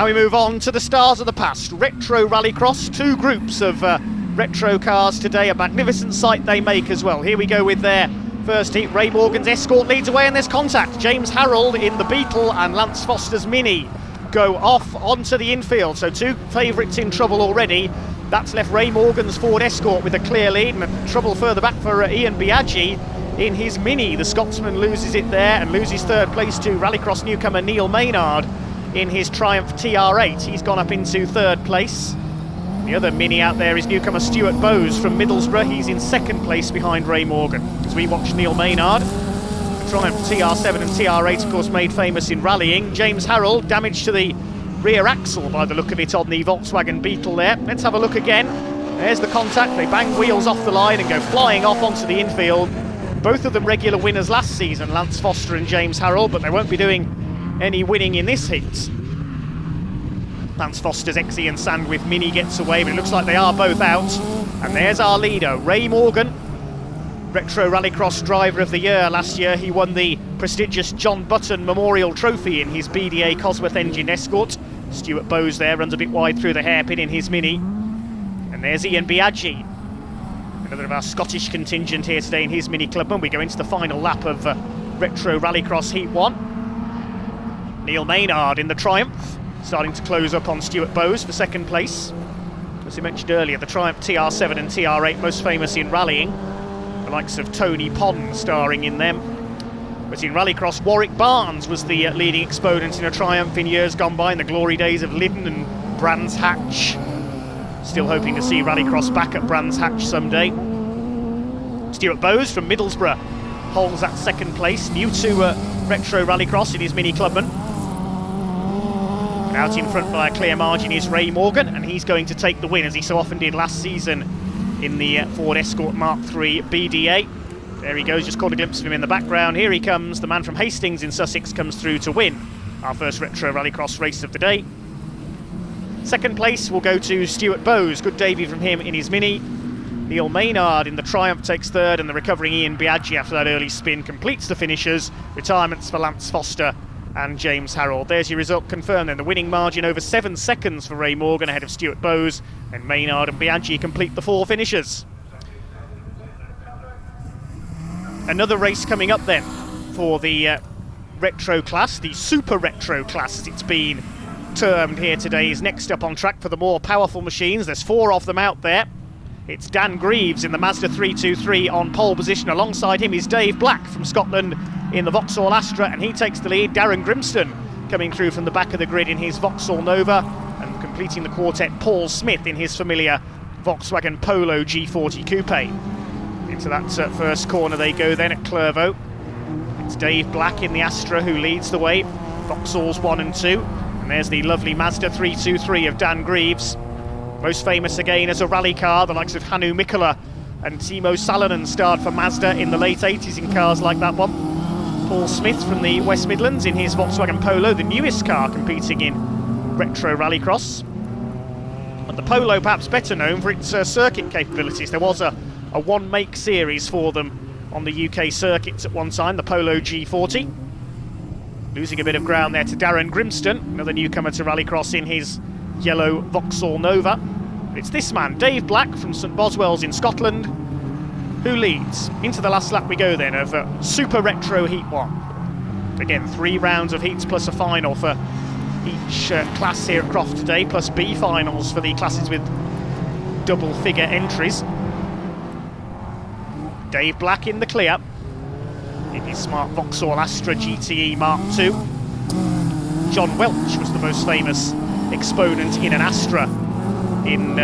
we move on to the stars of the past. Retro Rallycross, two groups of retro cars today. A magnificent sight they make as well. Here we go with their first heat. Ray Morgan's Escort leads away, and there's contact. James Harrold in the Beetle and Lance Foster's Mini go off onto the infield. So two favourites in trouble already. That's left Ray Morgan's Ford Escort with a clear lead, and trouble further back for Ian Biaggi in his Mini. The Scotsman loses it there and loses third place to Rallycross newcomer Neil Maynard in his Triumph TR8. He's gone up into third place. The other Mini out there is newcomer Stuart Bowes from Middlesbrough. He's in second place behind Ray Morgan. As we watch Neil Maynard, the Triumph TR7 and TR8 of course made famous in rallying. James Harrold, damage to the rear axle by the look of it on the Volkswagen Beetle there. Let's have a look again. There's the contact. They bang wheels off the line and go flying off onto the infield. Both of them regular winners last season, Lance Foster and James Harrold, but they won't be doing any winning in this heat. Lance Foster's XE and Sand with Mini gets away, but it looks like they are both out. And there's our leader, Ray Morgan, Retro Rallycross Driver of the Year last year. He won the prestigious John Button Memorial Trophy in his BDA Cosworth engine Escort. Stuart Bowes there runs a bit wide through the hairpin in his Mini. And there's Ian Biaggi, another of our Scottish contingent here today in his Mini Clubman. We go into the final lap of Retro Rallycross Heat 1. Neil Maynard in the Triumph, starting to close up on Stuart Bowes for second place. As we mentioned earlier, the Triumph TR7 and TR8 most famous in rallying. The likes of Tony Pond starring in them. But in Rallycross, Warwick Barnes was the leading exponent in a Triumph in years gone by, in the glory days of Lydden and Brands Hatch. Still hoping to see Rallycross back at Brands Hatch someday. Stuart Bowes from Middlesbrough holds that second place, new to Retro Rallycross in his Mini Clubman. And out in front by a clear margin is Ray Morgan, and he's going to take the win, as he so often did last season in the Ford Escort Mark III BDA. There he goes, just caught a glimpse of him in the background. Here he comes, the man from Hastings in Sussex comes through to win our first Retro Rallycross race of the day. Second place will go to Stuart Bowes, good Davy from him in his Mini. Neil Maynard in the Triumph takes third, and the recovering Ian Biaggi after that early spin completes the finishers. Retirements for Lance Foster and James Harrold. There's your result confirmed then. The winning margin over 7 seconds for Ray Morgan ahead of Stuart Bowes, and Maynard and Biaggi complete the 4 finishers. Another race coming up then for the retro class, the super retro class as it's been termed here today, is next up on track for the more powerful machines. There's 4 of them out there. It's Dan Greaves in the Mazda 323 on pole position. Alongside him is Dave Black from Scotland in the Vauxhall Astra, and he takes the lead. Darren Grimston coming through from the back of the grid in his Vauxhall Nova, and completing the quartet Paul Smith in his familiar Volkswagen Polo G40 Coupe. Into that first corner they go then at Clervaux. It's Dave Black in the Astra who leads the way. Vauxhalls 1 and 2. And there's the lovely Mazda 323 of Dan Greaves. Most famous again as a rally car, the likes of Hannu Mikkola and Timo Salonen starred for Mazda in the late 80s in cars like that one. Paul Smith from the West Midlands in his Volkswagen Polo, the newest car competing in Retro Rallycross. But the Polo perhaps better known for its circuit capabilities. There was a one-make series for them on the UK circuits at one time, the Polo G40. Losing a bit of ground there to Darren Grimston, another newcomer to Rallycross in his yellow Vauxhall Nova. But it's this man, Dave Black from St Boswells in Scotland, who leads. Into the last lap we go then of Super Retro Heat 1. Again, 3 rounds of heats plus a final for each class here at Croft today, plus B finals for the classes with double figure entries. Dave Black in the clear in his smart Vauxhall Astra GTE Mark II. John Welch was the most famous exponent in an Astra in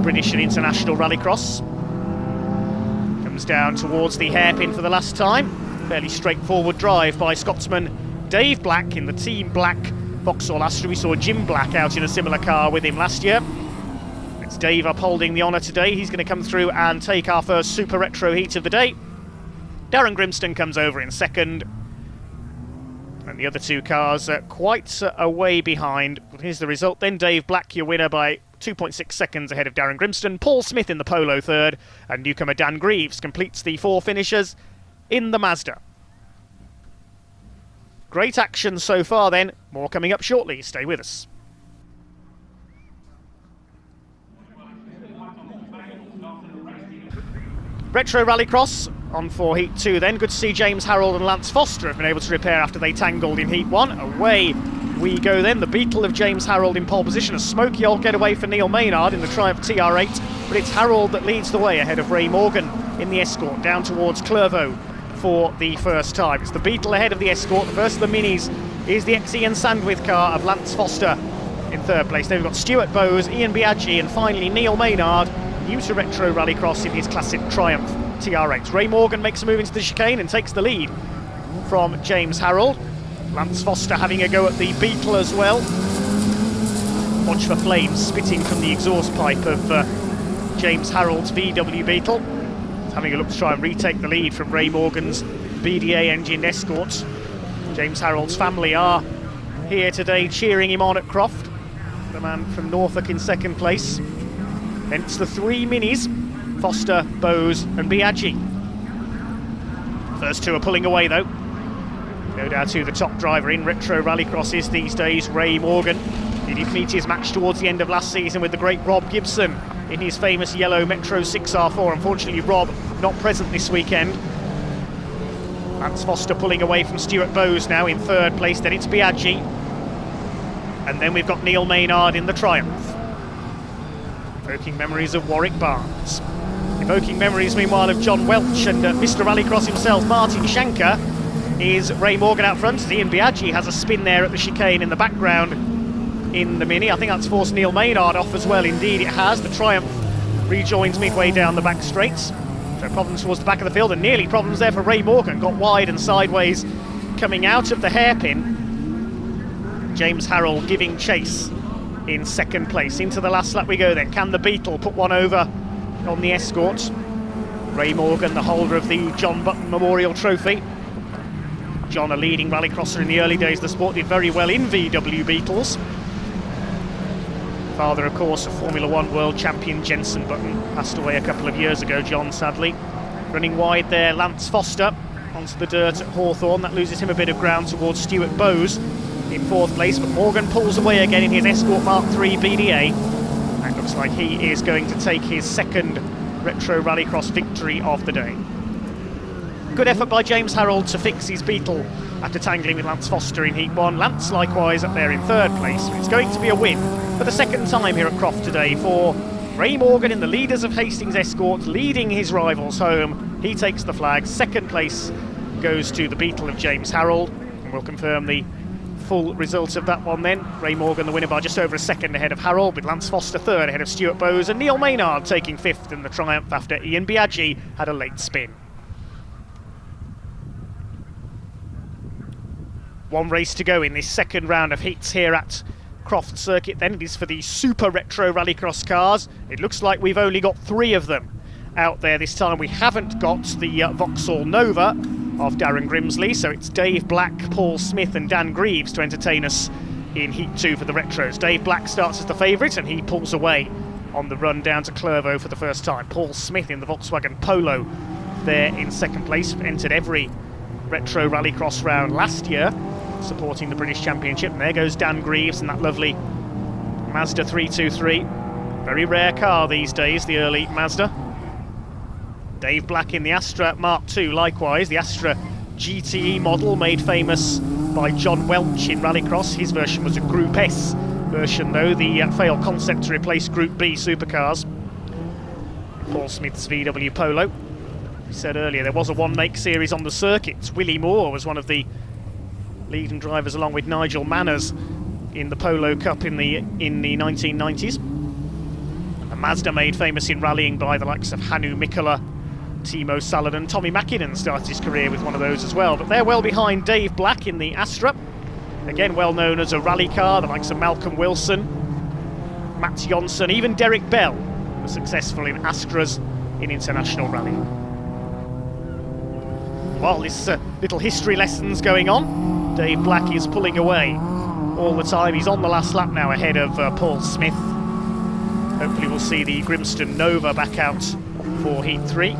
British and international rallycross. Comes down towards the hairpin for the last time. Fairly straightforward drive by Scotsman Dave Black in the Team Black Vauxhall Astra. We saw Jim Black out in a similar car with him last year. It's Dave upholding the honour today. He's going to come through and take our first Super Retro Heat of the day. Darren Grimston comes over in second. And the other 2 cars quite a way behind. Here's the result then. Dave Black, your winner by 2.6 seconds ahead of Darren Grimston. Paul Smith in the Polo third. And newcomer Dan Greaves completes the 4 finishers in the Mazda. Great action so far then. More coming up shortly. Stay with us. Retro Rallycross on for Heat 2 then. Good to see James Harrold and Lance Foster have been able to repair after they tangled in Heat 1. Away we go then. The Beetle of James Harrold in pole position. A smoky old getaway for Neil Maynard in the Triumph TR8, but it's Harrold that leads the way ahead of Ray Morgan in the Escort down towards Clervaux for the first time. It's the Beetle ahead of the Escort. The first of the minis is the ex-Ian Sandwith car of Lance Foster in third place. Then we've got Stuart Bowes, Ian Biaggi, and finally Neil Maynard, new to Retro Rallycross in his classic Triumph TR8. Ray Morgan makes a move into the chicane and takes the lead from James Harrold. Lance Foster having a go at the Beetle as well. Watch for flames spitting from the exhaust pipe of James Harrold's VW Beetle. He's having a look to try and retake the lead from Ray Morgan's BDA engined Escort. James Harrold's family are here today cheering him on at Croft. The man from Norfolk in second place. Hence the three minis, Foster, Bowes and Biaggi. First two are pulling away though. No doubt who the top driver in Retro Rallycross is these days, Ray Morgan. He did meet his match towards the end of last season with the great Rob Gibson in his famous yellow Metro 6R4. Unfortunately, Rob not present this weekend. Lance Foster pulling away from Stuart Bowes now in third place. Then it's Biaggi. And then we've got Neil Maynard in the Triumph. Evoking memories of Warwick Barnes. Evoking memories, meanwhile, of John Welch and Mr. Rallycross himself, Martin Shanker, is Ray Morgan out front. Ian Biaggi has a spin there at the chicane in the background in the Mini. I think that's forced Neil Maynard off as well. Indeed, it has. The Triumph rejoins midway down the back straights. So problems towards the back of the field, and nearly problems there for Ray Morgan. Got wide and sideways coming out of the hairpin. James Harrold giving chase in second place. Into the last lap we go then. Can the Beetle put one over on the Escort? Ray Morgan, the holder of the John Button Memorial Trophy. John, a leading rallycrosser in the early days of the sport, did very well in VW Beetles. Father, of course, of Formula One world champion Jenson Button. Passed away a couple of years ago, John, sadly. Running wide there, Lance Foster onto the dirt at Hawthorne. That loses him a bit of ground towards Stuart Bowes in fourth place, but Morgan pulls away again in his Escort Mark III BDA. That looks like he is going to take his second Retro Rallycross victory of the day. Good effort by James Harrold to fix his Beetle after tangling with Lance Foster in Heat 1. Lance likewise up there in third place. It's going to be a win for the second time here at Croft today for Ray Morgan in the leaders of Hastings Escort, leading his rivals home. He takes the flag. Second place goes to the Beetle of James Harrold, and we'll confirm the full result of that one then. Ray Morgan the winner by just over a second ahead of Harrold, with Lance Foster third ahead of Stuart Bowes, and Neil Maynard taking fifth in the Triumph after Ian Biaggi had a late spin. One race to go in this second round of heats here at Croft Circuit then. It is for the Super Retro Rallycross cars. It looks like we've only got three of them out there this time. We haven't got the Vauxhall Nova of Darren Grimsley, so it's Dave Black, Paul Smith and Dan Greaves to entertain us in Heat 2 for the Retros. Dave Black starts as the favourite and he pulls away on the run down to Clervaux for the first time. Paul Smith in the Volkswagen Polo there in second place, entered every Retro Rallycross round last year, supporting the British Championship. And there goes Dan Greaves in that lovely Mazda 323. Very rare car these days, the early Mazda. Dave Black in the Astra Mark II, likewise, the Astra GTE model made famous by John Welch in Rallycross. His version was a Group S version though, the failed concept to replace Group B supercars. Paul Smith's VW Polo. We said earlier there was a one-make series on the circuit. Willie Moore was one of the leading drivers along with Nigel Manners in the Polo Cup in the 1990s. A Mazda made famous in rallying by the likes of Hannu Mikkola, Timo Saladin. Tommy Mäkinen started his career with one of those as well, but they're well behind Dave Black in the Astra. Again, well known as a rally car, the likes of Malcolm Wilson, Matt Jonsson, even Derek Bell was successful in Astras in international rally. While this little history lessons going on, Dave Black is pulling away all the time. He's on the last lap now ahead of Paul Smith. Hopefully we'll see the Grimston Nova back out for Heat 3.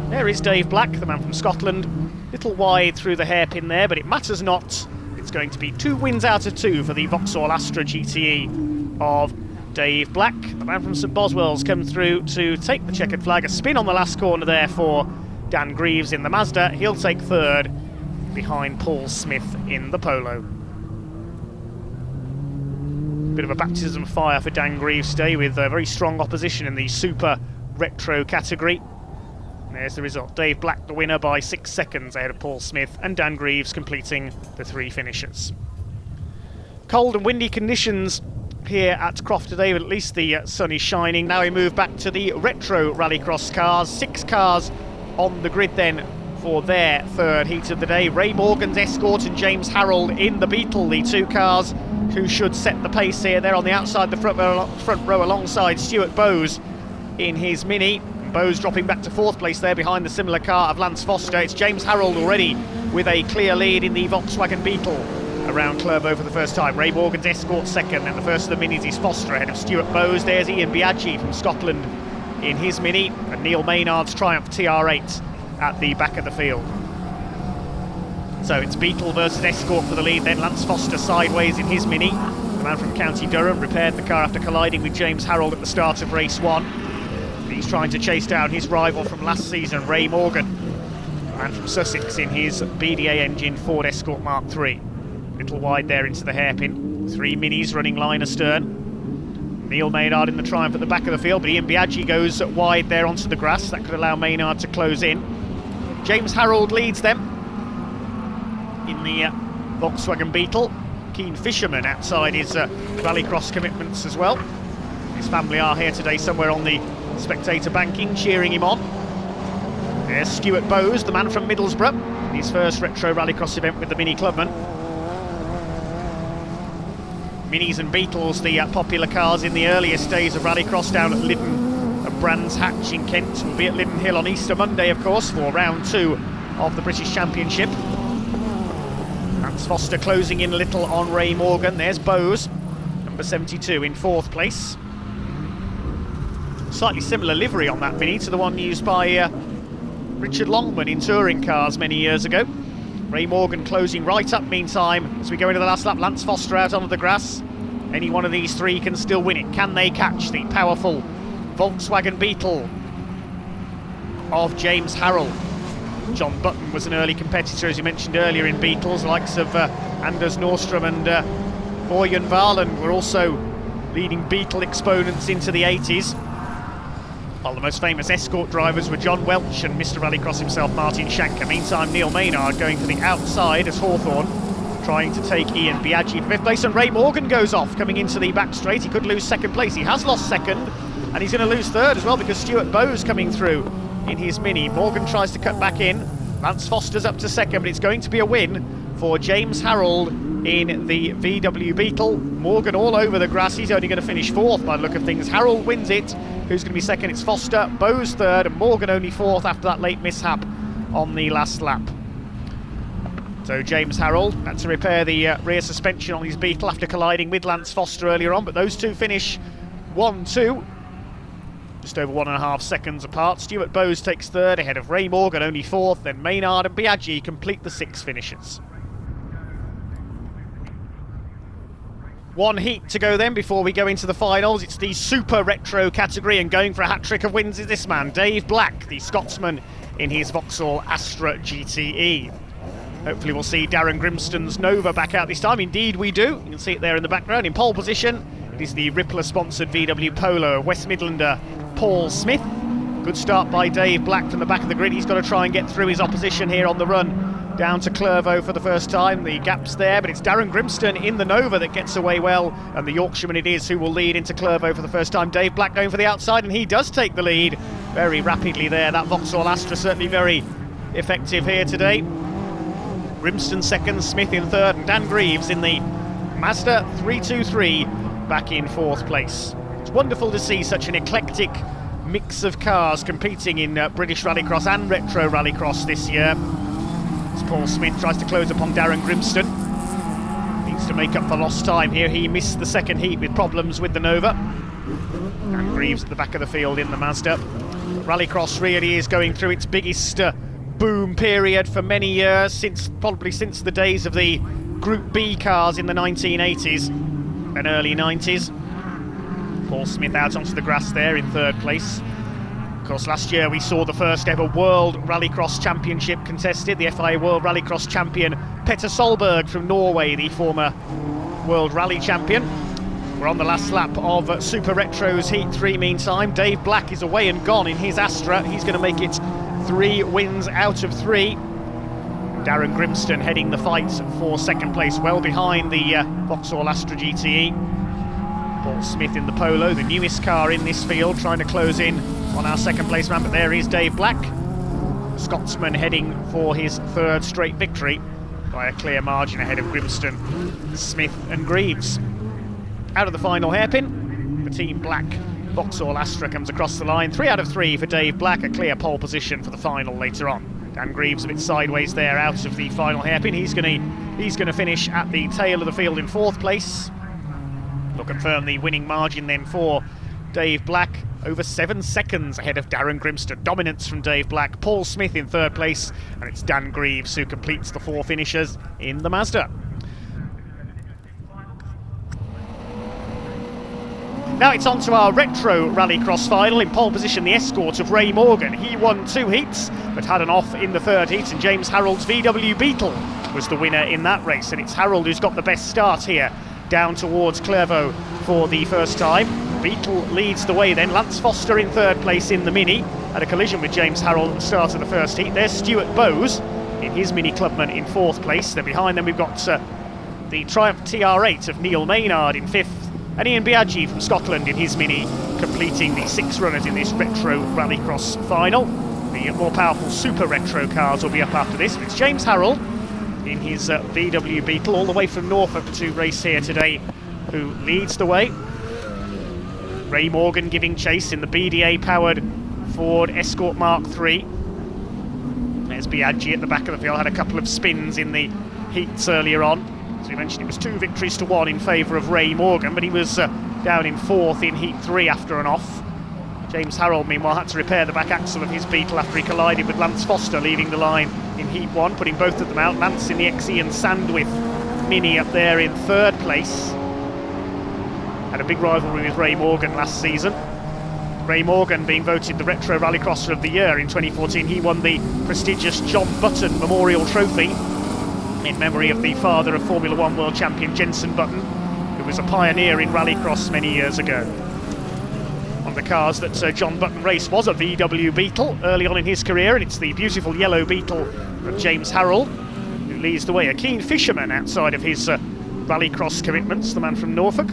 There is Dave Black, the man from Scotland. Little wide through the hairpin there, but it matters not. It's going to be 2 wins out of 2 for the Vauxhall Astra GTE of Dave Black, the man from St Boswell's, come through to take the checkered flag. A spin on the last corner there for Dan Greaves in the Mazda. He'll take third behind Paul Smith in the Polo. Bit of a baptism of fire for Dan Greaves today, with very strong opposition in the Super Retro category. And there's the result. Dave Black the winner by 6 seconds ahead of Paul Smith, and Dan Greaves completing the 3 finishers. Cold and windy conditions here at Croft today, but at least the sun is shining. Now we move back to the Retro Rallycross cars. 6 cars on the grid then for their third heat of the day. Ray Morgan's Escort and James Harrold in the Beetle, the 2 cars who should set the pace here. They're on the outside the front row alongside Stuart Bowes in his Mini. Bowes dropping back to 4th place there behind the similar car of Lance Foster. It's James Harrold already with a clear lead in the Volkswagen Beetle around Clervaux for the first time. Ray Morgan's Escort second, and the first of the Minis is Foster ahead of Stuart Bowes. There's Ian Biaggi from Scotland in his Mini, and Neil Maynard's Triumph TR8 at the back of the field. So it's Beetle versus Escort for the lead, then Lance Foster sideways in his Mini. The man from County Durham repaired the car after colliding with James Harrold at the start of race 1. He's trying to chase down his rival from last season, Ray Morgan, the man from Sussex in his BDA engine Ford Escort Mark III. Little wide there into the hairpin. 3 Minis running line astern. Neil Maynard in the Triumph at the back of the field, but Ian Biaggi goes wide there onto the grass. That could allow Maynard to close in. James Harrold leads them in the Volkswagen Beetle. Keen fisherman outside his rallycross commitments as well. His family are here today somewhere on the spectator banking, cheering him on. There's Stuart Bowes, the man from Middlesbrough, his first Retro Rallycross event with the Mini Clubman. Minis and Beetles, the popular cars in the earliest days of Rallycross down at Lydden and Brands Hatch in Kent. Will be at Lyyden Hill on Easter Monday, of course, for round 2 of the British Championship. Lance Foster closing in a little on Ray Morgan. There's Bowes, number 72, in 4th place. Slightly similar livery on that Mini to the one used by Richard Longman in touring cars many years ago. Ray Morgan closing right up meantime as we go into the last lap. Lance Foster out onto the grass. Any one of these 3 can still win it. Can they catch the powerful Volkswagen Beetle of James Harrold? John Button was an early competitor, as you mentioned earlier, in Beetles. The likes of Anders Nordstrom and Boyan Varland were also leading Beetle exponents into the 80s. While the most famous Escort drivers were John Welch and Mr Rallycross himself, Martin Shanker. Meantime, Neil Maynard going to the outside as Hawthorne trying to take Ian Biaggi for 5th place, and Ray Morgan goes off coming into the back straight. He could lose 2nd place. He has lost 2nd, and he's going to lose 3rd as well, because Stuart Bowes coming through in his Mini. Morgan tries to cut back in. Lance Foster's up to 2nd, but it's going to be a win for James Harrold in the VW Beetle. Morgan all over the grass. He's only going to finish 4th by the look of things. Harrold wins it. Who's going to be 2nd? It's Foster. Bowes 3rd, and Morgan only 4th after that late mishap on the last lap. So James Harrold had to repair the rear suspension on his Beetle after colliding with Lance Foster earlier on, but those 2 finish 1-2. Just over 1.5 seconds apart. Stuart Bowes takes 3rd ahead of Ray Morgan, only 4th. Then Maynard and Biaggi complete the 6 finishers. 1 heat to go then before we go into the finals. It's the Super Retro category, and going for a hat-trick of wins is this man, Dave Black, the Scotsman in his Vauxhall Astra GTE. Hopefully we'll see Darren Grimston's Nova back out this time. Indeed we do. You can see it there in the background. In pole position, it is the Rippler-sponsored VW Polo, West Midlander Paul Smith. Good start by Dave Black from the back of the grid. He's got to try and get through his opposition here on the run down to Clervaux for the first time. The gap's there, but it's Darren Grimston in the Nova that gets away well, and the Yorkshireman it is who will lead into Clervaux for the first time. Dave Black going for the outside, and he does take the lead very rapidly there. That Vauxhall Astra certainly very effective here today. Grimston 2nd, Smith in 3rd, and Dan Greaves in the Mazda 323 back in 4th place. It's wonderful to see such an eclectic mix of cars competing in British Rallycross and Retro Rallycross this year. As Paul Smith tries to close upon Darren Grimston. Needs to make up for lost time here. He missed the 2nd heat with problems with the Nova. Dan Greaves at the back of the field in the Mazda. Rallycross really is going through its biggest boom period for many years, probably since the days of the Group B cars in the 1980s and early 90s. Paul Smith out onto the grass there in third place. Of course, last year we saw the first ever World Rallycross Championship contested. The FIA World Rallycross champion Petter Solberg from Norway, the former World Rally champion. We're on the last lap of Super Retro's Heat 3 meantime. Dave Black is away and gone in his Astra. He's going to make it 3 wins out of 3. Darren Grimston heading the fight for second place, well behind the Vauxhall Astra GTE. Paul Smith in the Polo, the newest car in this field, trying to close in on our second place man, but there is Dave Black. The Scotsman heading for his 3rd straight victory by a clear margin ahead of Grimston, Smith and Greaves. Out of the final hairpin, the Team Black Vauxhall Astra comes across the line. 3 out of 3 for Dave Black, a clear pole position for the final later on. Dan Greaves a bit sideways there out of the final hairpin. He's going to finish at the tail of the field in 4th place. We'll confirm the winning margin then for Dave Black, over 7 seconds ahead of Darren Grimston. Dominance from Dave Black, Paul Smith in 3rd place, and it's Dan Greaves who completes the 4 finishers in the Mazda. Now it's on to our Retro Rallycross final. In pole position, the Escort of Ray Morgan. He won 2 heats, but had an off in the 3rd heat, and James Harrold's VW Beetle was the winner in that race. And it's Harrold who's got the best start here, down towards Clairvaux for the first time. Beetle leads the way then. Lance Foster in 3rd place in the Mini. Had a collision with James Harrold at the start of the first heat. There's Stuart Bowes in his Mini Clubman in 4th place. Then behind them we've got the Triumph TR8 of Neil Maynard in 5th. And Ian Biaggi from Scotland in his Mini, completing the 6 runners in this Retro Rallycross final. The more powerful Super Retro cars will be up after this. But it's James Harrold in his VW Beetle, all the way from Norfolk to race here today, who leads the way. Ray Morgan giving chase in the BDA-powered Ford Escort Mark III. There's Biaggi at the back of the field, had a couple of spins in the heats earlier on. As we mentioned, it was 2 victories to 1 in favour of Ray Morgan, but he was down in 4th in Heat 3 after an off. James Harrold, meanwhile, had to repair the back axle of his Beetle after he collided with Lance Foster, leaving the line in Heat 1, putting both of them out. Lance in the XE and Sandwith Mini up there in 3rd place. Had a big rivalry with Ray Morgan last season. Ray Morgan being voted the Retro Rallycrosser of the Year in 2014. He won the prestigious John Button Memorial Trophy in memory of the father of Formula 1 world champion Jenson Button, who was a pioneer in rallycross many years ago. One of the cars that John Button raced was a VW Beetle early on in his career, and it's the beautiful yellow Beetle of James Harrold, who leads the way. A keen fisherman outside of his rallycross commitments, the man from Norfolk.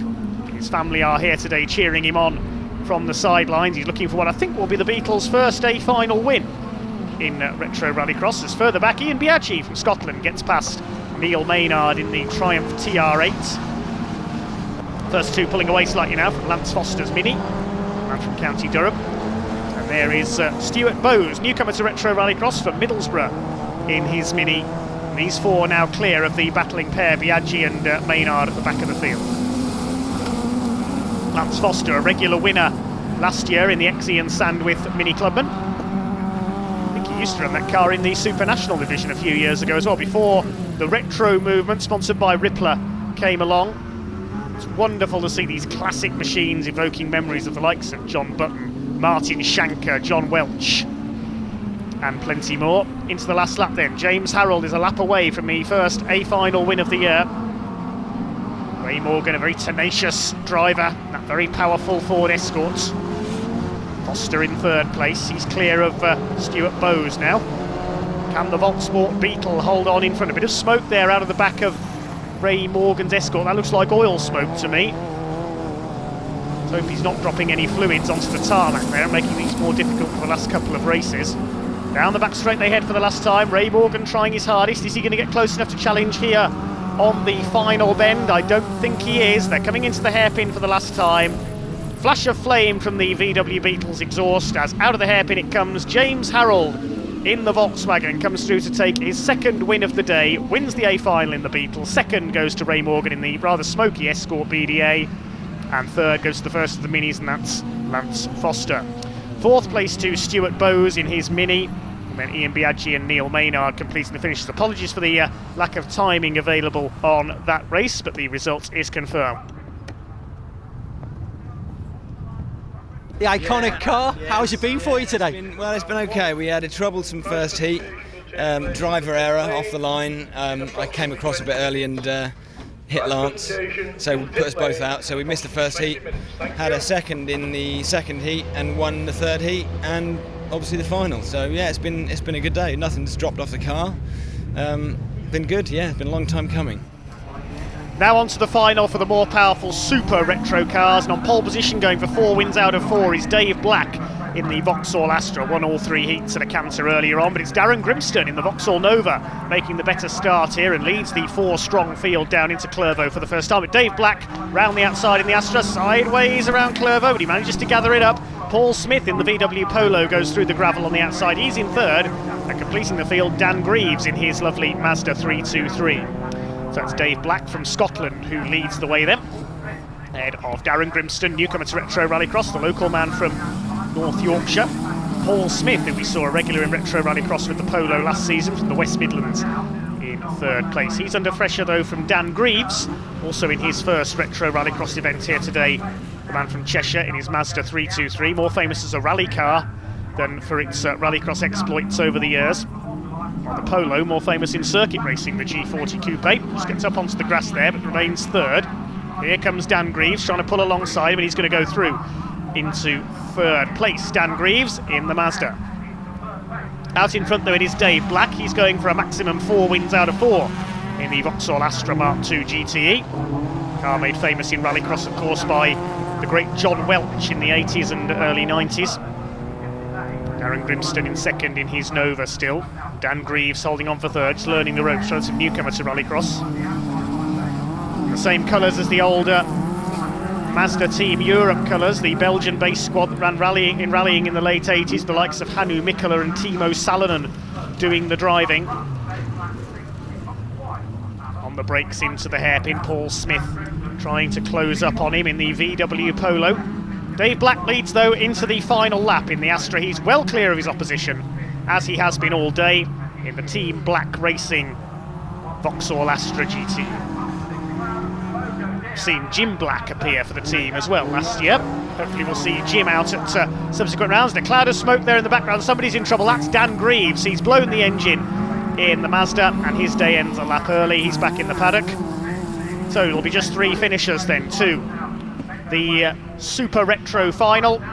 His family are here today cheering him on from the sidelines. He's looking for what I think will be the Beetle's first A-final win in Retro Rallycross. As further back, Ian Biaggi from Scotland gets past Neil Maynard in the Triumph TR8. First 2 pulling away slightly now from Lance Foster's Mini, man from County Durham. And there is Stuart Bowes, newcomer to Retro Rallycross from Middlesbrough in his Mini. And these 4 now clear of the battling pair, Biaggi and Maynard at the back of the field. Lance Foster, a regular winner last year in the XE and Sandwith Mini Clubman. I think he used to run that car in the Super National division a few years ago as well, before the retro movement sponsored by Rippler came along. It's wonderful to see these classic machines evoking memories of the likes of John Button, Martin Shanker, John Welch, and plenty more. Into the last lap then. James Harrold is a lap away from the first A-final win of the year. Ray Morgan, a very tenacious driver, that very powerful Ford Escort. Foster in 3rd place. He's clear of Stuart Bowes now. Can the Volkswagen Beetle hold on in front? A bit of smoke there out of the back of Ray Morgan's Escort. That looks like oil smoke to me. Let's hope he's not dropping any fluids onto the tarmac there, making things more difficult for the last couple of races. Down the back straight they head for the last time. Ray Morgan trying his hardest. Is he going to get close enough to challenge here on the final bend? I don't think he is. They're coming into the hairpin for the last time. Flash of flame from the VW Beetle's exhaust as out of the hairpin it comes. James Harrold in the Volkswagen comes through to take his 2nd win of the day, wins the A-final in the Beetle. 2nd goes to Ray Morgan in the rather smoky Escort BDA, and 3rd goes to the first of the Minis, and that's Lance Foster. 4th place to Stuart Bowes in his Mini, and then Ian Biaggi and Neil Maynard completing the finishes. Apologies for the lack of timing available on that race, but the result is confirmed. the iconic car. Yeah, How's it been for you today? It's been okay. We had a troublesome first heat, driver error off the line. I came across a bit early and hit Lance, so put us both out. So we missed the first heat, had a second in the second heat, and won the third heat, and obviously the final. So yeah, it's been a good day. Nothing's dropped off the car. Been good. Yeah, it's been a long time coming. Now on to the final for the more powerful super retro cars, and on pole position, going for 4 wins out of 4, is Dave Black in the Vauxhall Astra. Won all 3 heats at a canter earlier on, but it's Darren Grimston in the Vauxhall Nova making the better start here and leads the 4-strong field down into Clervaux for the first time. But Dave Black round the outside in the Astra, sideways around Clervaux, but he manages to gather it up. Paul Smith in the VW Polo goes through the gravel on the outside. He's in third, and completing the field, Dan Greaves in his lovely Mazda 323. So it's Dave Black from Scotland who leads the way then, ahead of Darren Grimston, newcomer to Retro Rallycross, the local man from North Yorkshire. Paul Smith, who we saw a regular in Retro Rallycross with the Polo last season from the West Midlands, in third place. He's under pressure though from Dan Greaves, also in his first Retro Rallycross event here today, the man from Cheshire in his Mazda 323, more famous as a rally car than for its rallycross exploits over the years. The Polo, more famous in circuit racing, the G40 Coupe. Just gets up onto the grass there, but remains third. Here comes Dan Greaves, trying to pull alongside him, and he's going to go through into third place. Dan Greaves in the Mazda. Out in front, though, it is Dave Black. He's going for a maximum 4 wins out of 4 in the Vauxhall Astra Mark II GTE. Car made famous in rallycross, of course, by the great John Welch in the 80s and early 90s. Darren Grimston in second in his Nova still. Dan Greaves holding on for third, just learning the ropes, relative newcomer to rallycross. The same colours as the older Mazda Team Europe colours, the Belgian-based squad that ran rallying in the late 80s, the likes of Hannu Mikkola and Timo Salonen doing the driving. On the brakes into the hairpin, Paul Smith trying to close up on him in the VW Polo. Dave Black leads though into the final lap in the Astra. He's well clear of his opposition, as he has been all day in the Team Black Racing Vauxhall Astra GT. We've seen Jim Black appear for the team as well last year. Hopefully we'll see Jim out at subsequent rounds. And a cloud of smoke there in the background. Somebody's in trouble. That's Dan Greaves. He's blown the engine in the Mazda, and his day ends a lap early. He's back in the paddock. So it'll be just 3 finishers then to the Super Retro final.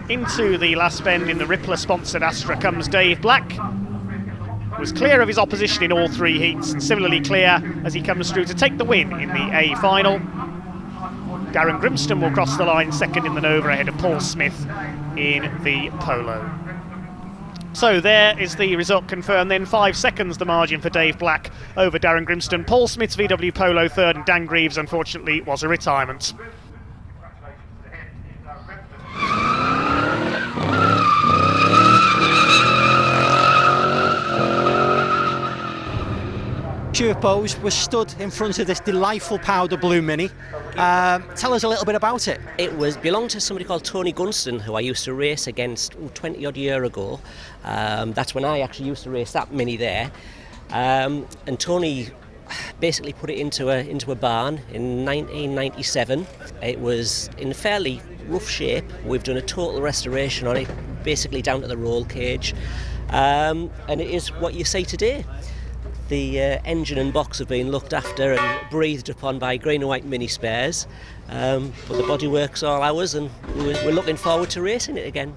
Into the last bend in the Rippler-sponsored Astra comes Dave Black. Was clear of his opposition in all 3 heats, and similarly clear as he comes through to take the win in the A final. Darren Grimston will cross the line second in the Nova ahead of Paul Smith in the Polo. So there is the result confirmed then. 5 seconds the margin for Dave Black over Darren Grimston. Paul Smith's VW Polo third, and Dan Greaves unfortunately was a retirement. Stuart Bowes was stood in front of this delightful powder blue Mini. Tell us a little bit about it. It belonged to somebody called Tony Gunston, who I used to race against 20 odd year ago. That's when I actually used to race that Mini there. And Tony basically put it into a barn in 1997. It was in fairly rough shape. We've done a total restoration on it, basically down to the roll cage. And it is what you see today. The engine and box have been looked after and breathed upon by Green and White Mini Spares, but the bodywork's all ours, and we're looking forward to racing it again.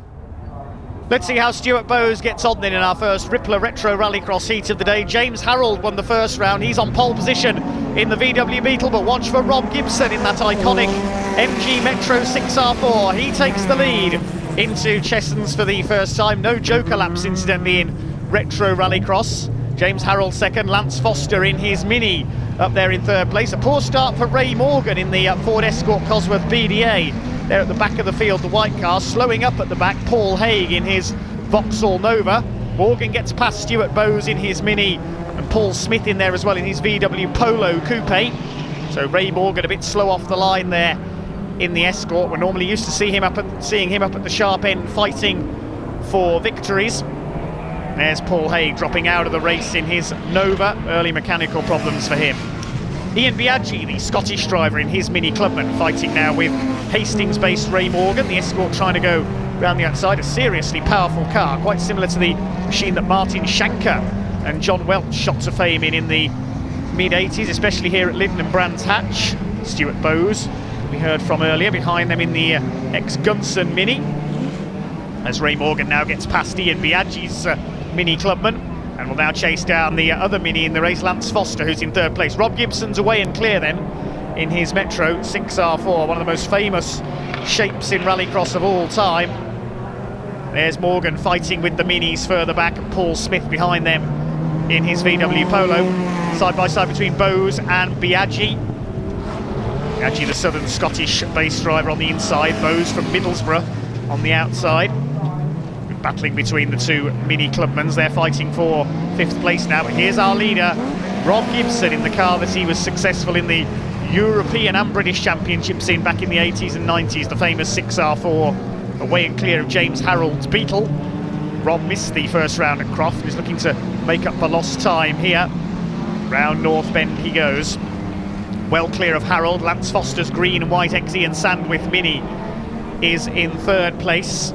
Let's see how Stuart Bowes gets on then in our first Rippler Retro Rallycross heat of the day. James Harrold won the first round. He's on pole position in the VW Beetle, but watch for Rob Gibson in that iconic MG Metro 6R4. He takes the lead into Chessons for the first time. No joker laps, incidentally, in Retro Rallycross. James Harrold second, Lance Foster in his Mini up there in third place. A poor start for Ray Morgan in the Ford Escort Cosworth BDA. There at the back of the field, the white car. Slowing up at the back, Paul Haig in his Vauxhall Nova. Morgan gets past Stuart Bowes in his Mini, and Paul Smith in there as well in his VW Polo Coupe. So Ray Morgan a bit slow off the line there in the Escort. We're normally used to seeing him up at the sharp end fighting for victories. There's Paul Haig dropping out of the race in his Nova. Early mechanical problems for him. Ian Biaggi, the Scottish driver in his Mini Clubman, fighting now with Hastings-based Ray Morgan, the Escort trying to go around the outside. A seriously powerful car, quite similar to the machine that Martin Shanker and John Welch shot to fame in the mid-80s, especially here at Lydden and Brands Hatch. Stuart Bowes, we heard from earlier, behind them in the ex-Gunson Mini, as Ray Morgan now gets past Ian Biaggi's Mini Clubman, and will now chase down the other Mini in the race, Lance Foster, who's in third place. Rob Gibson's away and clear then in his Metro 6R4, one of the most famous shapes in rallycross of all time. There's Morgan fighting with the Minis further back, and Paul Smith behind them in his VW Polo. Side by side between Bowes and Biaggi. Biaggi, the southern Scottish base driver, on the inside, Bowes from Middlesbrough on the outside. Battling between the two Mini Clubmans. They're fighting for 5th place now, but here's our leader, Rob Gibson, in the car that he was successful in the European and British Championships in back in the 80s and 90s, the famous 6R4, away and clear of James Harrold's Beetle. Rob missed the first round at Croft and is looking to make up for lost time here. Round North Bend he goes, well clear of Harrold. Lance Foster's green and white XE and Sandwith Mini is in third place.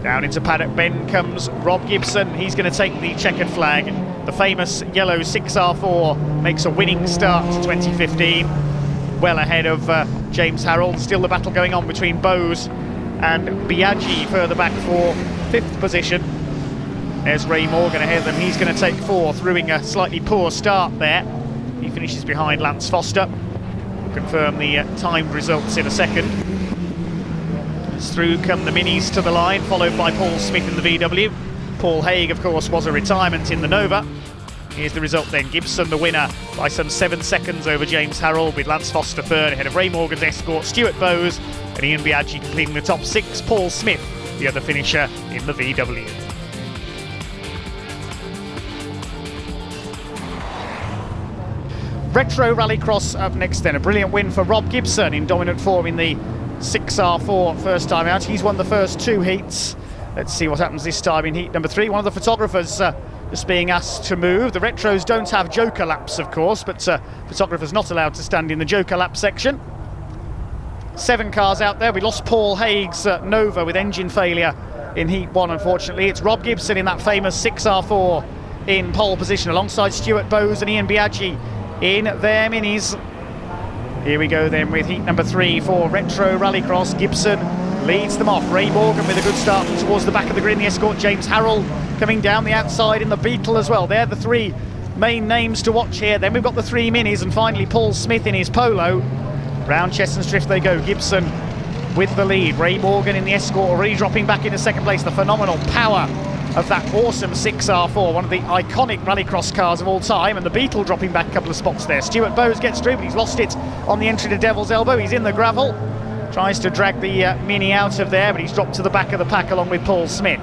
Down into Paddock Bend comes Rob Gibson. He's going to take the checkered flag. The famous yellow 6R4 makes a winning start to 2015, well ahead of James Harrold. Still the battle going on between Bowes and Biaggi further back for 5th position. There's Ray Morgan ahead of them. He's going to take 4th, ruining a slightly poor start there. He finishes behind Lance Foster. We'll confirm the timed results in a second. Through come the Minis to the line, followed by Paul Smith in the VW. Paul Haig, of course, was a retirement in the Nova. Here's the result then. Gibson the winner by some 7 seconds over James Harrold, with Lance Foster third ahead of Ray Morgan's Escort, Stuart Bowes and Ian Biaggi completing the top 6. Paul Smith, the other finisher in the VW. Retro Rallycross up next then. A brilliant win for Rob Gibson in dominant form in the 6R4 first time out. He's won the first 2 heats. Let's see what happens this time in heat number 3. One of the photographers just being asked to move. The Retros don't have joker laps, of course, but photographers not allowed to stand in the joker lap section. 7 cars out there. We lost Paul Haig's Nova with engine failure in heat 1, unfortunately. It's Rob Gibson in that famous 6R4 in pole position alongside Stuart Bowes and Ian Biaggi in their Minis. Here we go then with heat number 3 for Retro Rallycross. Gibson leads them off. Ray Morgan with a good start towards the back of the grid. The Escort, James Harrold coming down the outside in the Beetle as well. They're the 3 main names to watch here. Then we've got the 3 Minis, and finally Paul Smith in his Polo. Round Chestnut Drift they go. Gibson with the lead. Ray Morgan in the Escort already dropping back into second place. The phenomenal power of that awesome 6R4, one of the iconic rallycross cars of all time, and the Beetle dropping back a couple of spots there. Stuart Bowes gets through, but he's lost it on the entry to Devil's Elbow. He's in the gravel, tries to drag the Mini out of there, but he's dropped to the back of the pack along with Paul Smith.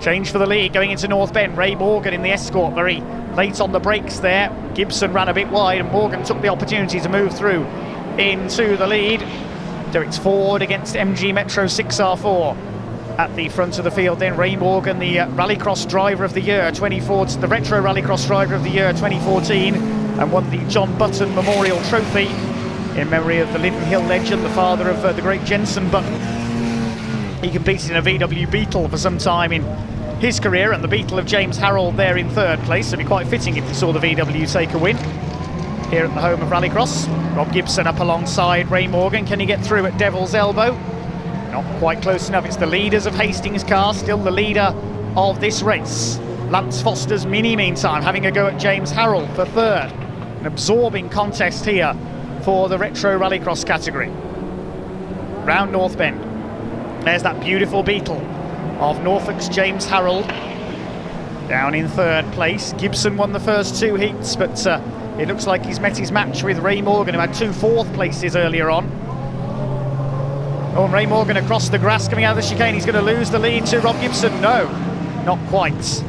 Change for the lead going into North Bend. Ray Morgan in the Escort, very late on the brakes there. Gibson ran a bit wide, and Morgan took the opportunity to move through into the lead. Derek's Ford against MG Metro 6R4 at the front of the field. Then Ray Morgan, the Rallycross Driver of the Year 2014, the Retro Rallycross Driver of the Year 2014, and won the John Button Memorial Trophy in memory of the Lyyden Hill legend, the father of the great Jenson Button. He competed in a VW Beetle for some time in his career, and the Beetle of James Harrold there in third place. So it'd be quite fitting if we saw the VW take a win here at the home of Rallycross. Rob Gibson up alongside Ray Morgan. Can he get through at Devil's Elbow? Not quite close enough. It's the leaders of Hastings' car, still the leader of this race. Lance Foster's Mini, meantime, having a go at James Harrold for third. An absorbing contest here for the Retro Rallycross category. Round North Bend. There's that beautiful Beetle of Norfolk's James Harrold down in third place. Gibson won the first 2 heats, but it looks like he's met his match with Ray Morgan, who had 2 4th places earlier on. Oh, and Ray Morgan across the grass coming out of the chicane. He's going to lose the lead to Rob Gibson. No, not quite.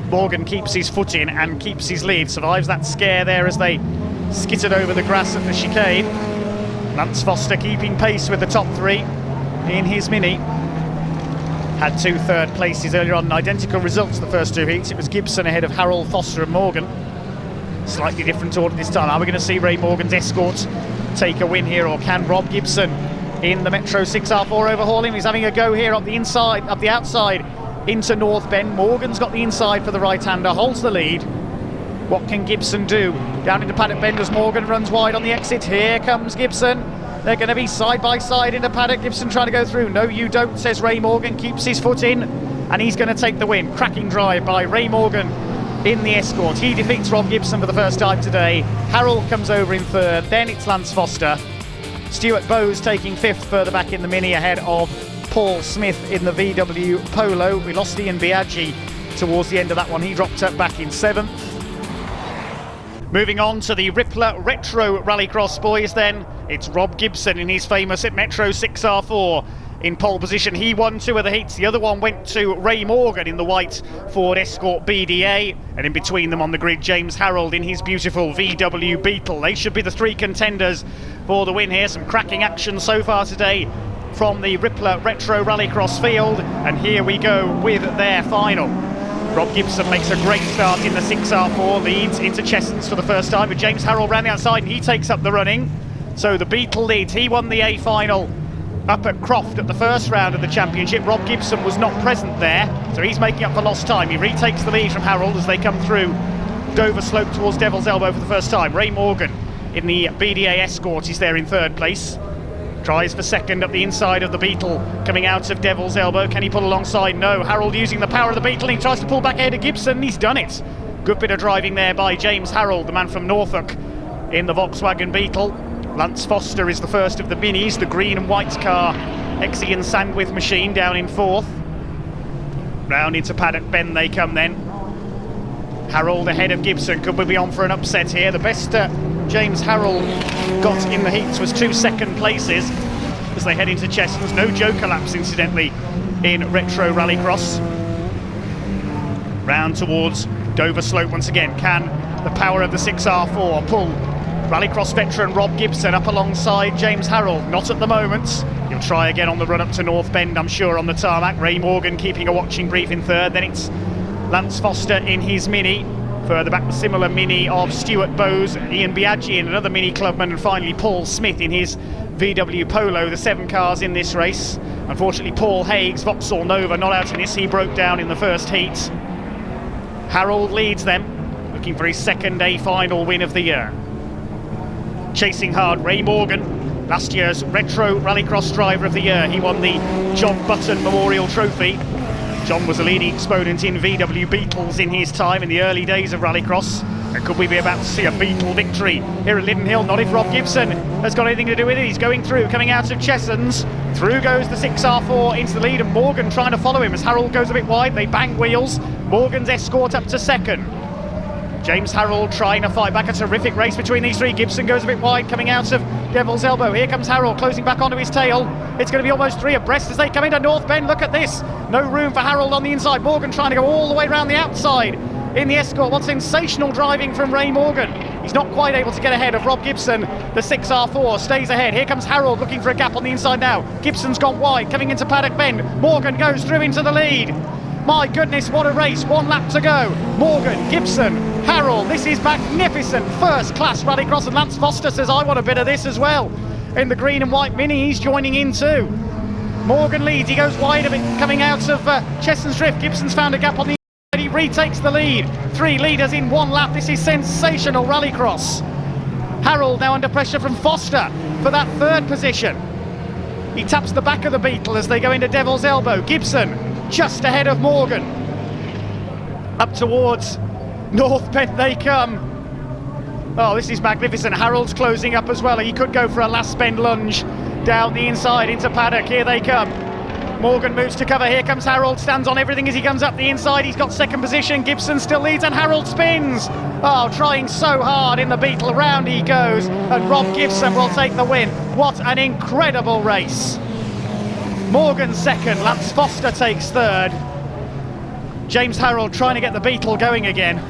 Morgan keeps his foot in and keeps his lead. Survives that scare there as they skittered over the grass at the chicane. Lance Foster keeping pace with the top 3 in his Mini. Had 2 third places earlier on. Identical results the first 2 heats. It was Gibson ahead of Harrold, Foster and Morgan. Slightly different order this time. Are we going to see Ray Morgan's Escort take a win here, or can Rob Gibson in the Metro 6R4 overhaul him? He's having a go here up the inside, up the outside into North Bend. Morgan's got the inside for the right-hander, holds the lead. What can Gibson do? Down into paddock bend as Morgan runs wide on the exit. Here comes Gibson. They're going to be side by side into paddock. Gibson trying to go through. No, you don't, says Ray Morgan. Keeps his foot in, and he's going to take the win. Cracking drive by Ray Morgan in the Escort. He defeats Rob Gibson for the first time today. Harrold comes over in third. Then it's Lance Foster. Stuart Bowes taking fifth, further back in the Mini, ahead of Paul Smith in the VW Polo. We lost Ian Biaggi towards the end of that one. He dropped up back in seventh. Moving on to the Rippler Retro Rallycross boys then. It's Rob Gibson in his famous Metro 6R4 in pole position. He won two of the heats. The other one went to Ray Morgan in the white Ford Escort BDA. And in between them on the grid, James Harrold in his beautiful VW Beetle. They should be the three contenders for the win here. Some cracking action so far today from the Rippler Retro Rallycross field. And here we go with their final. Rob Gibson makes a great start in the 6R4, leads into Chessons for the first time, with James Harrold round the outside, and he takes up the running. So the Beetle leads. He won the A final up at Croft at the first round of the championship. Rob Gibson was not present there, so he's making up for lost time. He retakes the lead from Harrold as they come through Dover Slope towards Devil's Elbow for the first time. Ray Morgan in the BDA Escort is there in third place. Tries for second up the inside of the Beetle coming out of Devil's Elbow. Can he pull alongside? No. Harrold using the power of the Beetle. He tries to pull back ahead of Gibson. He's done it. Good bit of driving there by James Harrold, the man from Norfolk, in the Volkswagen Beetle. Lance Foster is the first of the Minis, the green and white car, Exie and Sandwith machine, down in fourth. Round into paddock bend they come then. Harrold ahead of Gibson. Could we be on for an upset here? The best James Harrold got in the heats was 2 second places as they head into Chessons. No joker laps, incidentally, in Retro Rallycross. Round towards Dover Slope once again. Can the power of the 6R4 pull Rallycross veteran Rob Gibson up alongside James Harrold? Not at the moment. He'll try again on the run up to North Bend, I'm sure, on the tarmac. Ray Morgan keeping a watching brief in third. Then it's Lance Foster in his Mini. Further back, the similar Mini of Stuart Bowes, Ian Biaggi in another Mini clubman, and finally Paul Smith in his VW Polo. The 7 cars in this race. Unfortunately, Paul Haig's Vauxhall Nova not out in this. He broke down in the first heat. Harrold leads them, looking for his second A final win of the year. Chasing hard, Ray Morgan, last year's Retro Rallycross Driver of the Year. He won the John Button Memorial Trophy. John was a leading exponent in VW Beetles in his time in the early days of Rallycross. And could we be about to see a Beetle victory here at Lyyden Hill? Not if Rob Gibson has got anything to do with it. He's going through, coming out of Chessons. Through goes the 6R4 into the lead, and Morgan trying to follow him as Harrold goes a bit wide. They bang wheels. Morgan's Escort up to second. James Harrold trying to fight back. A terrific race between these three. Gibson goes a bit wide, coming out of Devil's Elbow. Here comes Harrold, closing back onto his tail. It's going to be almost 3 abreast as they come into North Bend. Look at this. No room for Harrold on the inside. Morgan trying to go all the way around the outside in the Escort. What sensational driving from Ray Morgan. He's not quite able to get ahead of Rob Gibson. The 6R4 stays ahead. Here comes Harrold looking for a gap on the inside now. Gibson's gone wide, coming into paddock bend. Morgan goes through into the lead. My goodness, what a race. 1 lap to go. Morgan, Gibson, Harrold. This is magnificent. First class Rallycross, and Lance Foster says, I want a bit of this as well. In the green and white Mini, he's joining in too. Morgan leads, he goes wide of it, coming out of Chessons Drift. Gibson's found a gap on the inside, he retakes the lead. 3 leaders in 1 lap. This is sensational Rallycross. Harrold now under pressure from Foster for that 3rd position. He taps the back of the Beetle as they go into Devil's Elbow. Gibson just ahead of Morgan. Up towards North Bend they come. Oh, this is magnificent. Harrold's closing up as well. He could go for a last bend lunge down the inside into paddock. Here they come. Morgan moves to cover. Here comes Harrold. Stands on everything as he comes up the inside. He's got 2nd position. Gibson still leads, and Harrold spins. Oh, trying so hard in the Beetle. Round he goes, and Rob Gibson will take the win. What an incredible race. Morgan 2nd, Lance Foster takes 3rd. James Harrold trying to get the Beetle going again.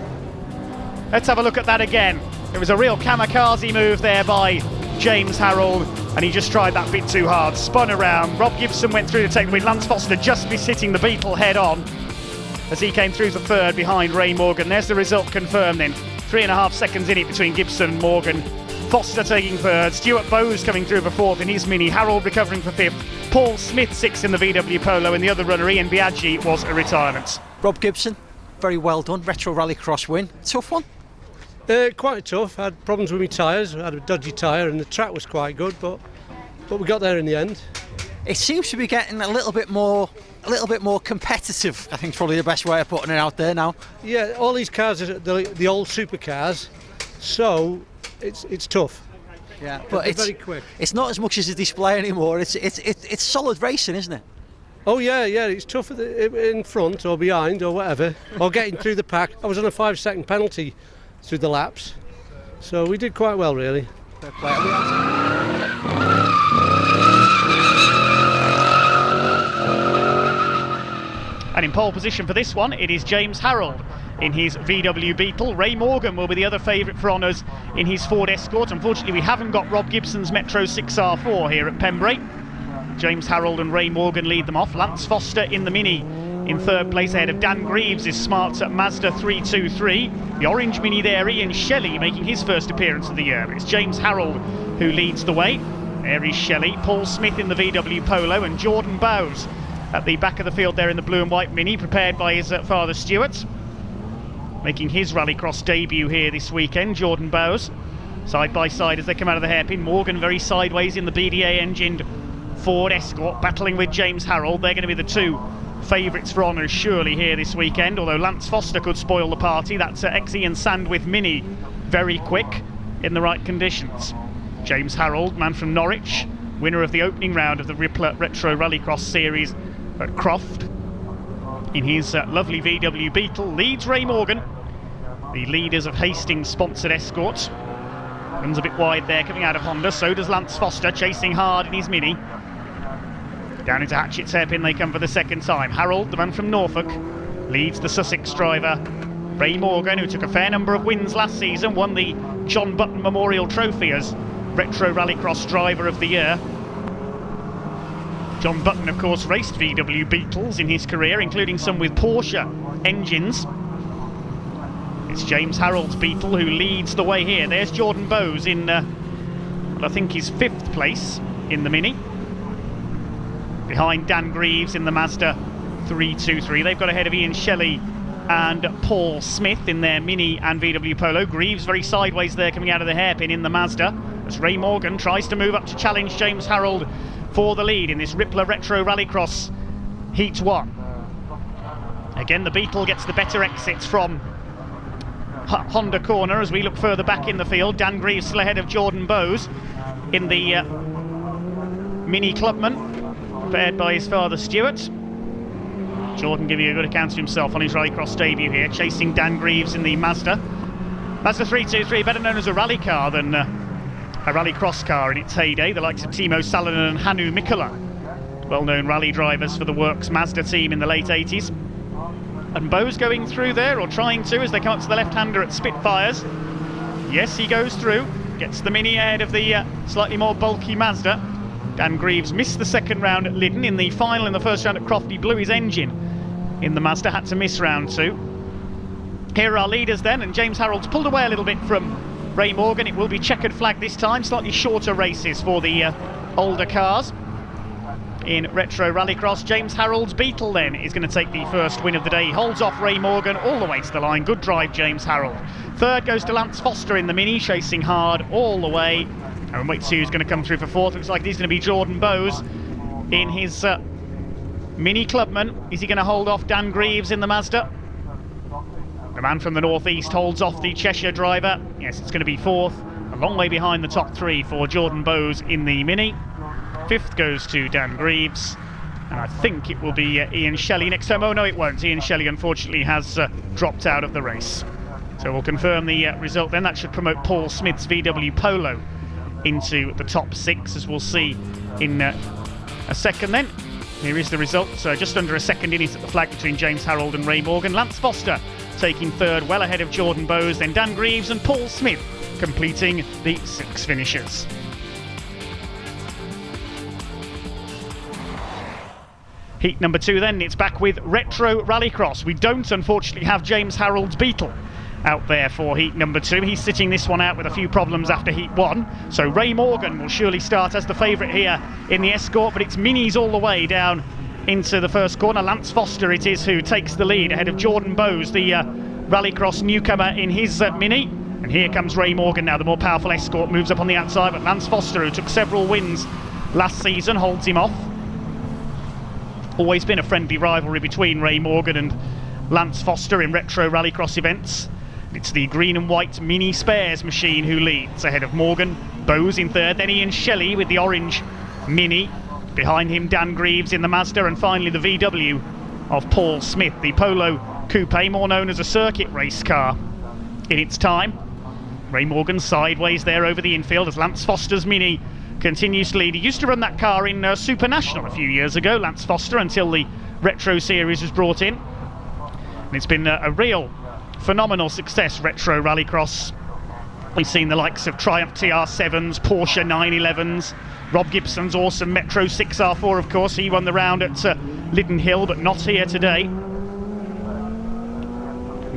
Let's have a look at that again. It was a real kamikaze move there by James Harrold, and he just tried that bit too hard. Spun around. Rob Gibson went through to take the win. Lance Foster just missed hitting the Beetle head on as he came through the 3rd behind Ray Morgan. There's the result confirmed then. 3.5 seconds in it between Gibson and Morgan. Foster taking third, Stuart Bowes coming through for fourth in his Mini, Harrold recovering for fifth, Paul Smith sixth in the VW Polo, and the other runner Ian Biaggi was a retirement. Rob Gibson, very well done. Retro Rallycross win. Tough one. Quite tough. I had problems with my tyres. I had a dodgy tyre, and the track was quite good, but we got there in the end. It seems to be getting a little bit more competitive. I think is probably the best way of putting it out there now. Yeah, all these cars are the old supercars, so it's tough. Yeah, but it's very quick. It's not as much as a display anymore. It's solid racing, isn't it? Oh yeah, it's tough in front or behind or whatever, or getting through the pack. I was on a 5-second penalty through the laps, so we did quite well really. And in pole position for this one, it is James Harrold in his VW Beetle. Ray Morgan will be the other favourite for honours in his Ford Escort. Unfortunately, we haven't got Rob Gibson's Metro 6R4 here at Pembrey. James Harrold and Ray Morgan lead them off. Lance Foster in the Mini in third place ahead of Dan Greaves' smart Mazda 323. The orange Mini there, Ian Shelley making his first appearance of the year. It's James Harrold who leads the way. There is Shelley, Paul Smith in the VW Polo, and Jordan Bowes at the back of the field there in the blue and white Mini, prepared by his father Stuart. Making his Rallycross debut here this weekend, Jordan Bowes. Side by side as they come out of the hairpin. Morgan very sideways in the BDA engined Ford Escort, battling with James Harrold. They're going to be the two favourites for honours surely here this weekend, although Lance Foster could spoil the party. That's Ian Sandwith Mini, very quick in the right conditions. James Harrold, man from Norwich, winner of the opening round of the Retro Rallycross series at Croft, in his lovely VW Beetle, leads Ray Morgan, the leaders of Hastings sponsored Escort. Runs a bit wide there coming out of Honda, so does Lance Foster, chasing hard in his Mini. Down into Hatchett's hairpin they come for the second time. Harrold, the man from Norfolk, leads the Sussex driver Ray Morgan, who took a fair number of wins last season, won the John Button Memorial Trophy as Retro Rallycross Driver of the Year. John Button, of course, raced VW Beetles in his career, including some with Porsche engines. It's James Harrold's Beetle who leads the way here. There's Jordan Bowes in, I think he's 5th place in the Mini. Behind Dan Greaves in the Mazda 323. They've got ahead of Ian Shelley and Paul Smith in their Mini and VW Polo. Greaves very sideways there coming out of the hairpin in the Mazda, as Ray Morgan tries to move up to challenge James Harrold for the lead in this Rippler Retro Rallycross Heat 1. Again, the Beetle gets the better exits from Honda corner as we look further back in the field. Dan Greaves still ahead of Jordan Bowes in the Mini Clubman, prepared by his father Stuart. Jordan giving a good account of himself on his Rallycross debut here, chasing Dan Greaves in the Mazda 323, better known as a rally car than a Rallycross car in its heyday. The likes of Timo Salonen and Hannu Mikkola, well-known rally drivers for the Works Mazda team in the late 80s. And Bowes going through there, or trying to, as they come up to the left-hander at Spitfires. Yes, he goes through, gets the Mini ahead of the slightly more bulky Mazda. Dan Greaves missed the second round at Lydden. In the final in the first round at Croft, he blew his engine in the Mazda, had to miss round 2. Here are our leaders then, and James Harrold's pulled away a little bit from Ray Morgan. It will be checkered flag this time, slightly shorter races for the older cars in Retro Rallycross. James Harrold's Beetle then is going to take the first win of the day. He holds off Ray Morgan all the way to the line. Good drive, James Harrold. Third goes to Lance Foster in the Mini, chasing hard all the way. And wait to see who's going to come through for fourth. Looks like he's going to be Jordan Bowes in his Mini Clubman. Is he going to hold off Dan Greaves in the Mazda? The man from the northeast holds off the Cheshire driver. Yes, it's going to be fourth, a long way behind the top three for Jordan Bowes in the Mini. Fifth goes to Dan Greaves, and I think it will be Ian Shelley next time. Oh no, it won't. Ian Shelley unfortunately has dropped out of the race. So we'll confirm the result then. That should promote Paul Smith's VW Polo into the top 6, as we'll see in a second then. Here is the result. So just under a second in is at the flag between James Harrold and Ray Morgan. Lance Foster taking third, well ahead of Jordan Bowes, then Dan Greaves and Paul Smith completing the 6 finishers. Heat number 2 then, it's back with Retro Rallycross. We don't unfortunately have James Harrold's Beetle out there for heat number 2. He's sitting this one out with a few problems after heat 1. So Ray Morgan will surely start as the favourite here in the Escort, but it's Minis all the way down into the first corner. Lance Foster it is who takes the lead ahead of Jordan Bowes, the Rallycross newcomer in his Mini. And here comes Ray Morgan now, the more powerful Escort moves up on the outside, but Lance Foster, who took several wins last season, holds him off. Always been a friendly rivalry between Ray Morgan and Lance Foster in Retro Rallycross events. It's the green and white Mini Spares machine who leads ahead of Morgan. Bowes in third, then Ian Shelley with the orange Mini. Behind him Dan Greaves in the Mazda, and finally the VW of Paul Smith, the Polo Coupe, more known as a circuit race car in its time. Ray Morgan sideways there over the infield as Lance Foster's Mini continues to lead. He used to run that car in Super National a few years ago, Lance Foster, until the Retro Series was brought in. And it's been a real phenomenal success, Retro Rallycross. We've seen the likes of Triumph TR7s, Porsche 911s, Rob Gibson's awesome Metro 6R4, of course. He won the round at Lyyden Hill, but not here today.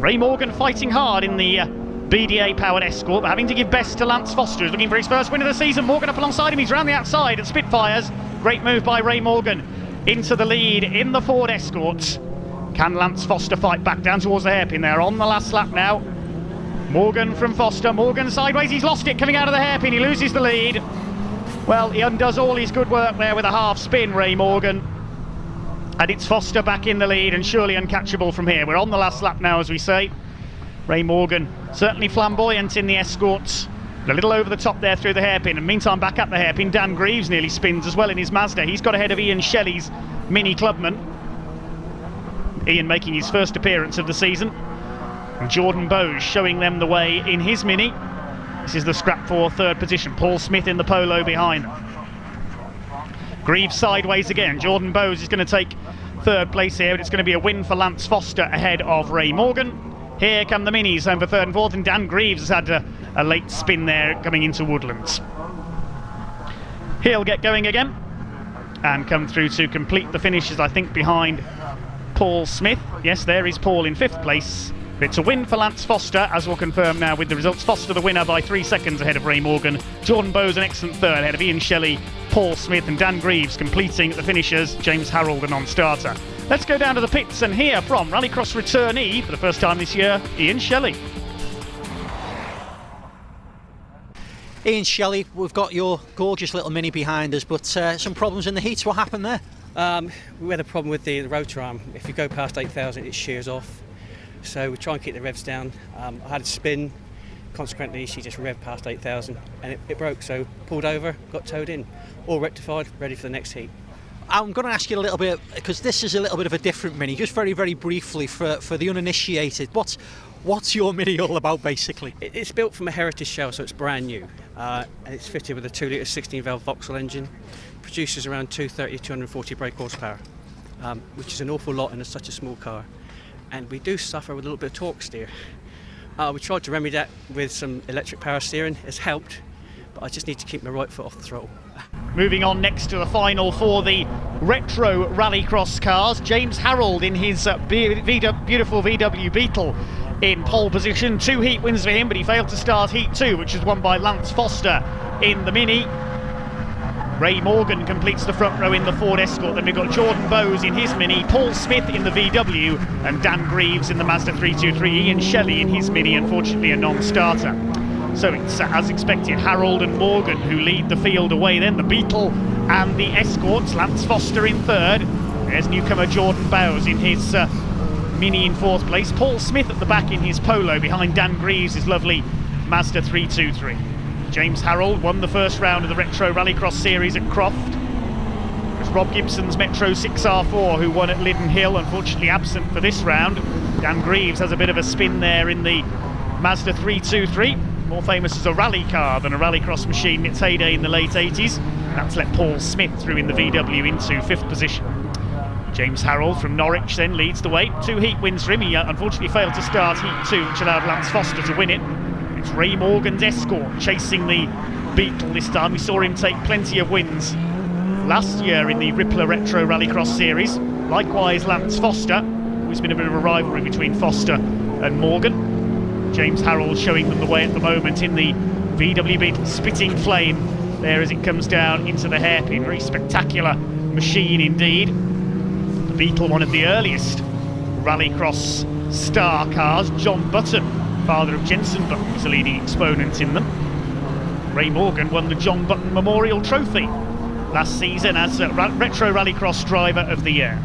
Ray Morgan fighting hard in the BDA-powered Escort, but having to give best to Lance Foster, who's looking for his first win of the season. Morgan up alongside him, he's round the outside at Spitfires. Great move by Ray Morgan into the lead in the Ford Escort. Can Lance Foster fight back down towards the hairpin there on the last lap now? Morgan from Foster, Morgan sideways, he's lost it coming out of the hairpin, he loses the lead. Well, he undoes all his good work there with a half spin, Ray Morgan. And it's Foster back in the lead and surely uncatchable from here. We're on the last lap now, as we say. Ray Morgan certainly flamboyant in the Escorts, a little over the top there through the hairpin, and meantime back up the hairpin Dan Greaves nearly spins as well in his Mazda. He's got ahead of Ian Shelley's Mini Clubman. Ian making his first appearance of the season, and Jordan Bowes showing them the way in his Mini. This is the scrap for third position. Paul Smith in the Polo behind them. Greaves sideways again. Jordan Bowes is going to take third place here, but it's going to be a win for Lance Foster ahead of Ray Morgan. Here come the Minis home for third and fourth, and Dan Greaves has had a late spin there coming into Woodlands. He'll get going again and come through to complete the finishes, I think, behind Paul Smith. Yes, there is Paul in fifth place. But it's a win for Lance Foster, as we'll confirm now with the results. Foster the winner by 3 seconds ahead of Ray Morgan. Jordan Bowes an excellent third ahead of Ian Shelley, Paul Smith, and Dan Greaves completing the finishers, James Harrold a non-starter. Let's go down to the pits and hear from Rallycross returnee for the first time this year, Ian Shelley. Ian Shelley, we've got your gorgeous little Mini behind us, but some problems in the heats. What happened there? We had a problem with the rotor arm. If you go past 8,000, it shears off. So we try and keep the revs down. I had a spin, consequently she just revved past 8,000 and it broke, so pulled over, got towed in. All rectified, ready for the next heat. I'm going to ask you a little bit, because this is a little bit of a different Mini, just very, very briefly for the uninitiated. What's your Mini all about, basically? It's built from a heritage shell, so it's brand new. And it's fitted with a 2 litre 16-valve Vauxhall engine. Produces around 230, 240 brake horsepower, which is an awful lot in such a small car. And we do suffer with a little bit of torque steer. We tried to remedy that with some electric power steering. It's helped, but I just need to keep my right foot off the throttle. Moving on next to the final for the Retro Rallycross cars, James Harrold in his beautiful VW Beetle in pole position. 2 heat wins for him, but he failed to start heat 2, which was won by Lance Foster in the Mini. Ray Morgan completes the front row in the Ford Escort. Then we've got Jordan Bowes in his Mini, Paul Smith in the VW, and Dan Greaves in the Mazda 323. Ian Shelley in his Mini, unfortunately a non-starter. So it's, as expected, Harrold and Morgan who lead the field away then. The Beetle and the Escorts. Lance Foster in third. There's newcomer Jordan Bowes in his Mini in fourth place. Paul Smith at the back in his Polo behind Dan Greaves' his lovely Mazda 323. James Harrold won the first round of the Retro Rallycross series at Croft. It was Rob Gibson's Metro 6R4 who won at Lyyden Hill, unfortunately absent for this round. Dan Greaves has a bit of a spin there in the Mazda 323, more famous as a rally car than a rallycross machine in its heyday in the late 80s. That's let Paul Smith through in the VW into fifth position. James Harrold from Norwich then leads the way. 2 heat wins for him. He unfortunately failed to start heat 2, which allowed Lance Foster to win it. It's Ray Morgan's Escort chasing the Beetle this time. We saw him take plenty of wins last year in the Rippler Retro Rallycross series. Likewise Lance Foster. Always been a bit of a rivalry between Foster and Morgan. James Harrold showing them the way at the moment in the VW Beetle, spitting flame there as it comes down into the hairpin. Very spectacular machine indeed. The Beetle, one of the earliest Rallycross star cars. John Button, father of Jenson Button, was a leading exponent in them. Ray Morgan won the John Button Memorial Trophy last season as Retro Rallycross Driver of the Year.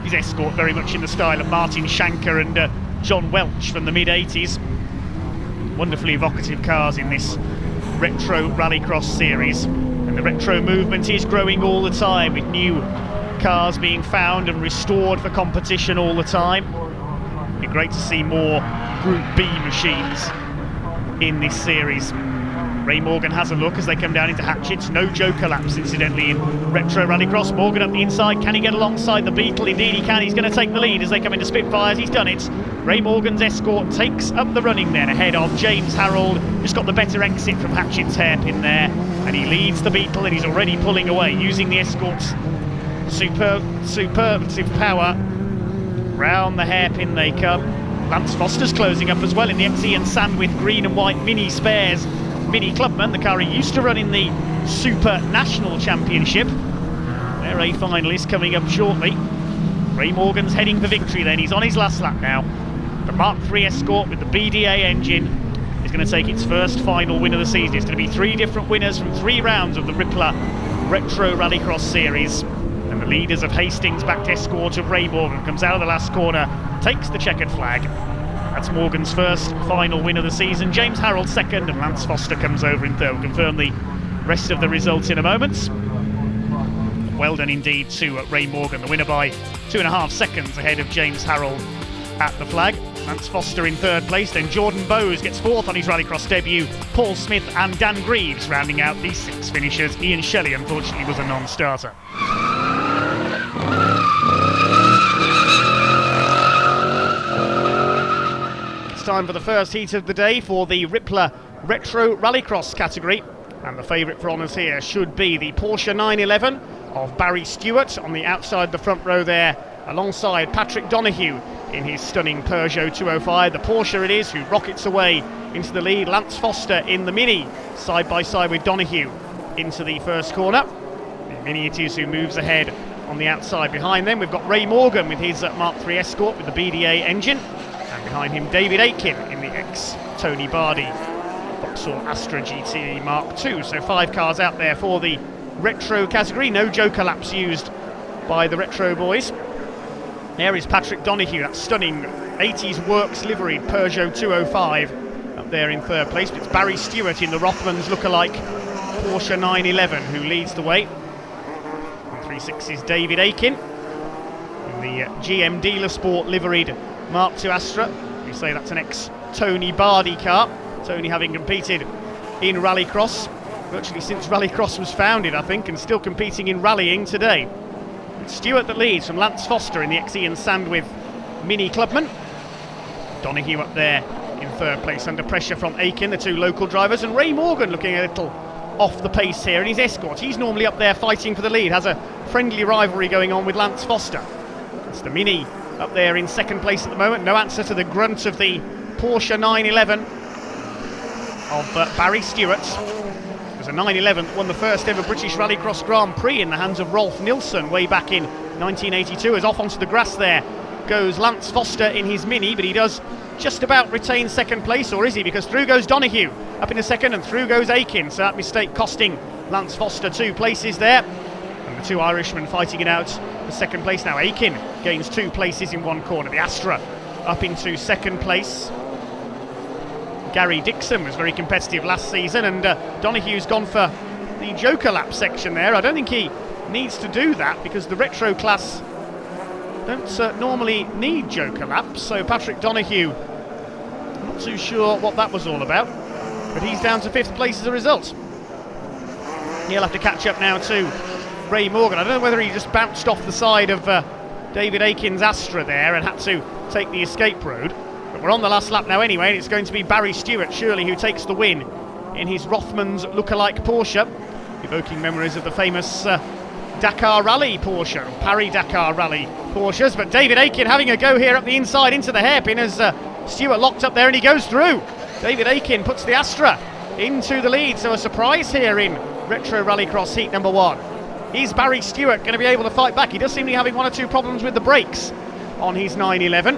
His Escort very much in the style of Martin Shanker and John Welch from the mid-80s. Wonderfully evocative cars in this Retro Rallycross series, and the retro movement is growing all the time, with new cars being found and restored for competition all the time. It'd be great to see more Group B machines in this series. Ray Morgan has a look as they come down into Hatchets. No Joker laps, incidentally, in Retro Rallycross. Morgan up the inside. Can he get alongside the Beetle? Indeed he can. He's going to take the lead as they come into Spitfires. He's done it. Ray Morgan's Escort takes up the running then ahead of James Harrold. Just got the better exit from Hatchet's hairpin there. And he leads the Beetle, and he's already pulling away using the Escort's superlative power. Round the hairpin they come. Lance Foster's closing up as well in the XE and Sand with green and white Mini Spares. Mini Clubman, the car he used to run in the Super National Championship. They're a finalist coming up shortly. Ray Morgan's heading for victory then. He's on his last lap now. The Mark III Escort with the BDA engine is going to take its first final win of the season. It's going to be 3 different winners from 3 rounds of the Rippler Retro Rallycross Series. And the leaders of Hastings-backed Escort of Ray Morgan comes out of the last corner, takes the checkered flag. That's Morgan's first final win of the season. James Harrold second, and Lance Foster comes over in third. We'll confirm the rest of the results in a moment. Well done indeed to Ray Morgan, the winner by 2.5 seconds ahead of James Harrold at the flag. Lance Foster in third place, then Jordan Bowes gets fourth on his Rallycross debut. Paul Smith and Dan Greaves rounding out the 6 finishers. Ian Shelley unfortunately was a non-starter. It's time for the first heat of the day for the Rippler Retro Rallycross category, and the favourite for honours here should be the Porsche 911 of Barry Stewart on the outside the front row there, alongside Patrick Donoghue in his stunning Peugeot 205. The Porsche it is who rockets away into the lead. Lance Foster in the Mini side by side with Donoghue into the first corner. The Mini it is who moves ahead on the outside. Behind them we've got Ray Morgan with his Mark III Escort with the BDA engine. And behind him, David Aiken in the ex-Tony Bardi Vauxhall Astra GTE Mark II. So 5 cars out there for the retro category. No Joker laps used by the retro boys. There is Patrick Donoghue, that stunning 80s works liveried Peugeot 205 up there in third place. But it's Barry Stewart in the Rothmans lookalike Porsche 911 who leads the way. And 3.6's David Aiken in the GM Dealer Sport liveried Mark II Astra. We say that's an ex-Tony Bardi car. Tony having competed in Rallycross virtually since Rallycross was founded, I think, and still competing in rallying today. It's Stewart that leads from Lance Foster in the XE and Sand with Mini Clubman. Donoghue up there in third place under pressure from Aiken, the 2 local drivers, and Ray Morgan looking a little off the pace here in his Escort. He's normally up there fighting for the lead, has a friendly rivalry going on with Lance Foster. It's the Mini up there in second place at the moment. No answer to the grunt of the Porsche 911 of Barry Stewart. It was a 911 that won the first ever British Rallycross Grand Prix in the hands of Rolf Nilsson way back in 1982. As off onto the grass there goes Lance Foster in his Mini, but he does just about retain second place, or is he? Because through goes Donoghue up in a second, and through goes Aiken. So that mistake costing Lance Foster 2 places there. And the 2 Irishmen fighting it out for second place now. Aiken gains 2 places in one corner. The Astra up into second place. Gary Dixon was very competitive last season, and Donoghue's gone for the Joker lap section there. I don't think he needs to do that because the retro class don't normally need Joker laps. So Patrick Donoghue, not too sure what that was all about, but he's down to 5th place as a result. He'll have to catch up now to Ray Morgan. I don't know whether he just bounced off the side of David Aiken's Astra there and had to take the escape road. But we're on the last lap now anyway, and it's going to be Barry Stewart, surely, who takes the win in his Rothmans lookalike Porsche, evoking memories of the famous Dakar Rally Porsche, Paris Dakar Rally Porsches. But David Aiken having a go here up the inside into the hairpin as Stewart locked up there and he goes through. David Aiken puts the Astra into the lead, so a surprise here in Retro Rallycross heat number 1. Is Barry Stewart going to be able to fight back? He does seem to be having one or two problems with the brakes on his 911.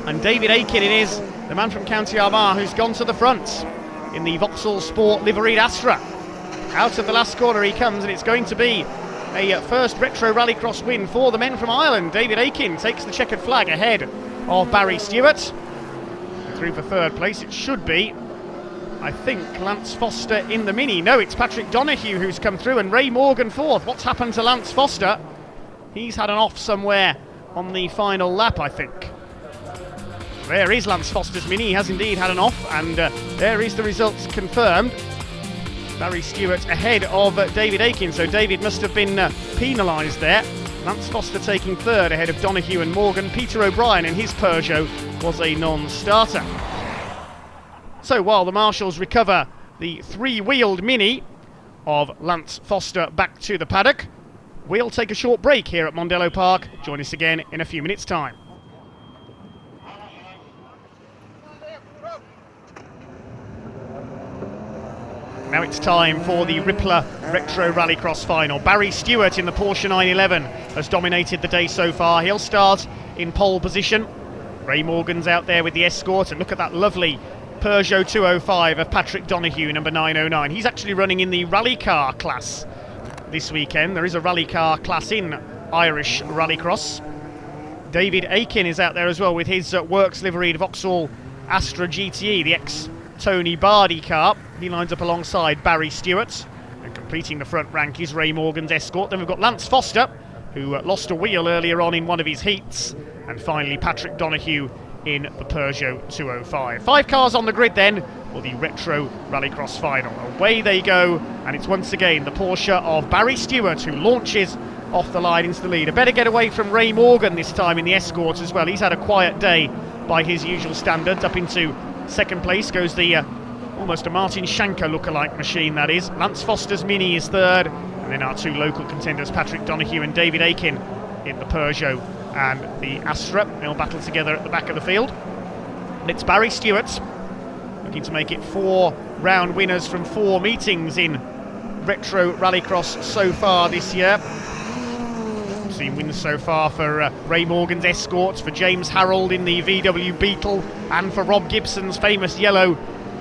And David Aiken it is, the man from County Armagh, who's gone to the front in the Vauxhall Sport liveried Astra. Out of the last corner he comes, and it's going to be a first Retro Rallycross win for the men from Ireland. David Aiken takes the checkered flag ahead of Barry Stewart. Through for third place, it should be, I think, Lance Foster in the Mini. No, it's Patrick Donoghue who's come through, and Ray Morgan fourth. What's happened to Lance Foster? He's had an off somewhere on the final lap, I think. There is Lance Foster's Mini. He has indeed had an off, and there is the results confirmed. Barry Stewart ahead of David Aiken, so David must have been penalised there. Lance Foster taking third ahead of Donoghue and Morgan. Peter O'Brien in his Peugeot was a non-starter. So while the marshals recover the three-wheeled Mini of Lance Foster back to the paddock, we'll take a short break here at Mondello Park. Join us again in a few minutes' time. Now it's time for the Rippler Retro Rallycross final. Barry Stewart in the Porsche 911 has dominated the day so far. He'll start in pole position. Ray Morgan's out there with the Escort, and look at that lovely Peugeot 205 of Patrick Donoghue, number 909. He's actually running in the rally car class this weekend. There is a rally car class in Irish Rallycross. David Aiken is out there as well with his Works liveried Vauxhall Astra GTE, the ex-Tony Bardi car. He lines up alongside Barry Stewart, and completing the front rank is Ray Morgan's Escort. Then we've got Lance Foster, who lost a wheel earlier on in one of his heats, and finally Patrick Donoghue in the Peugeot 205. 5 cars on the grid then for the Retro Rallycross final. Away they go, and it's once again the Porsche of Barry Stewart who launches off the line into the lead. A better getaway from Ray Morgan this time in the Escort as well. He's had a quiet day by his usual standards. Up into second place goes the almost a Martin Shanker lookalike machine, that is. Lance Foster's Mini is third, and then our two local contenders, Patrick Donoghue and David Aiken, in the Peugeot and the Astra. They'll battle together at the back of the field. And it's Barry Stewart looking to make it 4 round winners from 4 meetings in Retro Rallycross so far this year. We've seen wins so far for Ray Morgan's Escort, for James Harrold in the VW Beetle, and for Rob Gibson's famous yellow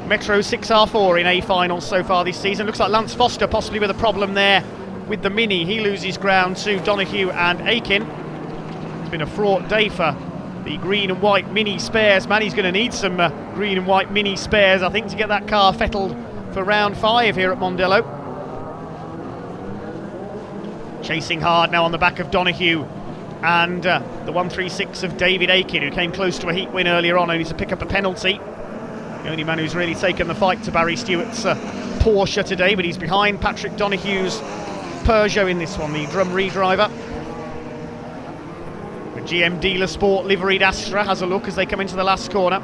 Metro 6R4 in A finals so far this season. Looks like Lance Foster possibly with a problem there with the Mini. He loses ground to Donoghue and Aiken. It's been a fraught day for the green and white Mini spares. Man, he's going to need some green and white Mini spares, I think, to get that car fettled for round 5 here at Mondello. Chasing hard now on the back of Donoghue and the 136 of David Aiken, who came close to a heat win earlier on, only to pick up a penalty. The only man who's really taken the fight to Barry Stewart's Porsche today, but he's behind Patrick Donoghue's Peugeot in this one, the drum redriver. The GM Dealer Sport liveried Astra has a look as they come into the last corner.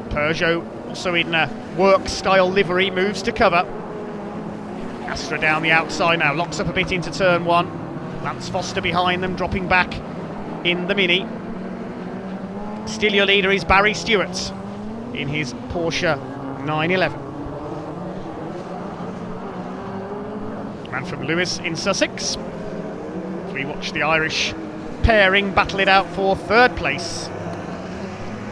Peugeot, also in work style livery, moves to cover. Astra down the outside now, locks up a bit into turn 1. Lance Foster behind them, dropping back in the Mini. Still your leader is Barry Stewart in his Porsche 911. Man from Lewis in Sussex. We watch the Irish pairing battle it out for third place.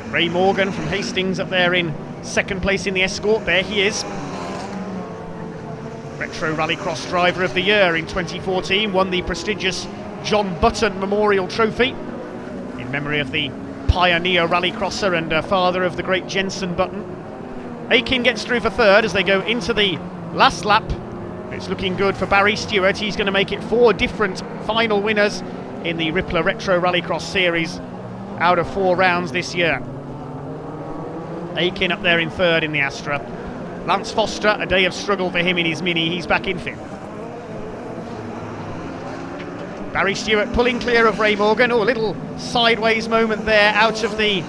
Ray Morgan from Hastings up there in second place in the Escort. There he is. Retro Rallycross Driver of the Year in 2014, won the prestigious John Button Memorial Trophy in memory of the pioneer rallycrosser and father of the great Jenson Button. Aiken gets through for third as they go into the last lap. It's looking good for Barry Stewart. He's going to make it 4 different final winners in the Rippler Retro Rallycross series out of 4 rounds this year. Aiken up there in third in the Astra. Lance Foster, a day of struggle for him in his Mini. He's back in 5th. Barry Stewart pulling clear of Ray Morgan. Oh, a little sideways moment there out of the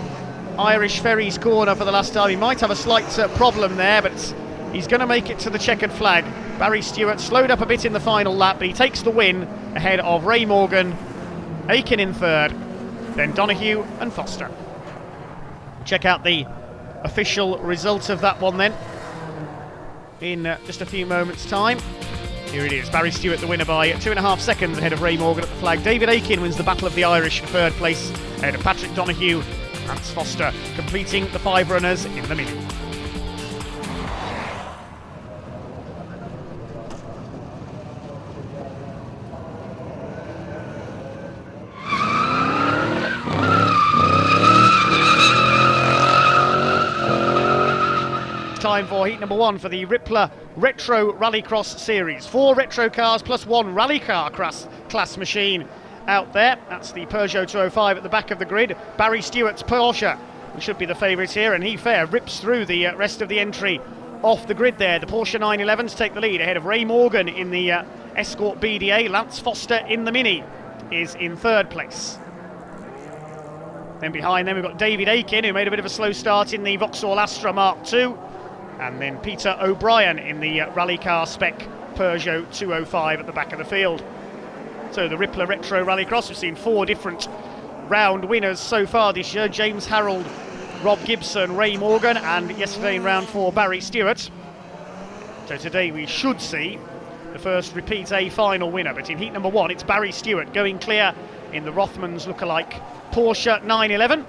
Irish Ferries corner for the last time. He might have a slight problem there, but he's going to make it to the checkered flag. Barry Stewart slowed up a bit in the final lap, but he takes the win ahead of Ray Morgan, Aiken in third, then Donoghue and Foster. Check out the official result of that one then in just a few moments' time. Here it is, Barry Stewart the winner by 2.5 seconds ahead of Ray Morgan at the flag. David Aiken wins the Battle of the Irish for third place ahead of Patrick Donoghue. Lance Foster completing the 5 runners in the Mini. Time for heat number 1 for the Rippler Retro Rallycross series. 4 retro cars plus 1 rally car class machine out there. That's the Peugeot 205 at the back of the grid. Barry Stewart's Porsche, which should be the favourite here, and he fair rips through the rest of the entry off the grid there. The Porsche 911 to take the lead ahead of Ray Morgan in the Escort BDA. Lance Foster in the Mini is in third place. Then behind them we've got David Aiken, who made a bit of a slow start in the Vauxhall Astra Mark II. And then Peter O'Brien in the rally car spec Peugeot 205 at the back of the field. So the Rippler Retro Rallycross, we've seen 4 different round winners so far this year. James Harrold, Rob Gibson, Ray Morgan, and yesterday in round 4 Barry Stewart. So today we should see the first repeat A final winner, but in heat number 1 it's Barry Stewart going clear in the Rothmans lookalike Porsche 911.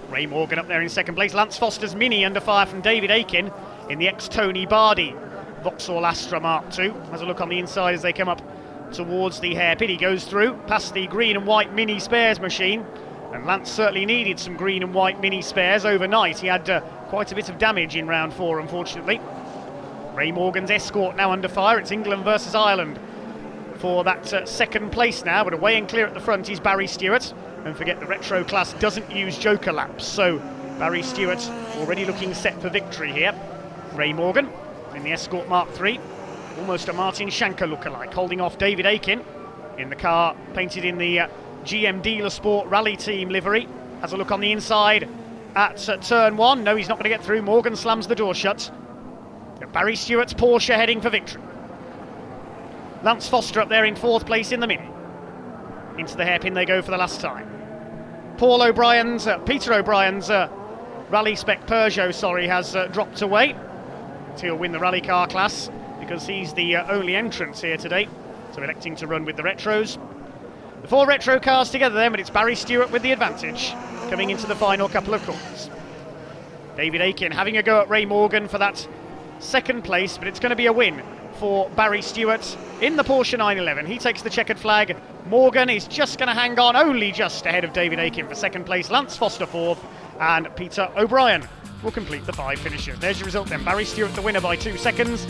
Ray Morgan up there in second place. Lance Foster's Mini under fire from David Aiken in the ex-Tony Bardi Vauxhall Astra Mark II. Has a look on the inside as they come up towards the hairpin. He goes through past the green and white Mini spares machine, and Lance certainly needed some green and white Mini spares overnight. He had quite a bit of damage in round 4, unfortunately. Ray Morgan's Escort now under fire. It's England versus Ireland for that second place now, but away and clear at the front is Barry Stewart. Don't forget the retro class doesn't use joker laps, so Barry Stewart already looking set for victory here. Ray Morgan in the Escort Mark III, almost a Martin Shanker lookalike, holding off David Aiken in the car painted in the GM Dealer Sport Rally Team livery. Has a look on the inside at turn 1. No, he's not going to get through. Morgan slams the door shut. Barry Stewart's Porsche heading for victory. Lance Foster up there in 4th place in the Mini. Into the hairpin they go for the last time. Peter O'Brien's rally spec Peugeot, has dropped away. He'll win the rally car class because he's the only entrant here today, so electing to run with the retros. The 4 retro cars together then, but it's Barry Stewart with the advantage coming into the final couple of corners. David Aiken having a go at Ray Morgan for that second place, but it's going to be a win for Barry Stewart in the Porsche 911. He takes the checkered flag. Morgan is just going to hang on, only just ahead of David Aiken for second place. Lance Foster 4th, and Peter O'Brien will complete the 5 finishers. There's your result then. Barry Stewart the winner by 2 seconds.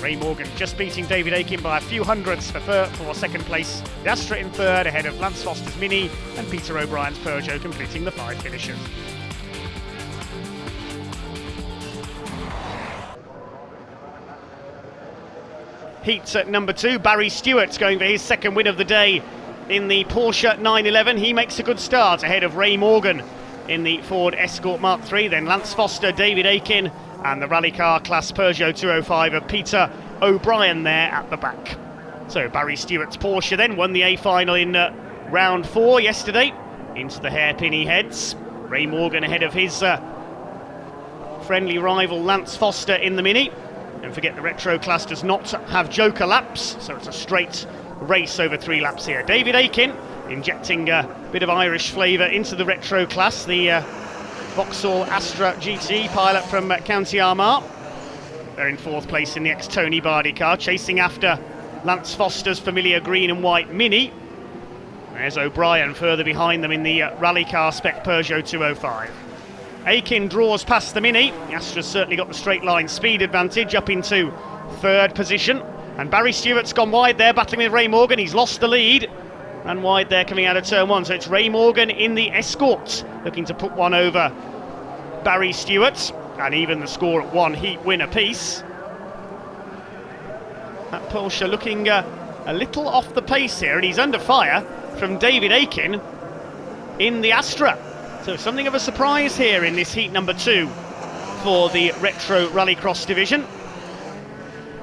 Ray Morgan just beating David Aiken by a few hundredths for second place. The Astra in third ahead of Lance Foster's Mini, and Peter O'Brien's Peugeot completing the 5 finishers. Heat at number 2, Barry Stewart's going for his second win of the day in the Porsche 911. He makes a good start ahead of Ray Morgan in the Ford Escort Mark III. Then Lance Foster, David Aiken, and the rally car class Peugeot 205 of Peter O'Brien there at the back. So Barry Stewart's Porsche then won the A final in round 4 yesterday. Into the hairpin he heads. Ray Morgan ahead of his friendly rival Lance Foster in the Mini. Don't forget the retro class does not have joker laps, so it's a straight race over 3 laps here. David Aiken injecting a bit of Irish flavour into the retro class, the Vauxhall Astra GT pilot from County Armagh. They're in 4th place in the ex-Tony Bardi car, chasing after Lance Foster's familiar green and white Mini. There's O'Brien further behind them in the rally car spec Peugeot 205. Aiken draws past the Mini. Astra's certainly got the straight line speed advantage up into 3rd position. And Barry Stewart's gone wide there, battling with Ray Morgan. He's lost the lead. And wide there coming out of turn 1. So it's Ray Morgan in the Escort looking to put one over Barry Stewart. And even the score at 1 heat win apiece. That Porsche looking a little off the pace here. And he's under fire from David Aiken in the Astra. So something of a surprise here in this heat number 2 for the Retro Rallycross division.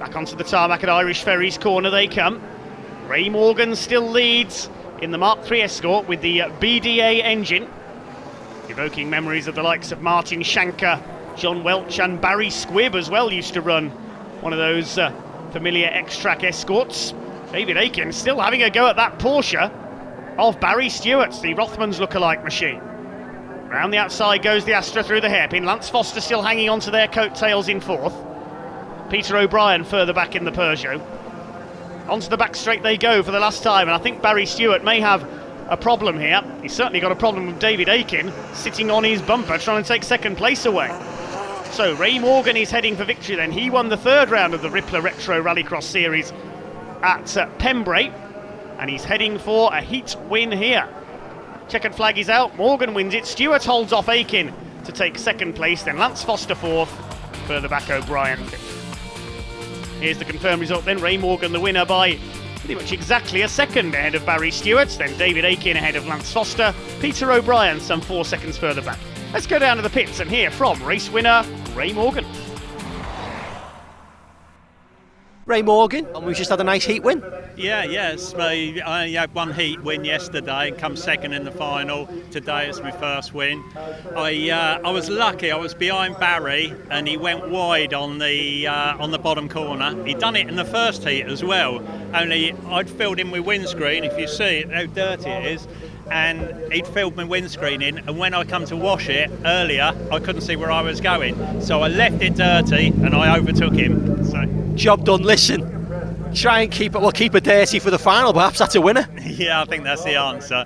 Back onto the tarmac at Irish Ferries corner they come. Ray Morgan still leads in the Mark III Escort with the BDA engine. evoking memories of the likes of Martin Shanker, John Welch and Barry Squibb as well used to run one of those familiar X-Track escorts. David Aiken still having a go at that Porsche of Barry Stewart, the Rothmans lookalike machine. Round the outside goes the Astra through the hairpin. Lance Foster still hanging on to their coattails in fourth. Peter O'Brien further back in the Peugeot. Onto the back straight they go for the last time, and I think Barry Stewart may have a problem here. He's certainly got a problem with David Aiken sitting on his bumper trying to take second place away. So Ray Morgan is heading for victory then. He won the third round of the Rippler Retro Rallycross Series at Pembrey, and he's heading for a heat win here. Checkered flag is out, Morgan wins it, Stewart holds off Aiken to take second place, then Lance Foster fourth, further back O'Brien fifth. Here's the confirmed result then, Ray Morgan the winner by pretty much exactly a second ahead of Barry Stewart, then David Aiken ahead of Lance Foster, Peter O'Brien some 4 seconds further back. Let's go down to the pits and hear from race winner Ray Morgan. Ray Morgan, and we've just had a nice heat win. Yes. I had one heat win yesterday and come second in the final. Today it's my first win. I was lucky. I was behind Barry and he went wide on the bottom corner. He'd done it in the first heat as well. Only I'd filled in my windscreen. If you see it, how dirty it is. And he'd filled my windscreen in, and when I come to wash it earlier, I couldn't see where I was going. So I left it dirty and I overtook him. So Job done. Listen, try and keep it dirty for the final. Perhaps that's a winner. yeah, I think that's the answer.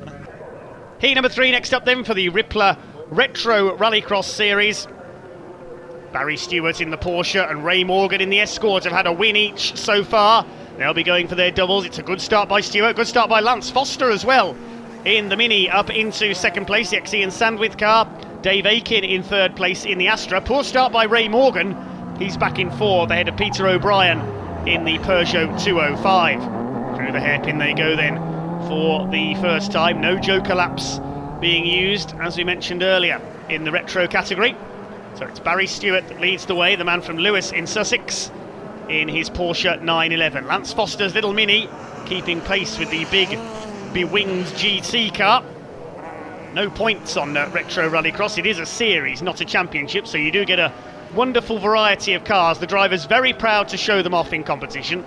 Heat number 3 next up then for the Rippler Retro Rallycross Series. Barry Stewart in the Porsche and Ray Morgan in the Escort have had a win each so far. They'll be going for their doubles. It's a good start by Stewart, good start by Lance Foster as well. In the Mini up into second place, the XE and Sandwith car. Dave Aiken in third place in the Astra. Poor start by Ray Morgan. He's back in fourth ahead of Peter O'Brien in the Peugeot 205. Through the hairpin they go then for the first time. No joker laps being used, as we mentioned earlier, in the retro category. So it's Barry Stewart that leads the way, the man from Lewis in Sussex, in his Porsche 911. Lance Foster's little Mini keeping pace with the big bewinged GT car. No points on Retro Rallycross. It is a series, not a championship, so you do get a wonderful variety of cars. The driver's very proud to show them off in competition.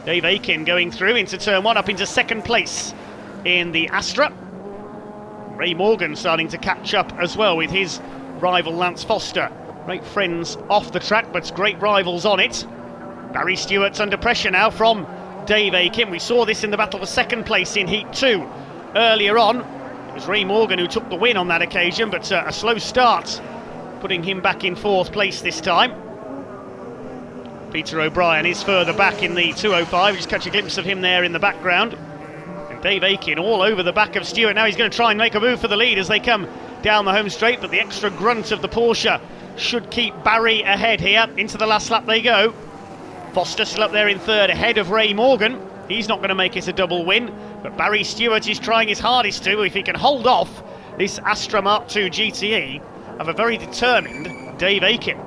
Dave Aiken going through into turn 1 up into second place in the Astra. Ray Morgan starting to catch up as well with his rival Lance Foster. Great friends off the track, but great rivals on it. Barry Stewart's under pressure now from Dave Aiken. We saw this in the battle for second place in Heat 2 earlier on. It was Ray Morgan who took the win on that occasion, but a slow start putting him back in fourth place this time. Peter O'Brien is further back in the 205. Just catch a glimpse of him there in the background. And Dave Aiken all over the back of Stewart. Now he's going to try and make a move for the lead as they come down the home straight, but the extra grunt of the Porsche should keep Barry ahead here. Into the last lap they go. Foster still up there in third ahead of Ray Morgan. He's not going to make it a double win, but Barry Stewart is trying his hardest to, if he can hold off this Astra Mark II GTE of a very determined Dave Aiken.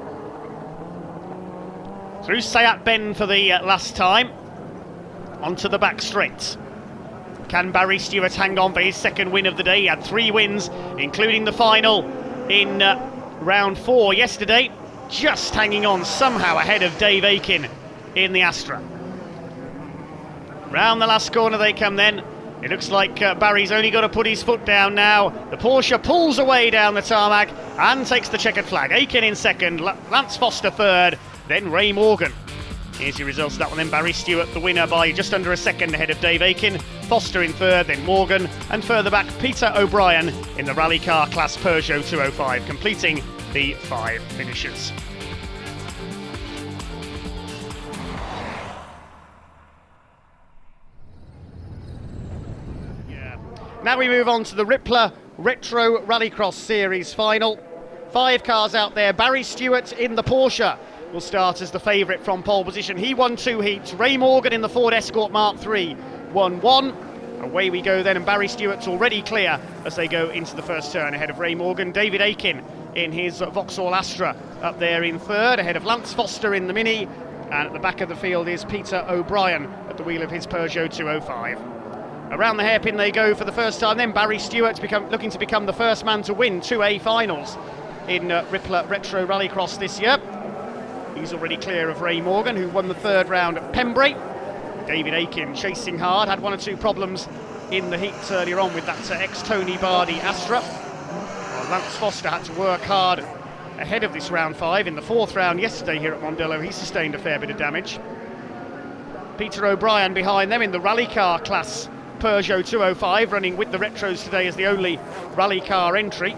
Through Sayat Bend for the last time, onto the back straight. Can Barry Stewart hang on for his second win of the day? He had 3 wins, including the final in round 4 yesterday. Just hanging on somehow ahead of Dave Aiken in the Astra. Round the last corner they come then. It looks like Barry's only got to put his foot down now. The Porsche pulls away down the tarmac and takes the checkered flag. Aiken in second, Lance Foster third, then Ray Morgan. Here's your results of that one then. Barry Stewart the winner by just under a second ahead of Dave Aiken. Foster in third, then Morgan, and further back Peter O'Brien in the rally car class Peugeot 205, completing the 5 finishers. Now we move on to the Rippler Retro Rallycross Series final. 5 cars out there. Barry Stewart in the Porsche will start as the favourite from pole position. He won 2 heats. Ray Morgan in the Ford Escort Mark III won 1. Away we go then, and Barry Stewart's already clear as they go into the first turn ahead of Ray Morgan. David Aiken in his Vauxhall Astra up there in third, ahead of Lance Foster in the Mini. And at the back of the field is Peter O'Brien at the wheel of his Peugeot 205. Around the hairpin they go for the first time. Then Barry Stewart's looking to become the first man to win 2A finals in Rippler Retro Rallycross this year. He's already clear of Ray Morgan, who won the third round at Pembrey. David Aiken chasing hard, had 1 or 2 problems in the heats earlier on with that ex-Tony Bardi Astra. Well, Lance Foster had to work hard ahead of this round 5. In the 4th round yesterday here at Mondello, he sustained a fair bit of damage. Peter O'Brien behind them in the rally car class Peugeot 205, running with the Retros today as the only rally car entry.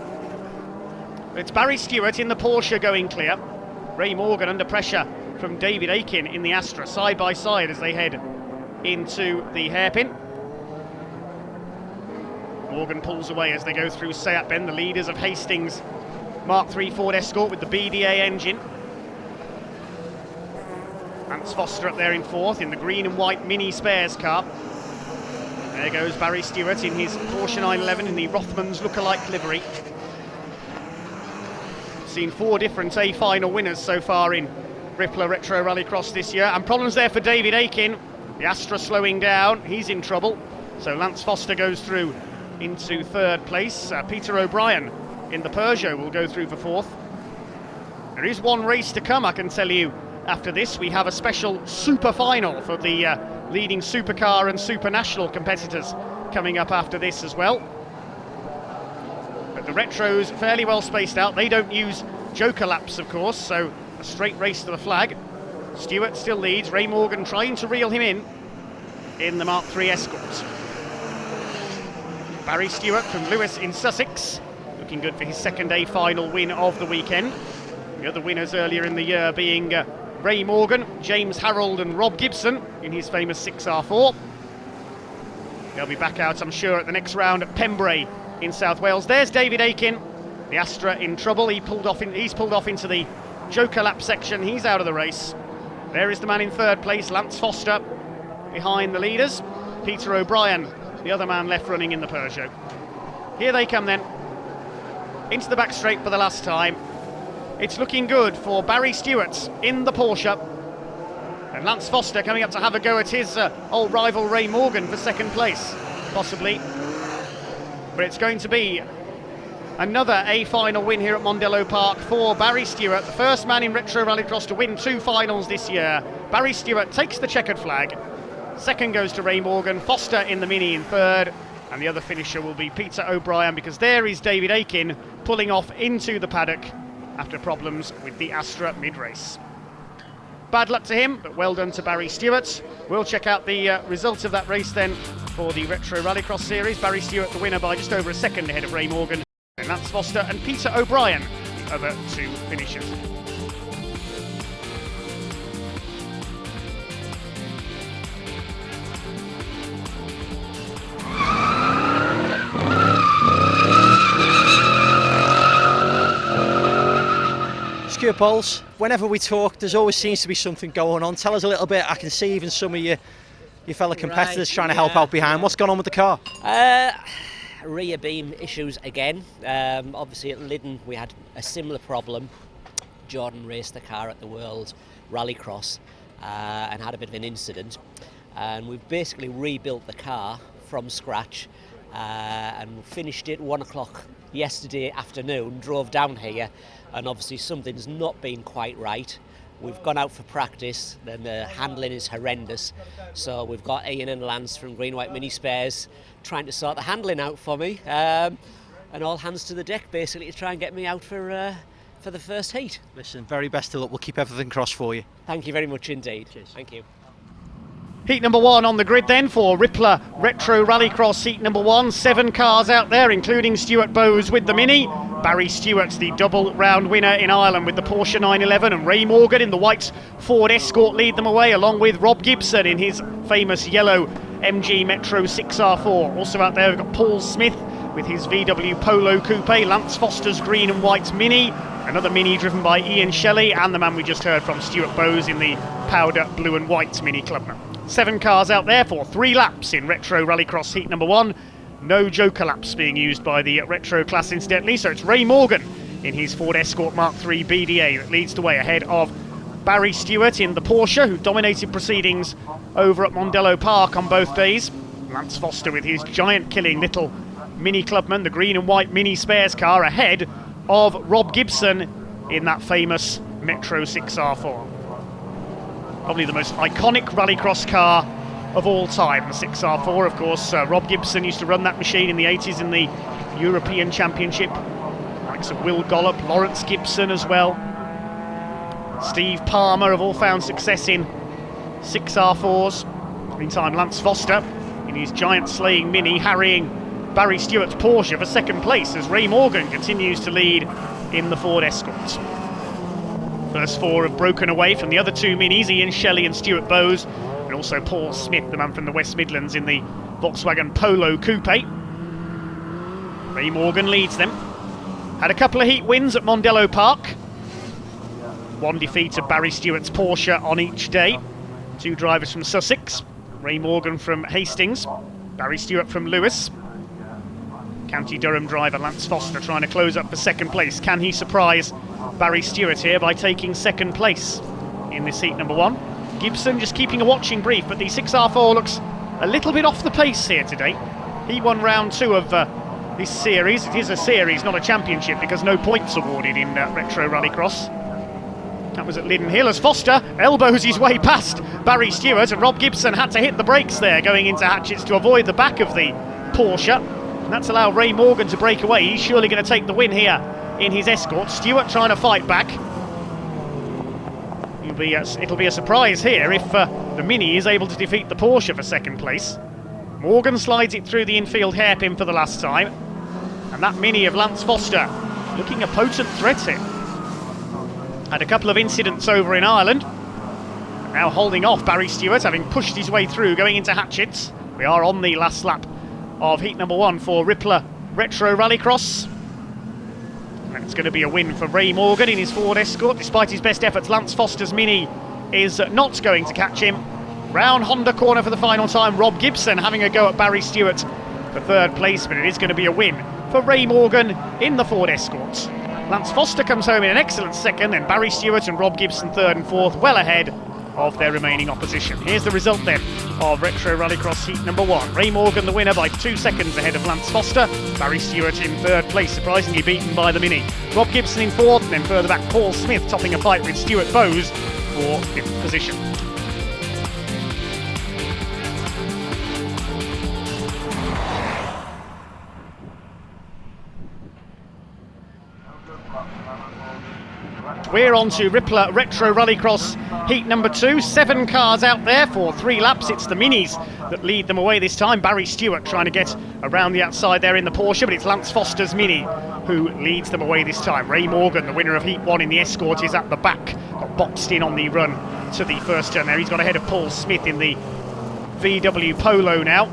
It's Barry Stewart in the Porsche going clear. Ray Morgan under pressure from David Aiken in the Astra, side by side as they head into the hairpin. Morgan pulls away as they go through Seat Bend, the leaders of Hastings Mark III Ford Escort with the BDA engine. Lance Foster up there in 4th in the green and white Mini Spares car. There goes Barry Stewart in his Porsche 911 in the Rothmans lookalike livery. Seen 4 different A final winners so far in Rippler Retro Rallycross this year, and problems there for David Aiken. The Astra slowing down, he's in trouble. So Lance Foster goes through into 3rd place. Peter O'Brien in the Peugeot will go through for 4th. There is 1 race to come, I can tell you. After this, we have a special super final for the leading supercar and super national competitors coming up after this as well. But the Retros fairly well spaced out. They don't use joker laps, of course, so a straight race to the flag. Stewart still leads. Ray Morgan trying to reel him in the Mark III Escort. Barry Stewart from Lewis in Sussex, looking good for his 2nd A final win of the weekend. The other winners earlier in the year being Ray Morgan, James Harrold and Rob Gibson in his famous 6R4. They'll be back out, I'm sure, at the next round at Pembrey in South Wales. There's David Aiken, the Astra in trouble. He's pulled off into the joker lap section. He's out of the race. There is the man in 3rd place, Lance Foster, behind the leaders. Peter O'Brien, the other man left running in the Peugeot. Here they come then, into the back straight for the last time. It's looking good for Barry Stewart in the Porsche, and Lance Foster coming up to have a go at his old rival Ray Morgan for 2nd place, possibly. But it's going to be another A final win here at Mondello Park for Barry Stewart, the first man in Retro Rallycross to win 2 finals this year. Barry Stewart takes the checkered flag. 2nd goes to Ray Morgan, Foster in the Mini in 3rd, and the other finisher will be Peter O'Brien, because there is David Aiken pulling off into the paddock after problems with the Astra mid-race. Bad luck to him, but well done to Barry Stewart. We'll check out the results of that race then for the Retro Rallycross series. Barry Stewart the winner by just over a second ahead of Ray Morgan, and Lance Foster and Peter O'Brien the other 2 finishers. Stuart Bowles, whenever we talk, there's always seems to be something going on. Tell us a little bit. I can see even some of your fellow competitors trying to help out behind. What's going on with the car? Rear beam issues again. Obviously at Lydden we had a similar problem. Jordan raced the car at the World Rallycross and had a bit of an incident. And we've basically rebuilt the car from scratch and finished it 1 o'clock yesterday afternoon, drove down here, and obviously something's not been quite right. We've gone out for practice, and the handling is horrendous. So we've got Ian and Lance from Green White Mini Spares trying to sort the handling out for me, and all hands to the deck basically to try and get me out for the first heat. Listen, very best of luck. We'll keep everything crossed for you. Thank you very much indeed. Cheers. Thank you. Heat number 1 on the grid then for Rippler Retro Rallycross heat number 1. 7 cars out there, including Stuart Bowes with the Mini. Barry Stewart, the double round winner in Ireland with the Porsche 911, and Ray Morgan in the white Ford Escort lead them away, along with Rob Gibson in his famous yellow MG Metro 6R4. Also out there we've got Paul Smith with his VW Polo Coupe, Lance Foster's green and white Mini, another Mini driven by Ian Shelley, and the man we just heard from, Stuart Bowes, in the powder blue and white Mini Clubman. 7 cars out there for 3 laps in Retro Rallycross heat number 1. No joker laps being used by the Retro class incidentally, so it's Ray Morgan in his Ford Escort Mark III BDA that leads the way ahead of Barry Stewart in the Porsche, who dominated proceedings over at Mondello Park on both days. Lance Foster with his giant-killing little Mini Clubman, the green and white Mini Spares car, ahead of Rob Gibson in that famous Metro 6R4. Probably the most iconic rallycross car of all time, the 6R4, of course. Rob Gibson used to run that machine in the 80s in the European Championship. Likes of Will Gollop, Lawrence Gibson as well. Steve Palmer have all found success in 6R4s. Meantime, Lance Foster in his giant slaying Mini harrying Barry Stewart's Porsche for second place as Ray Morgan continues to lead in the Ford Escort. First four have broken away from the other two Minis, Ian Shelley and Stuart Bowes, and also Paul Smith, the man from the West Midlands, in the Volkswagen Polo Coupe. Ray Morgan leads them. Had a couple of heat wins at Mondello Park. One defeat of Barry Stewart's Porsche on each day. Two drivers from Sussex. Ray Morgan from Hastings, Barry Stewart from Lewis. County Durham driver Lance Foster trying to close up for second place. Can he surprise Barry Stewart here by taking second place in this heat number one? Gibson just keeping a watching brief, but the 6R4 looks a little bit off the pace here today. He won round two of this series. It is a series, not a championship, because no points awarded in Retro Rallycross. That was at Lyyden Hill as Foster elbows his way past Barry Stewart, and Rob Gibson had to hit the brakes there going into Hatchett's to avoid the back of the Porsche. And that's allowed Ray Morgan to break away. He's surely going to take the win here in his Escort. Stewart trying to fight back. It'll be a surprise here if the Mini is able to defeat the Porsche for second place. Morgan slides it through the infield hairpin for the last time. And that Mini of Lance Foster looking a potent threat here. Had a couple of incidents over in Ireland. Now holding off Barry Stewart, having pushed his way through, going into Hatchett's. We are on the last lap of heat number one for Rippler Retro Rallycross. And it's going to be a win for Ray Morgan in his Ford Escort. Despite his best efforts, Lance Foster's Mini is not going to catch him. Round Honda corner for the final time. Rob Gibson having a go at Barry Stewart for third place, but it is going to be a win for Ray Morgan in the Ford Escort. Lance Foster comes home in an excellent second, then Barry Stewart and Rob Gibson third and fourth, well ahead of their remaining opposition. Here's the result then of Retro Rallycross heat number one. Ray Morgan the winner by 2 seconds ahead of Lance Foster. Barry Stewart in third place, surprisingly beaten by the Mini. Rob Gibson in fourth, and then further back Paul Smith topping a fight with Stuart Bowes for fifth position. We're on to Rippler Retro Rallycross heat number two. 7 cars out there for 3 laps. It's the Minis that lead them away this time. Barry Stewart trying to get around the outside there in the Porsche, but it's Lance Foster's Mini who leads them away this time. Ray Morgan, the winner of heat one in the Escort, is at the back. Got boxed in on the run to the first turn there. He's got ahead of Paul Smith in the VW Polo now.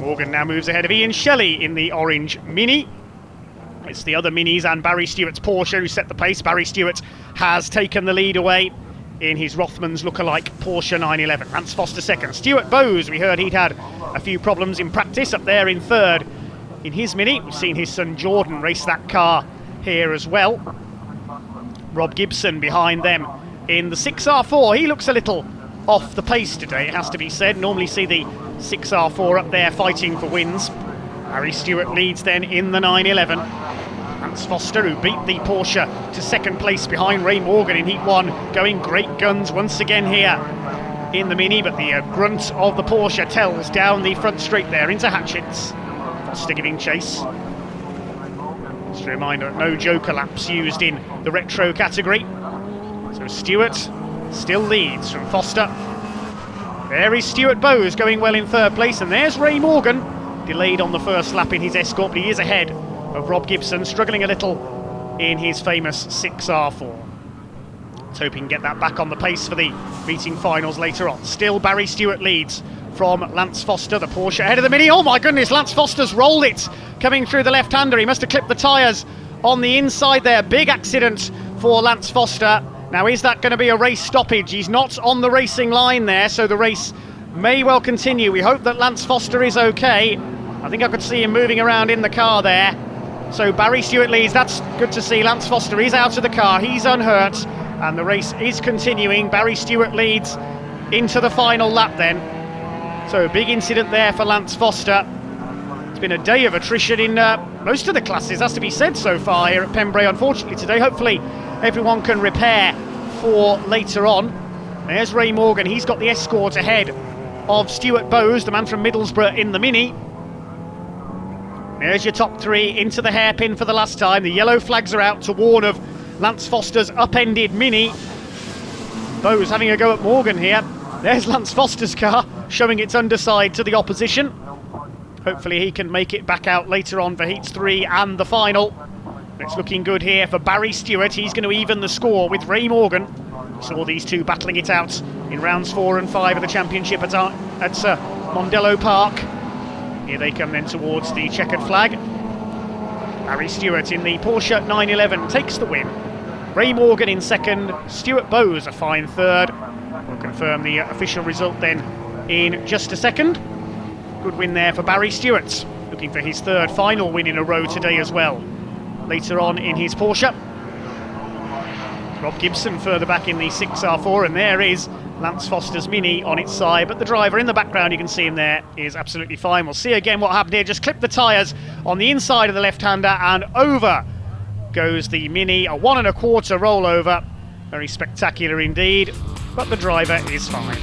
Morgan now moves ahead of Ian Shelley in the orange Mini. It's the other Minis and Barry Stewart's Porsche who set the pace. Barry Stewart has taken the lead away in his Rothmans lookalike Porsche 911. Lance Foster second. Stuart Bowes, we heard he'd had a few problems in practice, up there in third in his Mini. We've seen his son Jordan race that car here as well. Rob Gibson behind them in the 6R4. He looks a little off the pace today, it has to be said. Normally see the 6R4 up there fighting for wins. Barry Stewart leads then in the 911. Lance Foster, who beat the Porsche to second place behind Ray Morgan in heat one, going great guns once again here in the Mini, but the grunt of the Porsche tells down the front straight there into Hatchett's. Foster giving chase. Just a reminder, no joker laps used in the retro category. So Stewart still leads from Foster. There is Stuart Bowes going well in third place, and there's Ray Morgan, delayed on the first lap in his Escort, but he is ahead of Rob Gibson, struggling a little in his famous 6R4. Let's hope he can get that back on the pace for the meeting finals later on. Still Barry Stewart leads from Lance Foster, the Porsche ahead of the Mini. Oh my goodness, Lance Foster's rolled it, coming through the left-hander. He must have clipped the tyres on the inside there. Big accident for Lance Foster. Now, is that going to be a race stoppage? He's not on the racing line there, so the race may well continue. We hope that Lance Foster is okay. I think I could see him moving around in the car there. So Barry Stewart leads. That's good to see. Lance Foster is out of the car. He's unhurt. And the race is continuing. Barry Stewart leads into the final lap then. So big incident there for Lance Foster. It's been a day of attrition in most of the classes, has to be said, so far here at Pembrey, unfortunately, today. Hopefully everyone can repair for later on. There's Ray Morgan, he's got the escort ahead of Stuart Bowes, the man from Middlesbrough, in the Mini. There's your top three into the hairpin for the last time. The yellow flags are out to warn of Lance Foster's upended Mini. Bowes having a go at Morgan here. There's Lance Foster's car, showing its underside to the opposition. Hopefully he can make it back out later on for heats 3 and the final. It's looking good here for Barry Stewart. He's going to even the score with Ray Morgan. Saw these two battling it out in rounds 4 and 5 of the championship at Mondello Park. Here they come then towards the checkered flag. Barry Stewart in the Porsche 911 takes the win. Ray Morgan in second, Stuart Bowes a fine third. We'll confirm the official result then in just a second. Good win there for Barry Stewart, looking for his third final win in a row today as well. Later on in his Porsche. Rob Gibson further back in the 6R4, and there is Lance Foster's Mini on its side, but the driver in the background, you can see him there, is absolutely fine. We'll see again what happened here. Just clip the tyres on the inside of the left-hander, and over goes the Mini, a 1 1/4 rollover. Very spectacular indeed, but the driver is fine.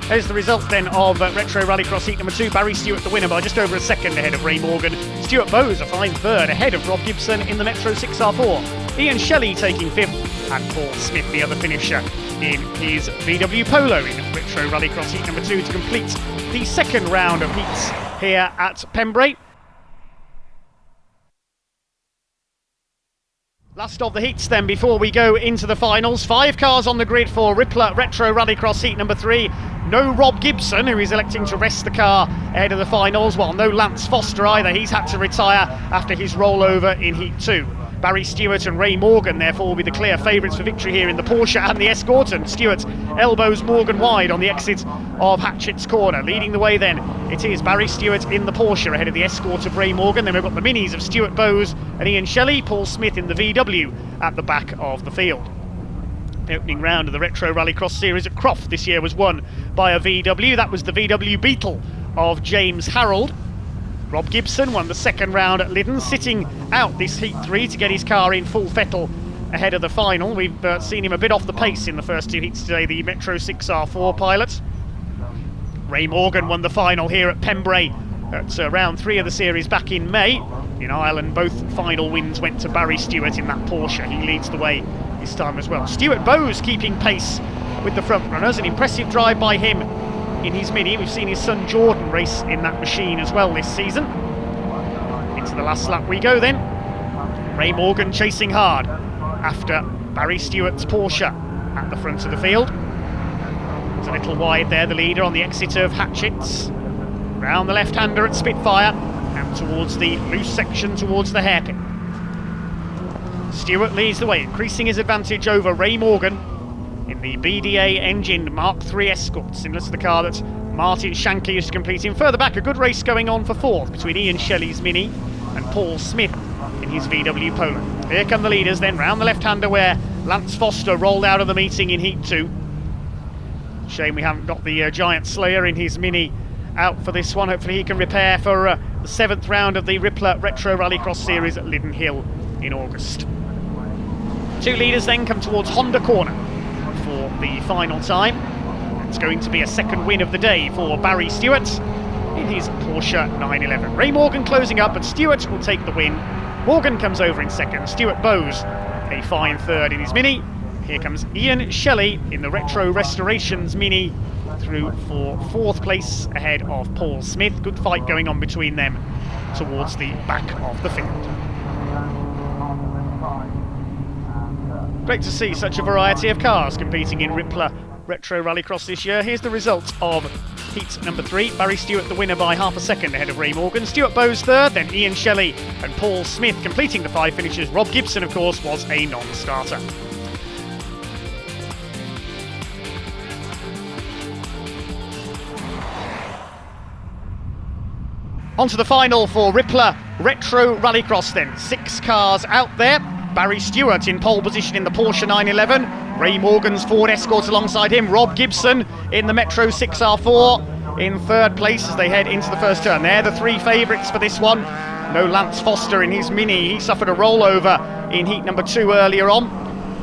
There's the result then of Retro Rallycross heat number 2. Barry Stewart the winner by just over a second ahead of Ray Morgan. Stuart Bowes a fine third ahead of Rob Gibson in the Metro 6R4. Ian Shelley taking 5th, and Paul Smith the other finisher in his VW Polo in Retro Rallycross heat number 2 to complete the second round of heats here at Pembrey. Last of the heats then before we go into the finals. 5 cars on the grid for Rippler Retro Rallycross heat number 3. No Rob Gibson, who is electing to rest the car ahead of the finals, while no Lance Foster either. He's had to retire after his rollover in heat 2. Barry Stewart and Ray Morgan therefore will be the clear favourites for victory here in the Porsche and the Escort, and Stewart elbows Morgan wide on the exit of Hatchett's Corner. Leading the way then, it is Barry Stewart in the Porsche ahead of the Escort of Ray Morgan. Then we've got the Minis of Stuart Bowes and Ian Shelley, Paul Smith in the VW at the back of the field. The opening round of the Retro Rallycross series at Croft this year was won by a VW. That was the VW Beetle of James Harrold. Rob Gibson won the second round at Lydden, sitting out this heat 3 to get his car in full fettle ahead of the final. We've seen him a bit off the pace in the first 2 heats today, the Metro 6R4 pilot. Ray Morgan won the final here at Pembrey at round 3 of the series back in May. In Ireland, both final wins went to Barry Stewart in that Porsche. He leads the way this time as well. Stuart Bowes keeping pace with the front runners. An impressive drive by him in his Mini. We've seen his son Jordan race in that machine as well this season. Into the last lap we go then. Ray Morgan chasing hard after Barry Stewart's Porsche at the front of the field. It's a little wide there, the leader on the exit of Hatchett's. Round the left-hander at Spitfire and towards the loose section towards the hairpin. Stewart leads the way, increasing his advantage over Ray Morgan in the BDA engined Mark III Escort, similar to the car that Martin Shankly used to compete in. Further back, a good race going on for 4th between Ian Shelley's Mini and Paul Smith in his VW Polo. Here come the leaders then, round the left-hander where Lance Foster rolled out of the meeting in Heat 2. Shame we haven't got the Giant Slayer in his Mini out for this one. Hopefully he can repair for the 7th round of the Rippler Retro Rallycross series at Lyyden Hill in August. 2 leaders then come towards Honda Corner for the final time. It's going to be a second win of the day for Barry Stewart in his Porsche 911. Ray Morgan closing up, but Stewart will take the win. Morgan comes over in second. Stuart Bowes a fine third in his Mini. Here comes Ian Shelley in the Retro Restorations Mini through for 4th place ahead of Paul Smith. Good fight going on between them towards the back of the field. Great to see such a variety of cars competing in Rippler Retro Rallycross this year. Here's the result of heat number 3. Barry Stewart the winner by half a second ahead of Ray Morgan. Stuart Bowes third, then Ian Shelley and Paul Smith completing the 5 finishes. Rob Gibson, of course, was a non-starter. On to the final for Rippler Retro Rallycross then. 6 cars out there. Barry Stewart in pole position in the Porsche 911. Ray Morgan's Ford Escort alongside him. Rob Gibson in the Metro 6R4. in third place as they head into the first turn. They're the three favourites for this one. No Lance Foster in his Mini. He suffered a rollover in heat number 2 earlier on.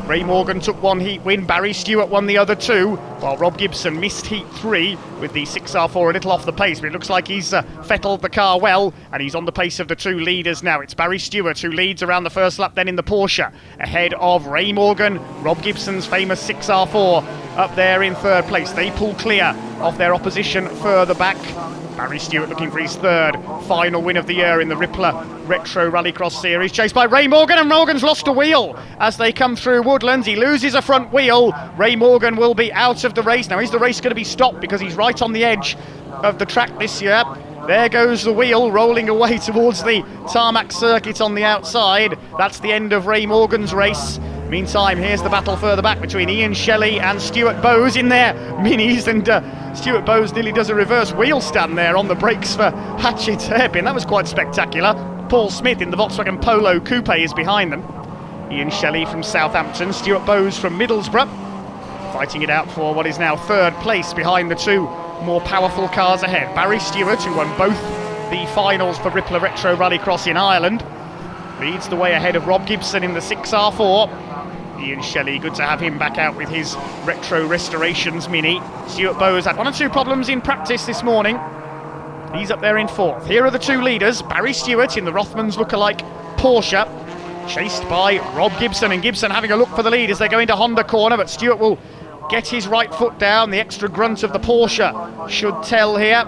Ray Morgan took one heat win, Barry Stewart won the other 2, while Rob Gibson missed heat 3 with the 6R4 a little off the pace, but it looks like he's fettled the car well, and he's on the pace of the 2 leaders now. It's Barry Stewart who leads around the first lap then in the Porsche, ahead of Ray Morgan, Rob Gibson's famous 6R4 up there in third place. They pull clear of their opposition further back. Barry Stewart looking for his third final win of the year in the Rippler Retro Rallycross Series, chased by Ray Morgan, and Morgan's lost a wheel as they come through Woodlands. He loses a front wheel. Ray Morgan will be out of the race. Now, is the race going to be stopped because he's right on the edge of the track this year? There goes the wheel rolling away towards the tarmac circuit on the outside. That's the end of Ray Morgan's race. Meantime, here's the battle further back between Ian Shelley and Stuart Bowes in their Minis, and Stuart Bowes nearly does a reverse wheel stand there on the brakes for Hatchett's hairpin. That was quite spectacular. Paul Smith in the Volkswagen Polo Coupe is behind them. Ian Shelley from Southampton, Stuart Bowes from Middlesbrough, fighting it out for what is now third place behind the 2 more powerful cars ahead. Barry Stewart, who won both the finals for Rippler Retro Rallycross in Ireland, leads the way ahead of Rob Gibson in the 6R4. Ian Shelley, good to have him back out with his Retro Restorations Mini. Stuart Bowes had 1 or 2 problems in practice this morning. He's up there in 4th. Here are the 2 leaders. Barry Stewart in the Rothmans lookalike Porsche, chased by Rob Gibson, and Gibson having a look for the lead as they go into Honda corner, but Stewart will get his right foot down. The extra grunt of the Porsche should tell here.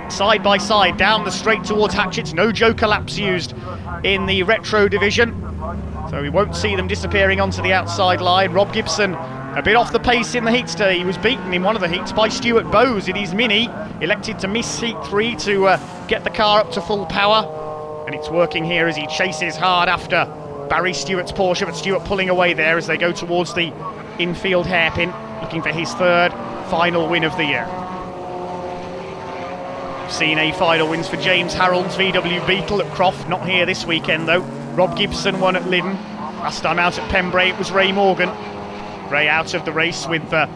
Side by side down the straight towards Hatchett's. No joker laps used in the Retro division, so we won't see them disappearing onto the outside line. Rob Gibson a bit off the pace in the heats today. He was beaten in one of the heats by Stuart Bowes in his Mini. Elected to miss heat 3 to get the car up to full power, and it's working here as he chases hard after Barry Stewart's Porsche, but Stewart pulling away there as they go towards the infield hairpin, looking for his third final win of the year. We've seen a final wins for James Harrold's VW Beetle at Croft, not here this weekend though. Rob Gibson won at Lydden. Last time out at Pembrey it was Ray Morgan. Ray out of the race with that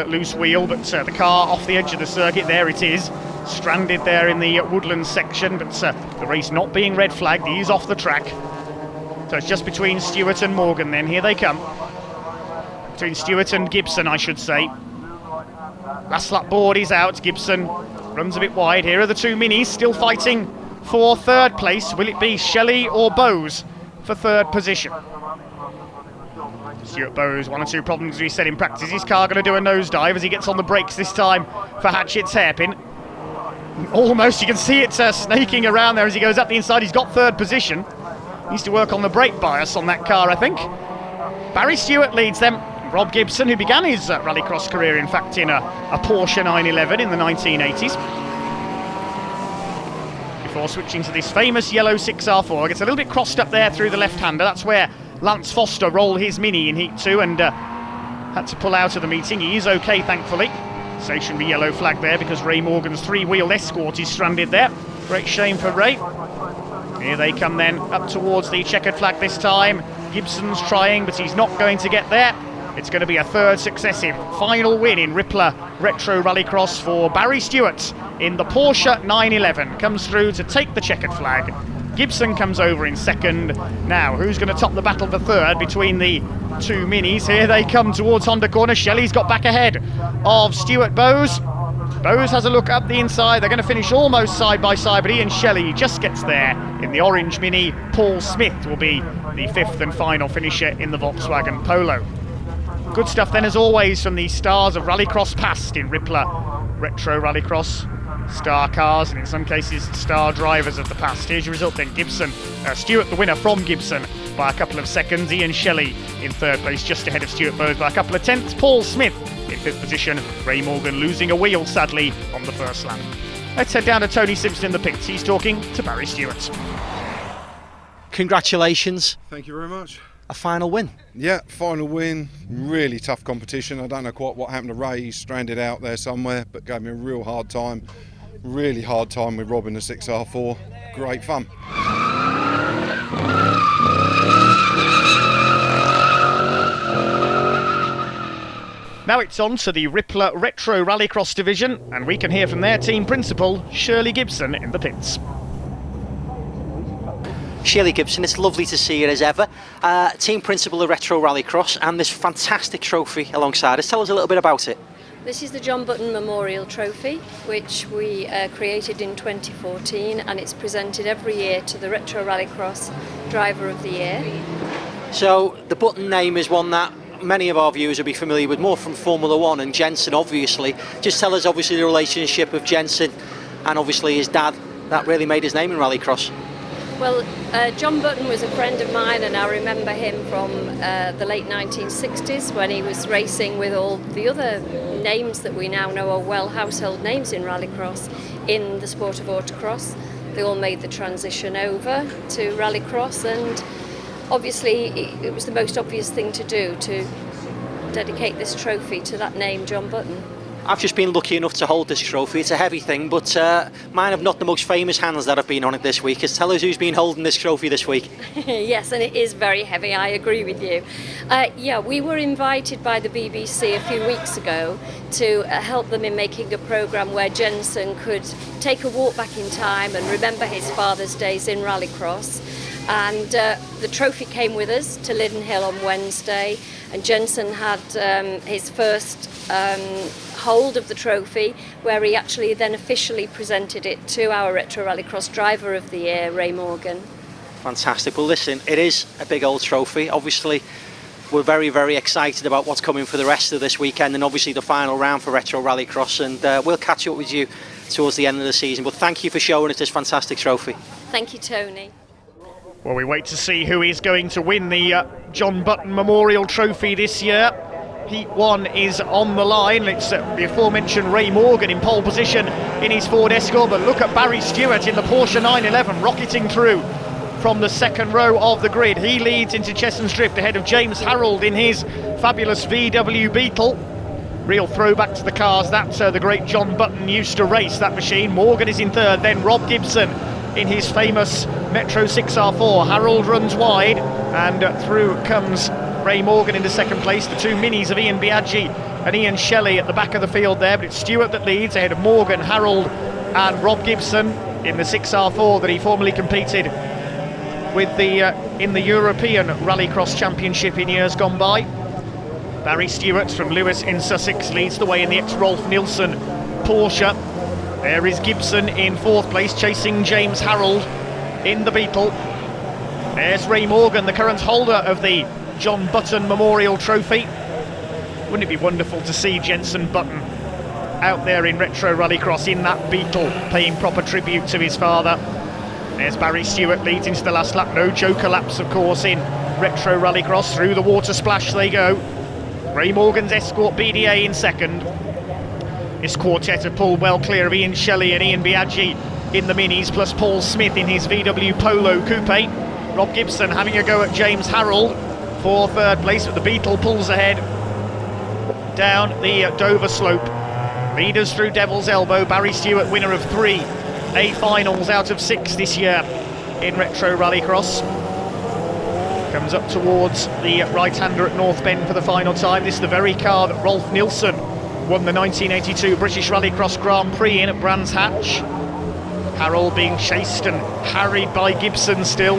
loose wheel, but the car off the edge of the circuit, there it is, stranded there in the Woodlands section, but the race not being red flagged, he is off the track. So it's just between Stewart and Morgan then, here they come. Between Stewart and Gibson, I should say. Last lap board is out, Gibson runs a bit wide. Here are the 2 Minis still fighting for third place. Will it be Shelley or Bowes for third position? Stuart Bowes, 1 or 2 problems as we said in practice. His car going to do a nosedive as he gets on the brakes this time for Hatchett's hairpin. Almost, you can see it snaking around there as he goes up the inside. He's got third position. Needs to work on the brake bias on that car, I think. Barry Stewart leads them. Rob Gibson, who began his rallycross career, in fact, in a Porsche 911 in the 1980s. Before switching to this famous yellow 6R4. Gets a little bit crossed up there through the left-hander. That's where Lance Foster rolled his Mini in Heat 2 and had to pull out of the meeting. He is okay, thankfully. Stationary yellow flag there because Ray Morgan's 3-wheeled Escort is stranded there. Great shame for Ray. Here they come then, up towards the checkered flag this time. Gibson's trying, but he's not going to get there. It's going to be a third successive final win in Rippler Retro Rallycross for Barry Stewart in the Porsche 911. Comes through to take the checkered flag. Gibson comes over in second. Now, who's going to top the battle for third between the 2 Minis? Here they come towards Honda corner. Shelley's got back ahead of Stuart Bowes. Bowes has a look up the inside. They're going to finish almost side by side, but Ian Shelley just gets there in the orange Mini. Paul Smith will be the 5th and final finisher in the Volkswagen Polo. Good stuff then, as always, from the stars of Rallycross past in Rippler Retro Rallycross. Star cars, and in some cases star drivers of the past. Here's your result then. Stewart the winner from Gibson by a couple of seconds. Ian Shelley in third place, just ahead of Stuart Bowes by a couple of tenths. Paul Smith in 5th position. Ray Morgan losing a wheel, sadly, on the first lap. Let's head down to Tony Simpson in the pits. He's talking to Barry Stewart. Congratulations. Thank you very much. A final win. Yeah, final win. Really tough competition. I don't know quite what happened to Ray. He's stranded out there somewhere, but gave me a real hard time. Really hard time with Rob in the 6R4. Great fun. Now it's on to the Rippler Retro Rallycross division, and we can hear from their team principal, Shirley Gibson, in the pits. Shirley Gibson, it's lovely to see you as ever. Team principal of Retro Rallycross, and this fantastic trophy alongside us. Tell us a little bit about it. This is the John Button Memorial Trophy, which we created in 2014, and it's presented every year to the Retro Rallycross Driver of the Year. So the Button name is one that many of our viewers will be familiar with, more from Formula One and Jenson, obviously. Just tell us, obviously, the relationship of Jenson and obviously his dad that really made his name in Rallycross. Well, John Button was a friend of mine, and I remember him from the late 1960s when he was racing with all the other names that we now know are well household names in Rallycross in the sport of autocross. They all made the transition over to Rallycross, and obviously it was the most obvious thing to do, to dedicate this trophy to that name, John Button. I've just been lucky enough to hold this trophy. It's a heavy thing, but mine have not the most famous hands that have been on it this week. Tell us who's been holding this trophy this week. Yes, and it is very heavy, I agree with you. Yeah, we were invited by the BBC a few weeks ago to help them in making a programme where Jenson could take a walk back in time and remember his father's days in Rallycross. And the trophy came with us to Lyyden Hill on Wednesday, and Jenson had his first hold of the trophy, where he actually then officially presented it to our Retro Rallycross Driver of the Year, Ray Morgan. Fantastic. Well, listen, it is a big old trophy. Obviously, we're very, very excited about what's coming for the rest of this weekend, and obviously the final round for Retro Rallycross, and we'll catch up with you towards the end of the season. But thank you for showing us this fantastic trophy. Thank you, Tony. Well, we wait to see who is going to win the John Button Memorial Trophy this year. Heat 1 is on the line. It's the aforementioned Ray Morgan in pole position in his Ford Escort, but look at Barry Stewart in the Porsche 911 rocketing through from the second row of the grid. He leads into Chesson's Drift ahead of James Harrold in his fabulous VW Beetle. Real throwback to the cars that the great John Button used to race, that machine. Morgan is in third, then Rob Gibson in his famous Metro 6R4. Harrold runs wide, and through comes Ray Morgan into second place. The two minis of Ian Biaggi and Ian Shelley at the back of the field there, but it's Stewart that leads ahead of Morgan, Harrold and Rob Gibson in the 6R4 that he formerly competed with in the European Rallycross Championship in years gone by. Barry Stewart from Lewis in Sussex leads the way in the ex-Rolf Nilsson Porsche. There is Gibson in fourth place, chasing James Harrold in the Beetle. There's Ray Morgan, the current holder of the John Button Memorial Trophy. Wouldn't it be wonderful to see Jenson Button out there in Retro Rallycross in that Beetle, paying proper tribute to his father. There's Barry Stewart, leads into the last lap. No joker laps, of course, in Retro Rallycross. Through the water splash they go. Ray Morgan's Escort BDA in second. This quartet have pulled well clear of Ian Shelley and Ian Biaggi in the minis, plus Paul Smith in his VW Polo Coupe. Rob Gibson having a go at James Harrold for third place, but the Beetle pulls ahead down the Dover slope. Leaders through Devil's Elbow. Barry Stewart, winner of 3 A finals out of 6 this year in Retro Rallycross. Comes up towards the right-hander at North Bend for the final time. This is the very car that Rolf Nilsson won the 1982 British Rallycross Grand Prix in at Brands Hatch. Harrold being chased and harried by Gibson still.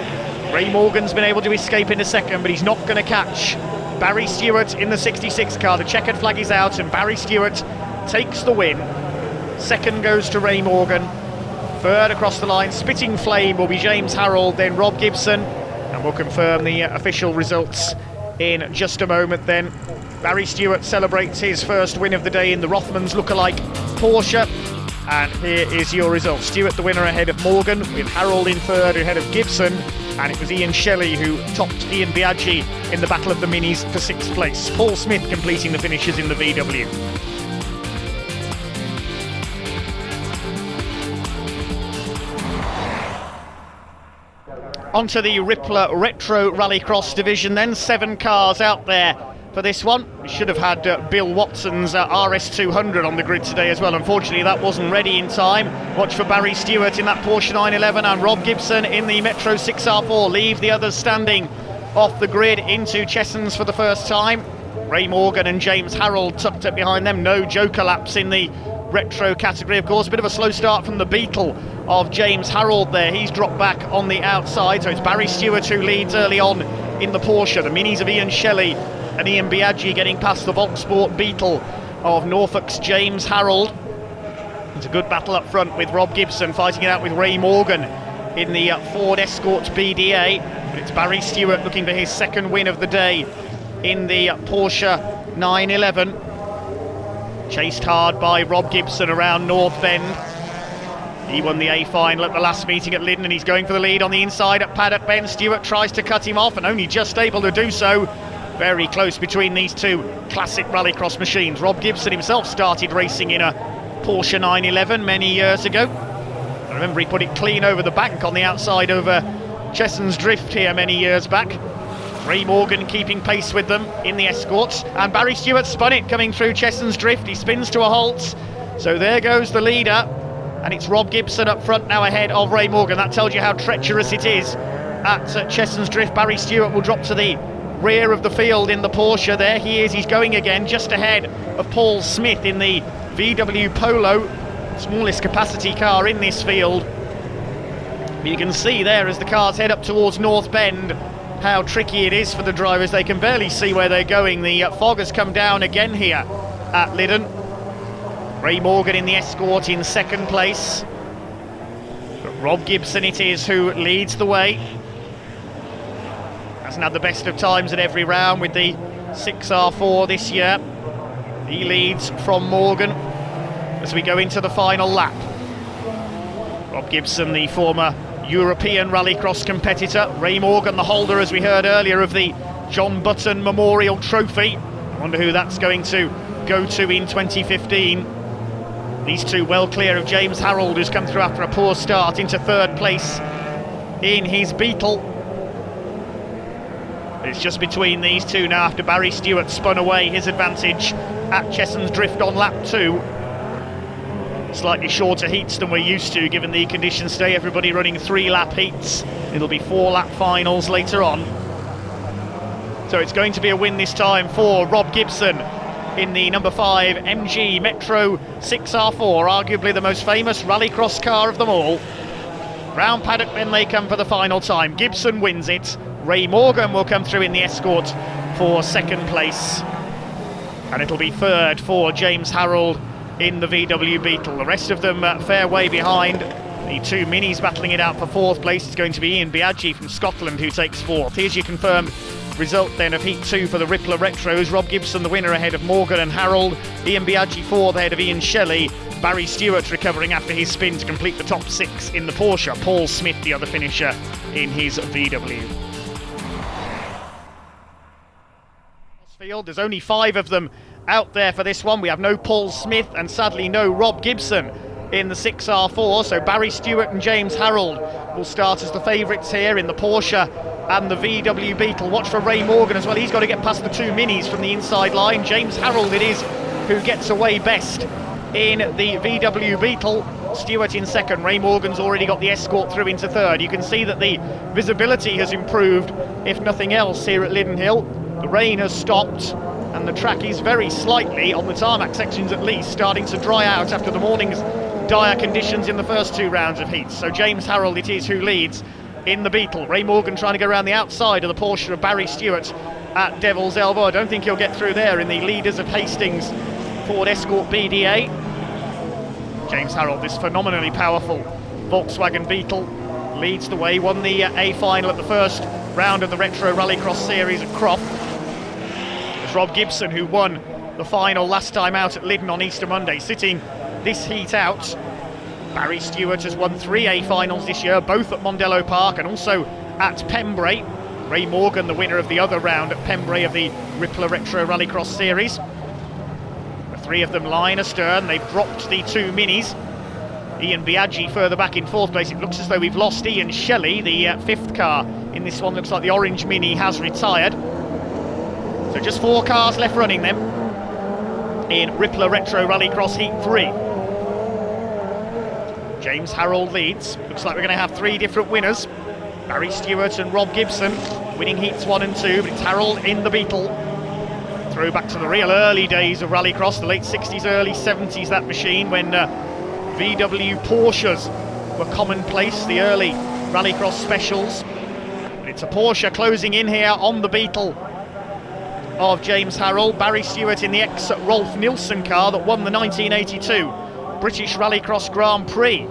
Ray Morgan's been able to escape in a second, but he's not going to catch Barry Stewart in the 66 car. The checkered flag is out, and Barry Stewart takes the win. Second goes to Ray Morgan. Third across the line, spitting flame, will be James Harrold, then Rob Gibson, and we'll confirm the official results in just a moment then. Barry Stewart celebrates his first win of the day in the Rothmans lookalike Porsche, and here is your result. Stewart the winner ahead of Morgan, with Harrold in third ahead of Gibson, and it was Ian Shelley who topped Ian Biaggi in the Battle of the Minis for 6th place. Paul Smith completing the finishes in the VW. Onto the Rippler Retro Rallycross division then. 7 cars out there for this one. We should have had Bill Watson's RS200 on the grid today as well. Unfortunately, that wasn't ready in time. Watch for Barry Stewart in that Porsche 911 and Rob Gibson in the Metro 6R4. Leave the others standing off the grid into Chesson's for the first time. Ray Morgan and James Harrold tucked up behind them. No joker laps in the retro category, of course. Bit of a slow start from the Beetle of James Harrold there. He's dropped back on the outside, so it's Barry Stewart who leads early on in the Porsche. The minis of Ian Shelley and Ian Biaggi getting past the Volksport Beetle of Norfolk's James Harrold. It's a good battle up front with Rob Gibson fighting it out with Ray Morgan in the Ford Escort BDA. But it's Barry Stewart looking for his second win of the day in the Porsche 911. Chased hard by Rob Gibson around North Bend. He won the A final at the last meeting at Lydden, and he's going for the lead on the inside at Paddock Bend. Stewart tries to cut him off and only just able to do so. Very close between these two classic rallycross machines. Rob Gibson himself started racing in a Porsche 911 many years ago. I remember he put it clean over the bank on the outside over Chesson's Drift here many years back. Ray Morgan keeping pace with them in the Escorts, and Barry Stewart spun it coming through Chesson's Drift. He spins to a halt, so there goes the leader, and it's Rob Gibson up front now ahead of Ray Morgan. That tells you how treacherous it is at Chesson's Drift. Barry Stewart will drop to the rear of the field in the Porsche. There he is, he's going again just ahead of Paul Smith in the VW Polo, smallest capacity car in this field. You can see there as the cars head up towards North Bend how tricky it is for the drivers. They can barely see where they're going. The fog has come down again here at Lydden. Ray Morgan in the Escort in second place, but Rob Gibson it is who leads the way. Hasn't had the best of times at every round with the 6R4 this year. He leads from Morgan as we go into the final lap. Rob Gibson, the former European Rallycross competitor. Ray Morgan, the holder, as we heard earlier, of the John Button Memorial Trophy. I wonder who that's going to go to in 2015. These two well clear of James Harrold, who's come through after a poor start into third place in his Beetle. It's just between these two now after Barry Stewart spun away his advantage at Chesson's Drift on lap 2. Slightly shorter heats than we're used to given the conditions today. Everybody running 3-lap heats. It'll be 4-lap finals later on. So it's going to be a win this time for Rob Gibson in the number 5 MG Metro 6R4, arguably the most famous rallycross car of them all. Round Paddock then they come for the final time. Gibson wins it. Ray Morgan will come through in the Escort for second place, and it'll be third for James Harrold in the VW Beetle. The rest of them fair way behind. The two minis battling it out for fourth place. It's going to be Ian Biaggi from Scotland who takes fourth. Here's your confirmed result then of Heat 2 for the Rippler Retros. Rob Gibson the winner ahead of Morgan and Harrold. Ian Biaggi fourth ahead of Ian Shelley. Barry Stewart recovering after his spin to complete the top 6 in the Porsche. Paul Smith the other finisher in his VW. There's only 5 of them out there for this one. We have no Paul Smith and sadly no Rob Gibson in the 6R4, so Barry Stewart and James Harrold will start as the favourites here in the Porsche and the VW Beetle. Watch for Ray Morgan as well. He's got to get past the two minis from the inside line. James Harrold it is who gets away best in the VW Beetle. Stewart in second. Ray Morgan's already got the Escort through into third. You can see that the visibility has improved, if nothing else, here at Lyyden Hill. The rain has stopped and the track is very slightly, on the tarmac sections at least, starting to dry out after the morning's dire conditions in the first 2 rounds of heats. So James Harrold it is who leads in the Beetle. Ray Morgan trying to go around the outside of the Porsche of Barry Stewart at Devil's Elbow. I don't think he'll get through there in the Leaders of Hastings Ford Escort BDA. James Harrold, this phenomenally powerful Volkswagen Beetle, leads the way. Won the A final at the first round of the Retro Rallycross series at Croft. It's Rob Gibson who won the final last time out at Lydden on Easter Monday, sitting this heat out. Barry Stewart has won 3 A finals this year, both at Mondello Park and also at Pembrey. Ray Morgan the winner of the other round at Pembrey of the Rippler Retro Rallycross series. The 3 of them line astern. They've dropped the 2 minis. Ian Biaggi further back in fourth place. It looks as though we've lost Ian Shelley, the 5th car in this one. Looks like the orange mini has retired. So just 4 cars left running them in Rippler Retro Rallycross Heat 3. James Harrold leads. Looks like we're going to have 3 different winners. Barry Stewart and Rob Gibson winning Heats 1 and 2, but it's Harrold in the Beetle. Throw back to the real early days of Rallycross, the late 60s, early 70s, that machine, when VW Porsches were commonplace, the early Rallycross specials. It's a Porsche closing in here on the Beetle of James Harrold. Barry Stewart in the ex-Rolf Nilsson car that won the 1982 British Rallycross Grand Prix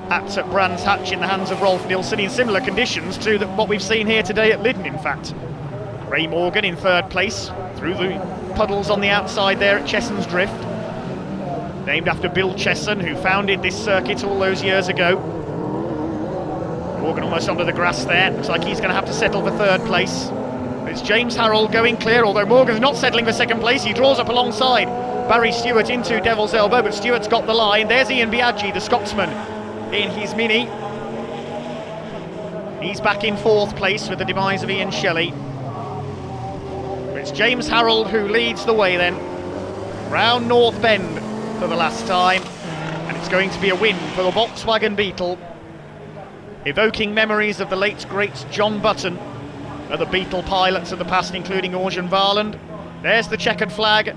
at Brands Hatch in the hands of Rolf Nilsson, in similar conditions to what we've seen here today at Lydden, in fact. Ray Morgan in third place, through the puddles on the outside there at Chesson's Drift. Named after Bill Chesson, who founded this circuit all those years ago. Morgan almost under the grass there. Looks like he's going to have to settle for third place. It's James Harrold going clear, although Morgan's not settling for second place. He draws up alongside Barry Stewart into Devil's Elbow, but Stewart's got the line. There's Ian Biaggi, the Scotsman, in his Mini. He's back in fourth place with the demise of Ian Shelley. It's James Harrold who leads the way then, round North Bend for the last time, and it's going to be a win for the Volkswagen Beetle, evoking memories of the late great John Button, of the Beetle pilots of the past, including Orjan Varland. There's the checkered flag.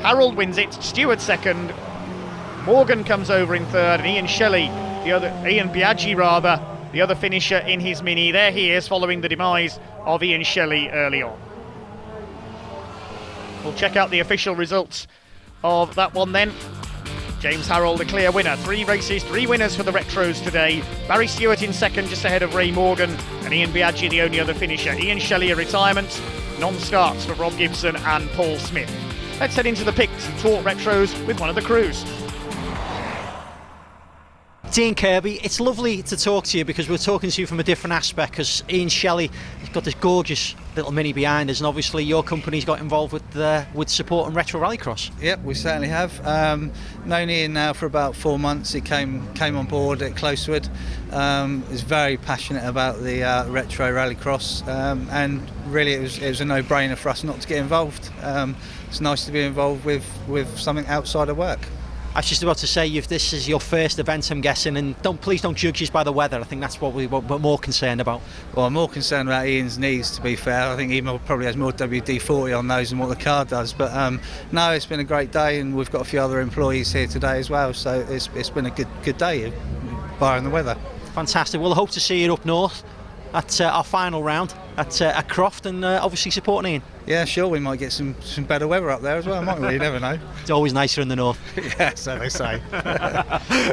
Harrold wins it, Stewart second, Morgan comes over in third, and Ian Shelley, Ian Biaggi rather, the other finisher in his Mini. There he is, following the demise of Ian Shelley early on. We'll check out the official results of that one then. James Harrold, the clear winner. 3 races, 3 winners for the Retros today. Barry Stewart in second, just ahead of Ray Morgan, and Ian Biaggi, the only other finisher. Ian Shelley, a retirement. Non-starts for Rob Gibson and Paul Smith. Let's head into the pits and talk Retros with one of the crews. Dean Kirby, it's lovely to talk to you because we're talking to you from a different aspect, because Ian Shelley has got this gorgeous little Mini behind us, and obviously your company's got involved with supporting Retro Rallycross. Yep, we certainly have. Known Ian now for about 4 months. He came on board at Coulthard. Is very passionate about the Retro Rallycross, and really it was a no-brainer for us not to get involved. It's nice to be involved with something outside of work. I was just about to say, this is your first event, I'm guessing, and please don't judge us by the weather. I think that's what we're more concerned about. Well, I'm more concerned about Ian's knees, to be fair. I think he probably has more WD-40 on those than what the car does. But no, it's been a great day, and we've got a few other employees here today as well. So it's been a good day, barring the weather. Fantastic. Well, I hope to see you up north at our final round at Croft, and obviously supporting Ian. Yeah, sure, we might get some better weather up there as well, mightn't we? You never know. It's always nicer in the north. Yeah, so they say.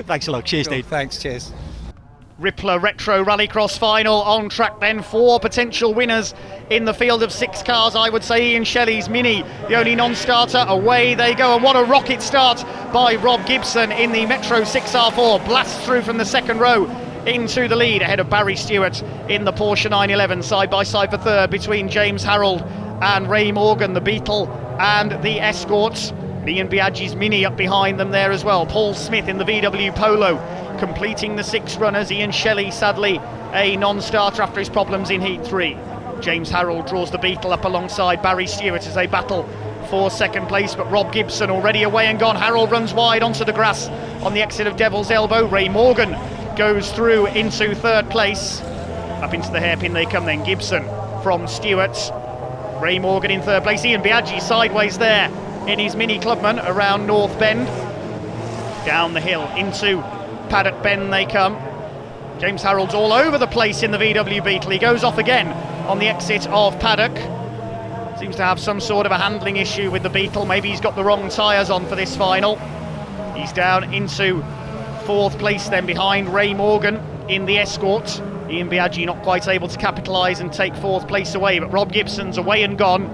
Thanks a lot. Cheers, Steve. Thanks, cheers. Rippler Retro Rallycross final on track then. 4 potential winners in the field of 6 cars, I would say. Ian Shelley's Mini, the only non-starter. Away they go, and what a rocket start by Rob Gibson in the Metro 6R4. Blasts through from the second row into the lead, ahead of Barry Stewart in the Porsche 911, side by side for third between James Harrold and Ray Morgan, the Beetle and the Escort. Ian Biaggi's Mini up behind them there as well. Paul Smith in the VW Polo completing the 6 runners. Ian Shelley, sadly, a non-starter after his problems in Heat 3. James Harrold draws the Beetle up alongside Barry Stewart as they battle for second place, but Rob Gibson already away and gone. Harrold runs wide onto the grass on the exit of Devil's Elbow. Ray Morgan goes through into third place. Up into the hairpin they come then. Gibson from Stewart. Ray Morgan in third place. Ian Biaggi sideways there in his Mini Clubman around North Bend. Down the hill into Paddock Bend they come. James Harrold's all over the place in the VW Beetle. He goes off again on the exit of Paddock. Seems to have some sort of a handling issue with the Beetle. Maybe he's got the wrong tyres on for this final. He's down into fourth place then behind Ray Morgan in the Escort. Ian Biaggi not quite able to capitalise and take fourth place away, but Rob Gibson's away and gone,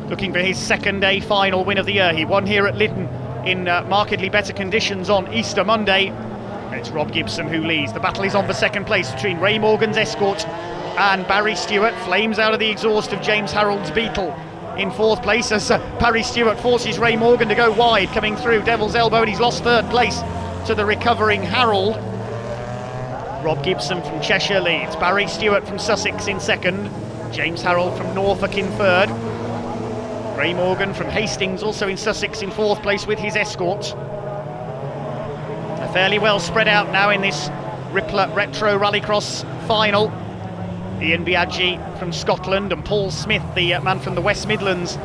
looking for his second day final win of the year. He won here at Lydden in markedly better conditions on Easter Monday. And it's Rob Gibson who leads. The battle is on for second place between Ray Morgan's Escort and Barry Stewart. Flames out of the exhaust of James Harrold's Beetle in fourth place as Barry Stewart forces Ray Morgan to go wide, coming through Devil's Elbow, and he's lost third place to the recovering Harrold. Rob Gibson from Cheshire leads. Barry Stewart from Sussex in second. James Harrold from Norfolk in third. Ray Morgan from Hastings also in Sussex in fourth place with his Escort. They're fairly well spread out now in this Rippler Retro Rallycross final. Ian Biaggi from Scotland and Paul Smith, the man from the West Midlands,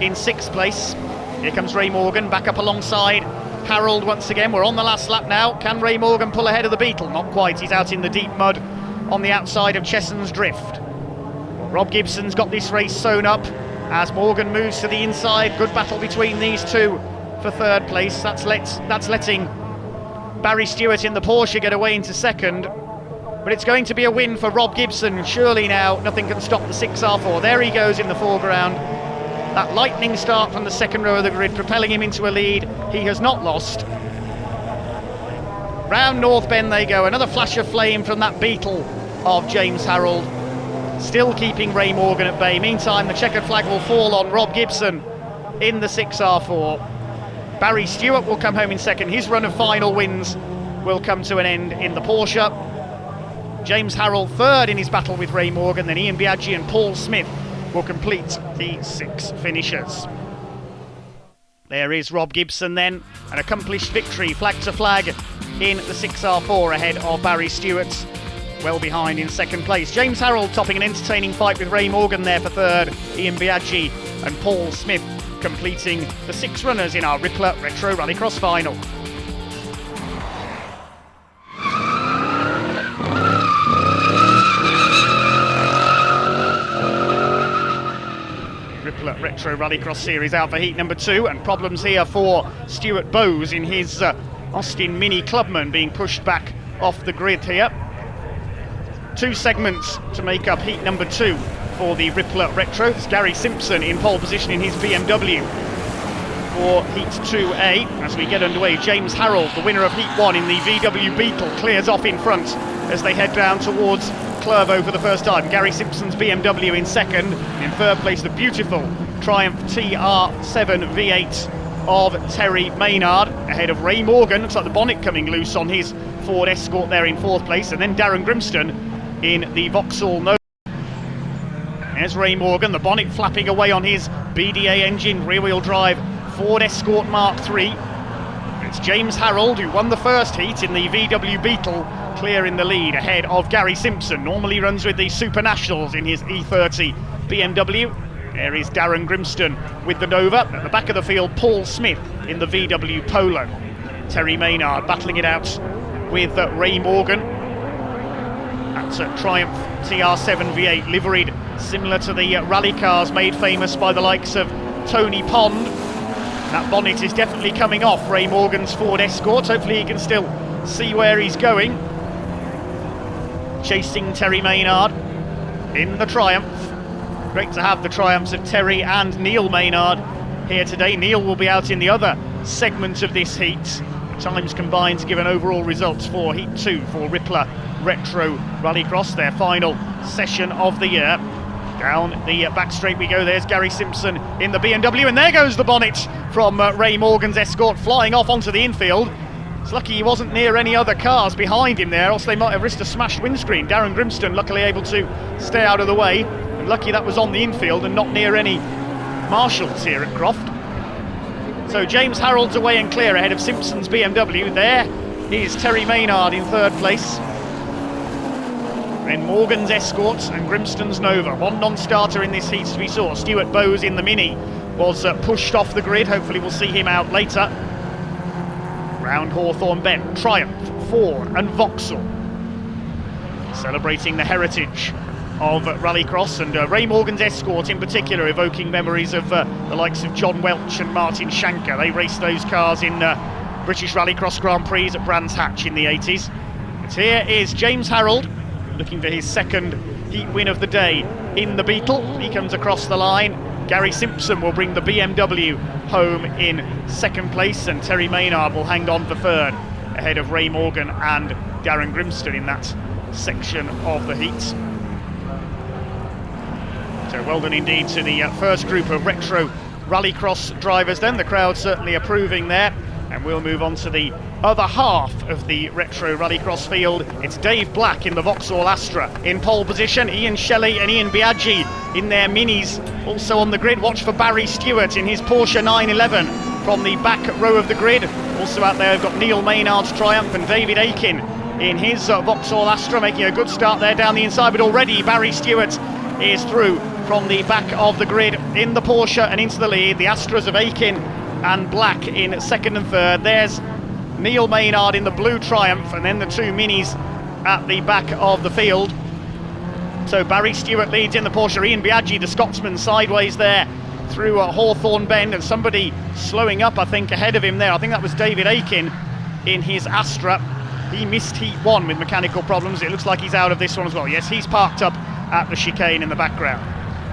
in 6th place. Here comes Ray Morgan back up alongside Harrold once again. We're on the last lap now. Can Ray Morgan pull ahead of the Beetle? Not quite. He's out in the deep mud on the outside of Chesson's Drift. Rob Gibson's got this race sewn up as Morgan moves to the inside. Good battle between these two for 3rd place. That's letting Barry Stewart in the Porsche get away into 2nd. But it's going to be a win for Rob Gibson. Surely now nothing can stop the 6R4. There he goes in the foreground. That lightning start from the 2nd row of the grid, propelling him into a lead he has not lost. Round North Bend they go. Another flash of flame from that Beetle of James Harrold, still keeping Ray Morgan at bay. Meantime, the checkered flag will fall on Rob Gibson in the 6R4. Barry Stewart will come home in 2nd. His run of final wins will come to an end in the Porsche. James Harrold 3rd in his battle with Ray Morgan. Then Ian Biaggi and Paul Smith will complete the 6 finishers. There is Rob Gibson then, an accomplished victory, flag to flag in the 6R4 ahead of Barry Stewart, well behind in 2nd place. James Harrold topping an entertaining fight with Ray Morgan there for 3rd. Ian Biaggi and Paul Smith completing the 6 runners in our Rippler Retro Rallycross final. Rippler Retro Rallycross Series out for heat number 2, and problems here for Stuart Bowes in his Austin Mini Clubman being pushed back off the grid here. 2 segments to make up heat number 2 for the Rippler Retro. It's Gary Simpson in pole position in his BMW for heat 2A. As we get underway, James Harrold, the winner of heat 1 in the VW Beetle, clears off in front as they head down towards Clervaux for the first time. Gary Simpson's BMW in 2nd. In 3rd place, the beautiful Triumph TR7 V8 of Terry Maynard, ahead of Ray Morgan. Looks like the bonnet coming loose on his Ford Escort there in 4th place. And then Darren Grimston in the Vauxhall Nova. There's Ray Morgan, the bonnet flapping away on his BDA engine rear-wheel drive Ford Escort Mark III. It's James Harrold, who won the first heat in the VW Beetle, clear in the lead ahead of Gary Simpson. Normally runs with the Super Nationals in his E30 BMW. There is Darren Grimston with the Nova. At the back of the field, Paul Smith in the VW Polo. Terry Maynard battling it out with Ray Morgan. That's a Triumph TR7 V8 liveried similar to the rally cars made famous by the likes of Tony Pond. That bonnet is definitely coming off Ray Morgan's Ford Escort. Hopefully he can still see where he's going. Chasing Terry Maynard in the Triumph. Great to have the Triumphs of Terry and Neil Maynard here today. Neil will be out in the other segment of this heat. Times combined to give an overall result for Heat 2 for Rippler Retro Rallycross, their final session of the year. Down the back straight we go. There's Gary Simpson in the BMW, and there goes the bonnet from Ray Morgan's Escort flying off onto the infield. It's lucky he wasn't near any other cars behind him there, else they might have risked a smashed windscreen. Darren Grimston luckily able to stay out of the way, and lucky that was on the infield and not near any marshals here at Croft. So James Harrold's away and clear ahead of Simpson's BMW. There is Terry Maynard in 3rd place. Then Morgan's Escort and Grimston's Nova. One non-starter in this heat, as we saw. Stuart Bowes in the Mini was pushed off the grid. Hopefully we'll see him out later. Round Hawthorne Bend, Triumph, Ford and Vauxhall, celebrating the heritage of Rallycross, and Ray Morgan's Escort in particular evoking memories of the likes of John Welch and Martin Shanker. They raced those cars in British Rallycross Grand Prix at Brands Hatch in the 80s. But here is James Harrold looking for his 2nd heat win of the day in the Beetle. He comes across the line. Gary Simpson will bring the BMW home in 2nd place, and Terry Maynard will hang on for 3rd ahead of Ray Morgan and Darren Grimston in that section of the heat. So well done indeed to the first group of Retro Rallycross drivers then. The crowd certainly approving there, and we'll move on to the other half of the Retro Rallycross field. It's Dave Black in the Vauxhall Astra in pole position. Ian Shelley and Ian Biaggi in their Minis also on the grid. Watch for Barry Stewart in his Porsche 911 from the back row of the grid. Also out there we've got Neil Maynard's Triumph and David Aiken in his Vauxhall Astra, making a good start there down the inside, but already Barry Stewart is through from the back of the grid in the Porsche and into the lead. The Astras of Aiken and Black in second and third. There's Neil Maynard in the blue Triumph, and then the two Minis at the back of the field. So Barry Stewart leads in the Porsche. Ian Biaggi, the Scotsman, sideways there through Hawthorne Bend, and somebody slowing up, I think, ahead of him there. I think that was David Aiken in his Astra. He missed heat 1 with mechanical problems. It looks like he's out of this one as well. Yes, he's parked up at the chicane in the background.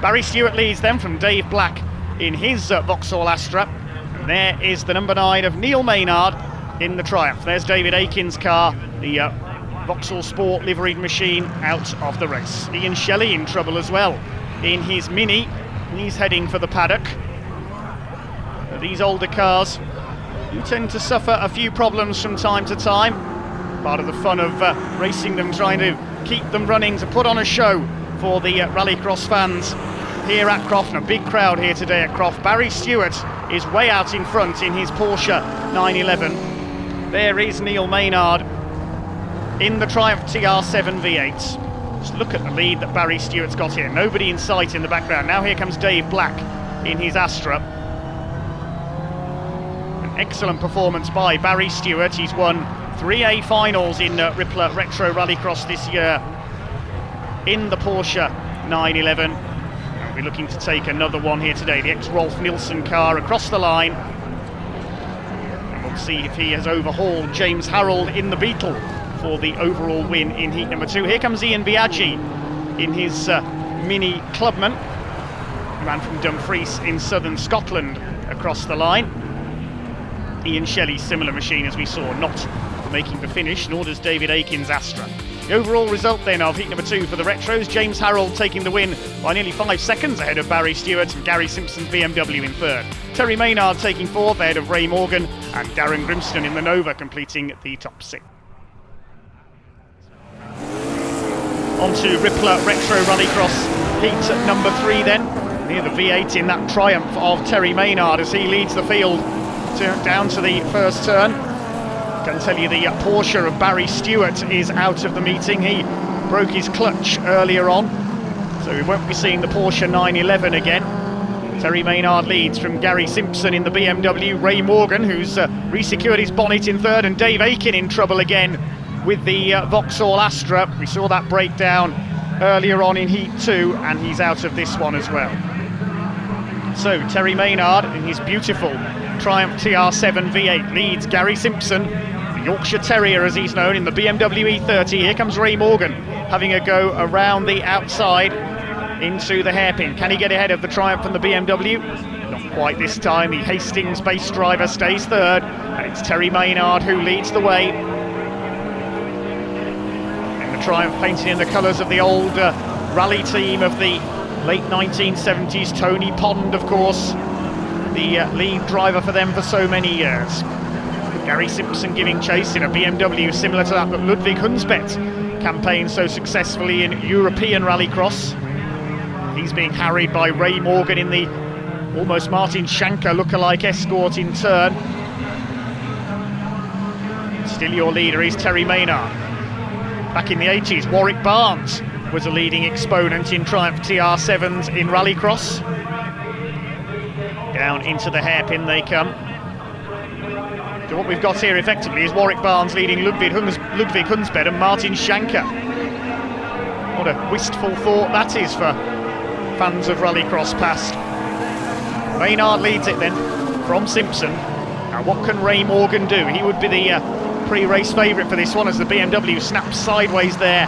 Barry Stewart leads them from Dave Black in his Vauxhall Astra. And there is the number 9 of Neil Maynard in the Triumph. There's David Aiken's car, the Vauxhall Sport liveried machine, out of the race. Ian Shelley in trouble as well in his Mini. He's heading for the paddock. These older cars do tend to suffer a few problems from time to time. Part of the fun of racing them, trying to keep them running, to put on a show for the Rallycross fans here at Croft. And a big crowd here today at Croft. Barry Stewart is way out in front in his Porsche 911. There is Neil Maynard in the Triumph TR7 V8. Just look at the lead that Barry Stewart's got here. Nobody in sight in the background. Now here comes Dave Black in his Astra. An excellent performance by Barry Stewart. He's won 3A finals in Rippler Retro Rallycross this year in the Porsche 911. We'll be looking to take another one here today. The ex-Rolf Nilsson car across the line. And we'll see if he has overhauled James Harrold in the Beetle for the overall win in heat number 2. Here comes Ian Biaggi in his Mini Clubman. The man from Dumfries in southern Scotland across the line. Ian Shelley's similar machine, as we saw, not making the finish, nor does David Aiken's Astra. The overall result then of heat number 2 for the Retros, James Harrold taking the win by nearly 5 seconds ahead of Barry Stewart and Gary Simpson's BMW in third. Terry Maynard taking fourth ahead of Ray Morgan, and Darren Grimston in the Nova completing the top 6. On to Rippler Retro Rallycross heat number 3 then. Near the V8 in that Triumph of Terry Maynard as he leads the field down to the first turn. I can tell you the Porsche of Barry Stewart is out of the meeting. He broke his clutch earlier on, so we won't be seeing the Porsche 911 again. Terry Maynard leads from Gary Simpson in the BMW, Ray Morgan, who's resecured his bonnet in third, and Dave Aiken in trouble again with the Vauxhall Astra. We saw that breakdown earlier on in Heat 2, and he's out of this one as well. So Terry Maynard in his beautiful Triumph TR7 V8 leads Gary Simpson, the Yorkshire Terrier as he's known, in the BMW E30. Here comes Ray Morgan having a go around the outside into the hairpin. Can he get ahead of the Triumph and the BMW? Not quite this time. The Hastings base driver stays third, and it's Terry Maynard who leads the way. Triumph painted in the colours of the old rally team of the late 1970s. Tony Pond, of course, the lead driver for them for so many years. Gary Simpson giving chase in a BMW similar to that Ludwig Hunsbeth campaigned so successfully in European Rallycross. He's being harried by Ray Morgan in the almost Martin Schanker lookalike Escort in turn. Still your leader is Terry Maynard. Back in the 80s, Warwick Barnes was a leading exponent in Triumph TR7s in Rallycross. Down into the hairpin they come. So what we've got here effectively is Warwick Barnes leading Ludwig Hunsbeth and Martin Schanker. What a wistful thought that is for fans of Rallycross past. Maynard leads it then from Simpson. Now what can Ray Morgan do? He would be the pre-race favourite for this one as the BMW snaps sideways there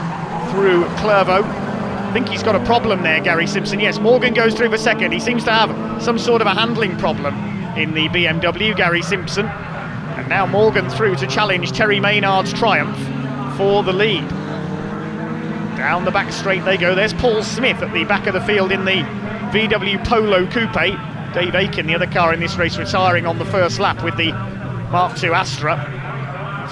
through Clervaux. I think he's got a problem there, Gary Simpson. Yes, Morgan goes through for second. He seems to have some sort of a handling problem in the BMW, Gary Simpson. And now Morgan through to challenge Terry Maynard's Triumph for the lead. Down the back straight they go. There's Paul Smith at the back of the field in the VW Polo Coupe. Dave Aiken, the other car in this race, retiring on the first lap with the Mark II Astra.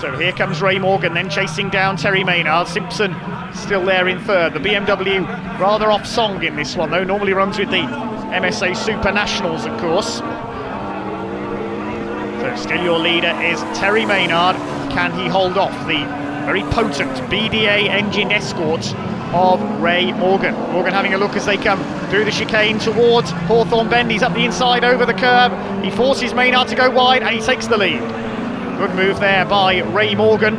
So here comes Ray Morgan then chasing down Terry Maynard. Simpson still there in third. The BMW rather off song in this one though, normally runs with the MSA Super Nationals of course. So still your leader is Terry Maynard. Can he hold off the very potent BDA engine Escort of Ray Morgan? Morgan having a look as they come through the chicane towards Hawthorne Bend. He's up the inside over the curb. He forces Maynard to go wide and he takes the lead. Good move there by Ray Morgan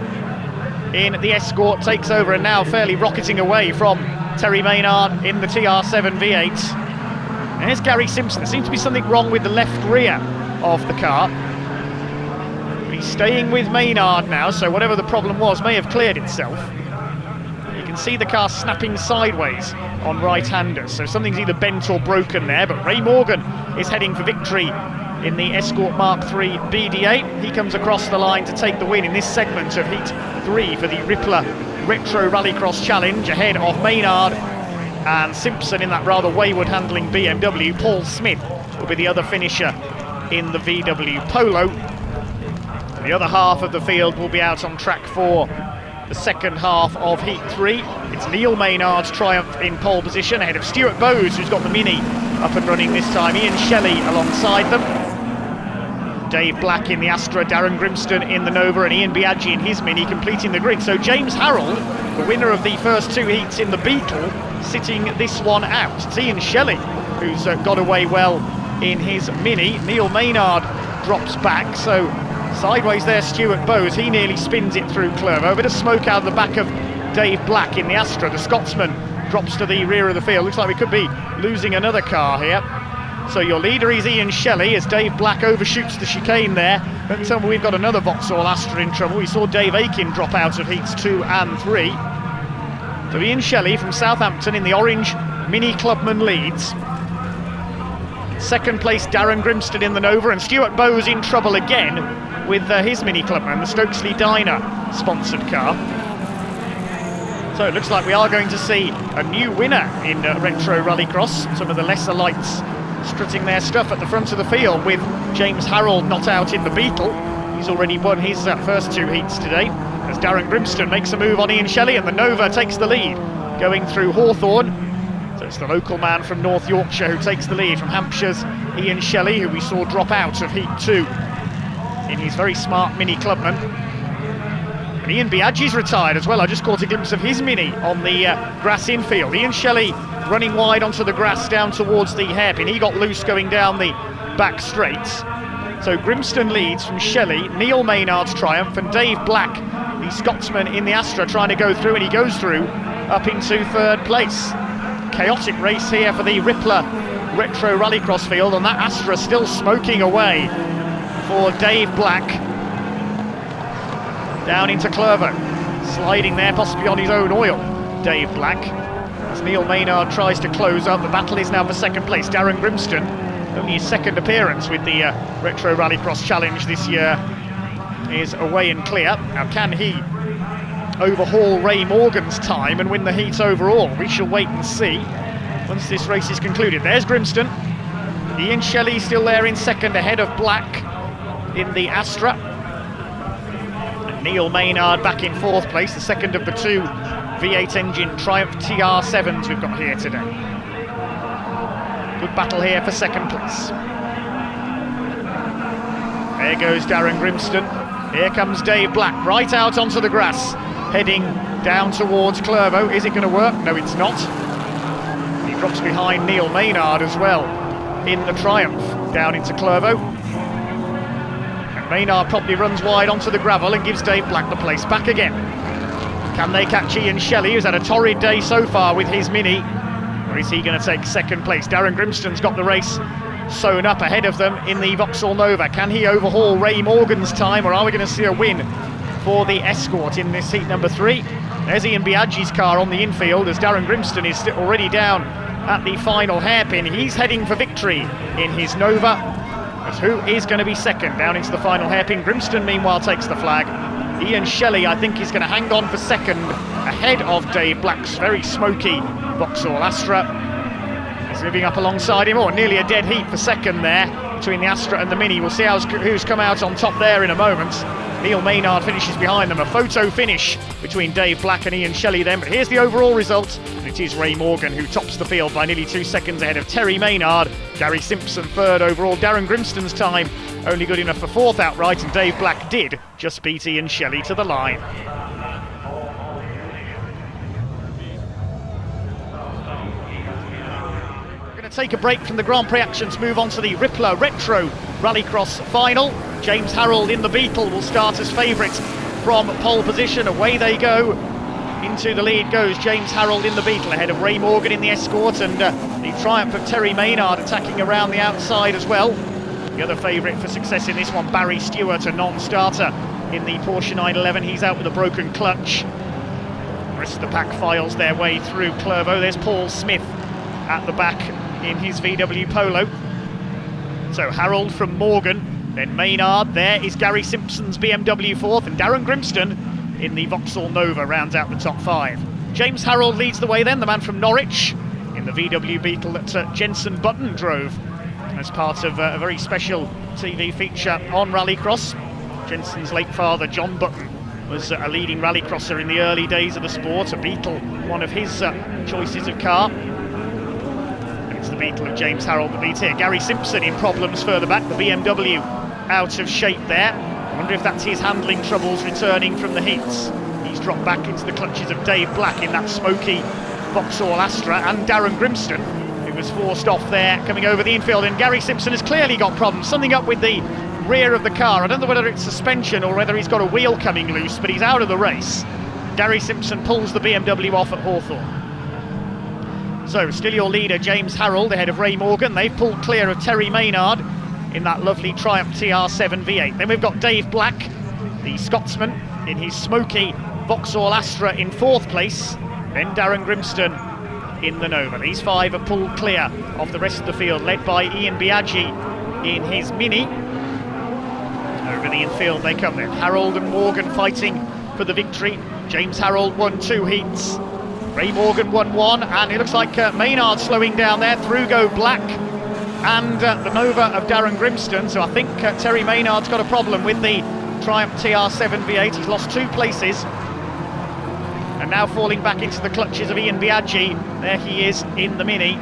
in the Escort, takes over and now fairly rocketing away from Terry Maynard in the TR7 V8. There's Gary Simpson. There seems to be something wrong with the left rear of the car. He's staying with Maynard now, so whatever the problem was may have cleared itself. You can see the car snapping sideways on right-handers, so something's either bent or broken there, but Ray Morgan is heading for victory in the Escort Mark III BD8. He comes across the line to take the win in this segment of Heat 3 for the Rippler Retro Rallycross Challenge, ahead of Maynard and Simpson in that rather wayward handling BMW. Paul Smith will be the other finisher in the VW Polo. The other half of the field will be out on track for the second half of Heat 3. It's Neil Maynard's triumph in pole position ahead of Stuart Bowes, who's got the Mini up and running this time. Ian Shelley alongside them. Dave Black in the Astra, Darren Grimston in the Nova, and Ian Biaggi in his Mini completing the grid. So James Harrold, the winner of the first two heats in the Beetle, sitting this one out. It's Ian Shelley who's got away well in his Mini. Neil Maynard drops back, so sideways there Stuart Bowes, he nearly spins it through Clervo. A bit of smoke out the back of Dave Black in the Astra. The Scotsman drops to the rear of the field. Looks like we could be losing another car here. So your leader is Ian Shelley as Dave Black overshoots the chicane there. Don't tell me we've got another Vauxhall Astra in trouble. We saw Dave Aiken drop out of heats 2 and 3. So Ian Shelley from Southampton in the orange Mini Clubman leads. Second place Darren Grimston in the Nova, and Stuart Bowes in trouble again with his Mini Clubman, the Stokesley Dyna sponsored car. So it looks like we are going to see a new winner in Retro Rallycross. Some of the lesser lights strutting their stuff at the front of the field, with James Harrold not out in the Beetle. He's already won his first two heats today, as Darren Grimston makes a move on Ian Shelley, and the Nova takes the lead going through Hawthorne. So it's the local man from North Yorkshire who takes the lead from Hampshire's Ian Shelley, who we saw drop out of Heat 2 in his very smart Mini Clubman. And Ian Biaggi's retired as well. I just caught a glimpse of his Mini on the grass infield. Ian Shelley running wide onto the grass down towards the hairpin. He got loose going down the back straights. So Grimston leads from Shelley, Neil Maynard's triumph, and Dave Black, the Scotsman in the Astra, trying to go through, and he goes through up into third place. Chaotic race here for the Rippler Retro Rallycross field, and that Astra still smoking away for Dave Black. Down into Clervo, sliding there possibly on his own oil, Dave Black. As Neil Maynard tries to close up, the battle is now for second place. Darren Grimston, only his second appearance with the Retro Rallycross Challenge this year, is away and clear. Now can he overhaul Ray Morgan's time and win the heat overall? We shall wait and see once this race is concluded. There's Grimston. Ian Shelley still there in second, ahead of Black in the Astra. And Neil Maynard back in fourth place, the second of the two V8 engine Triumph TR7s we've got here today. Good battle here for second place. There goes Darren Grimston. Here comes Dave Black, right out onto the grass, heading down towards Clervo. Is it going to work? No, it's not. He drops behind Neil Maynard as well in the Triumph, down into Clervo. And Maynard probably runs wide onto the gravel and gives Dave Black the place back again. Can they catch Ian Shelley, who's had a torrid day so far with his Mini? Or is he going to take second place? Darren Grimston's got the race sewn up ahead of them in the Vauxhall Nova. Can he overhaul Ray Morgan's time, or are we going to see a win for the Escort in this heat number 3? There's Ian Biaggi's car on the infield, as Darren Grimston is already down at the final hairpin. He's heading for victory in his Nova. As who is going to be second down into the final hairpin? Grimston meanwhile takes the flag. Ian Shelley, I think, is going to hang on for second, ahead of Dave Black's very smoky Vauxhall Astra. He's moving up alongside him. Nearly a dead heat for second there between the Astra and the Mini. We'll see who's come out on top there in a moment. Neil Maynard finishes behind them. A photo finish between Dave Black and Ian Shelley then. But here's the overall result. And it is Ray Morgan who tops the field by nearly 2 seconds ahead of Terry Maynard. Gary Simpson third overall. Darren Grimston's time only good enough for fourth outright, and Dave Black did just beat Ian Shelley to the line. to take a break from the Grand Prix action to move on to the Rippler Retro Rallycross final. James Harrold in the Beetle will start as favourite from pole position. Away they go. Into the lead goes James Harrold in the Beetle, ahead of Ray Morgan in the Escort, and the triumph of Terry Maynard attacking around the outside as well. The other favourite for success in this one, Barry Stewart, a non-starter in the Porsche 911. He's out with a broken clutch. The rest of the pack files their way through Clervaux. There's Paul Smith at the back in his VW Polo. So Harrold from Morgan, then Maynard. There is Gary Simpson's BMW fourth, and Darren Grimston in the Vauxhall Nova rounds out the top five. James Harrold leads the way then, the man from Norwich, in the VW Beetle that Jenson Button drove as part of a very special TV feature on Rallycross. Jenson's late father, John Button, was a leading rallycrosser in the early days of the sport. A Beetle, one of his choices of car. And it's the Beetle of James Harrold that leads here. Gary Simpson in problems further back, the BMW out of shape there. I wonder if that's his handling troubles returning from the heats. He's dropped back into the clutches of Dave Black in that smoky Vauxhall Astra, and Darren Grimston, who was forced off there coming over the infield. And Gary Simpson has clearly got problems, something up with the rear of the car. I don't know whether it's suspension or whether he's got a wheel coming loose, but he's out of the race. Gary Simpson pulls the BMW off at Hawthorne. So still your leader, James Harrold, ahead of Ray Morgan. They've pulled clear of Terry Maynard in that lovely Triumph TR7 V8. Then we've got Dave Black, the Scotsman, in his smoky Vauxhall Astra in fourth place. Then Darren Grimston in the Nova. These five are pulled clear of the rest of the field, led by Ian Biaggi in his Mini. Over the infield they come then. Harrold and Morgan fighting for the victory. James Harrold won 2 heats. Ray Morgan won 1, and it looks like Maynard slowing down there. Through go Black and the Nova of Darren Grimston. So I think Terry Maynard's got a problem with the Triumph TR7 V8. He's lost 2 places. And now falling back into the clutches of Ian Biaggi. There he is in the Mini.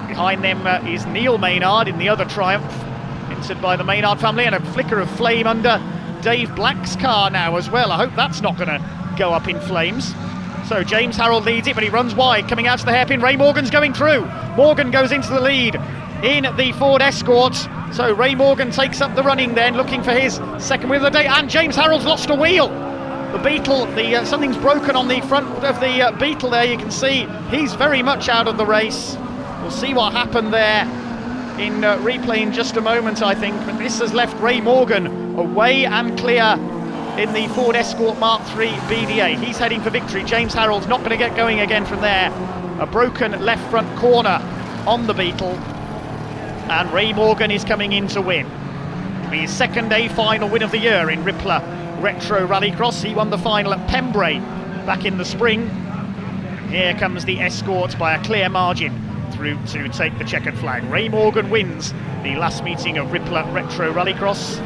Behind them is Neil Maynard in the other Triumph, entered by the Maynard family, and a flicker of flame under Dave Black's car now as well. I hope that's not going to go up in flames. So James Harrold leads it, but he runs wide, coming out to the hairpin. Ray Morgan's going through. Morgan goes into the lead in the Ford Escort. So Ray Morgan takes up the running then, looking for his second win of the day. And James Harrold's lost a wheel. The Beetle, something's broken on the front of the Beetle there. You can see he's very much out of the race. We'll see what happened there in replay in just a moment, I think. But this has left Ray Morgan away and clear in the Ford Escort Mark III BDA. He's heading for victory. James Harrold's not going to get going again from there. A broken left front corner on the Beetle, and Ray Morgan is coming in to win. It'll be his second A final win of the year in Rippler Retro Rallycross. He won the final at Pembrey back in the spring. Here comes the Escort by a clear margin through to take the checkered flag. Ray Morgan wins the last meeting of Rippler Retro Rallycross.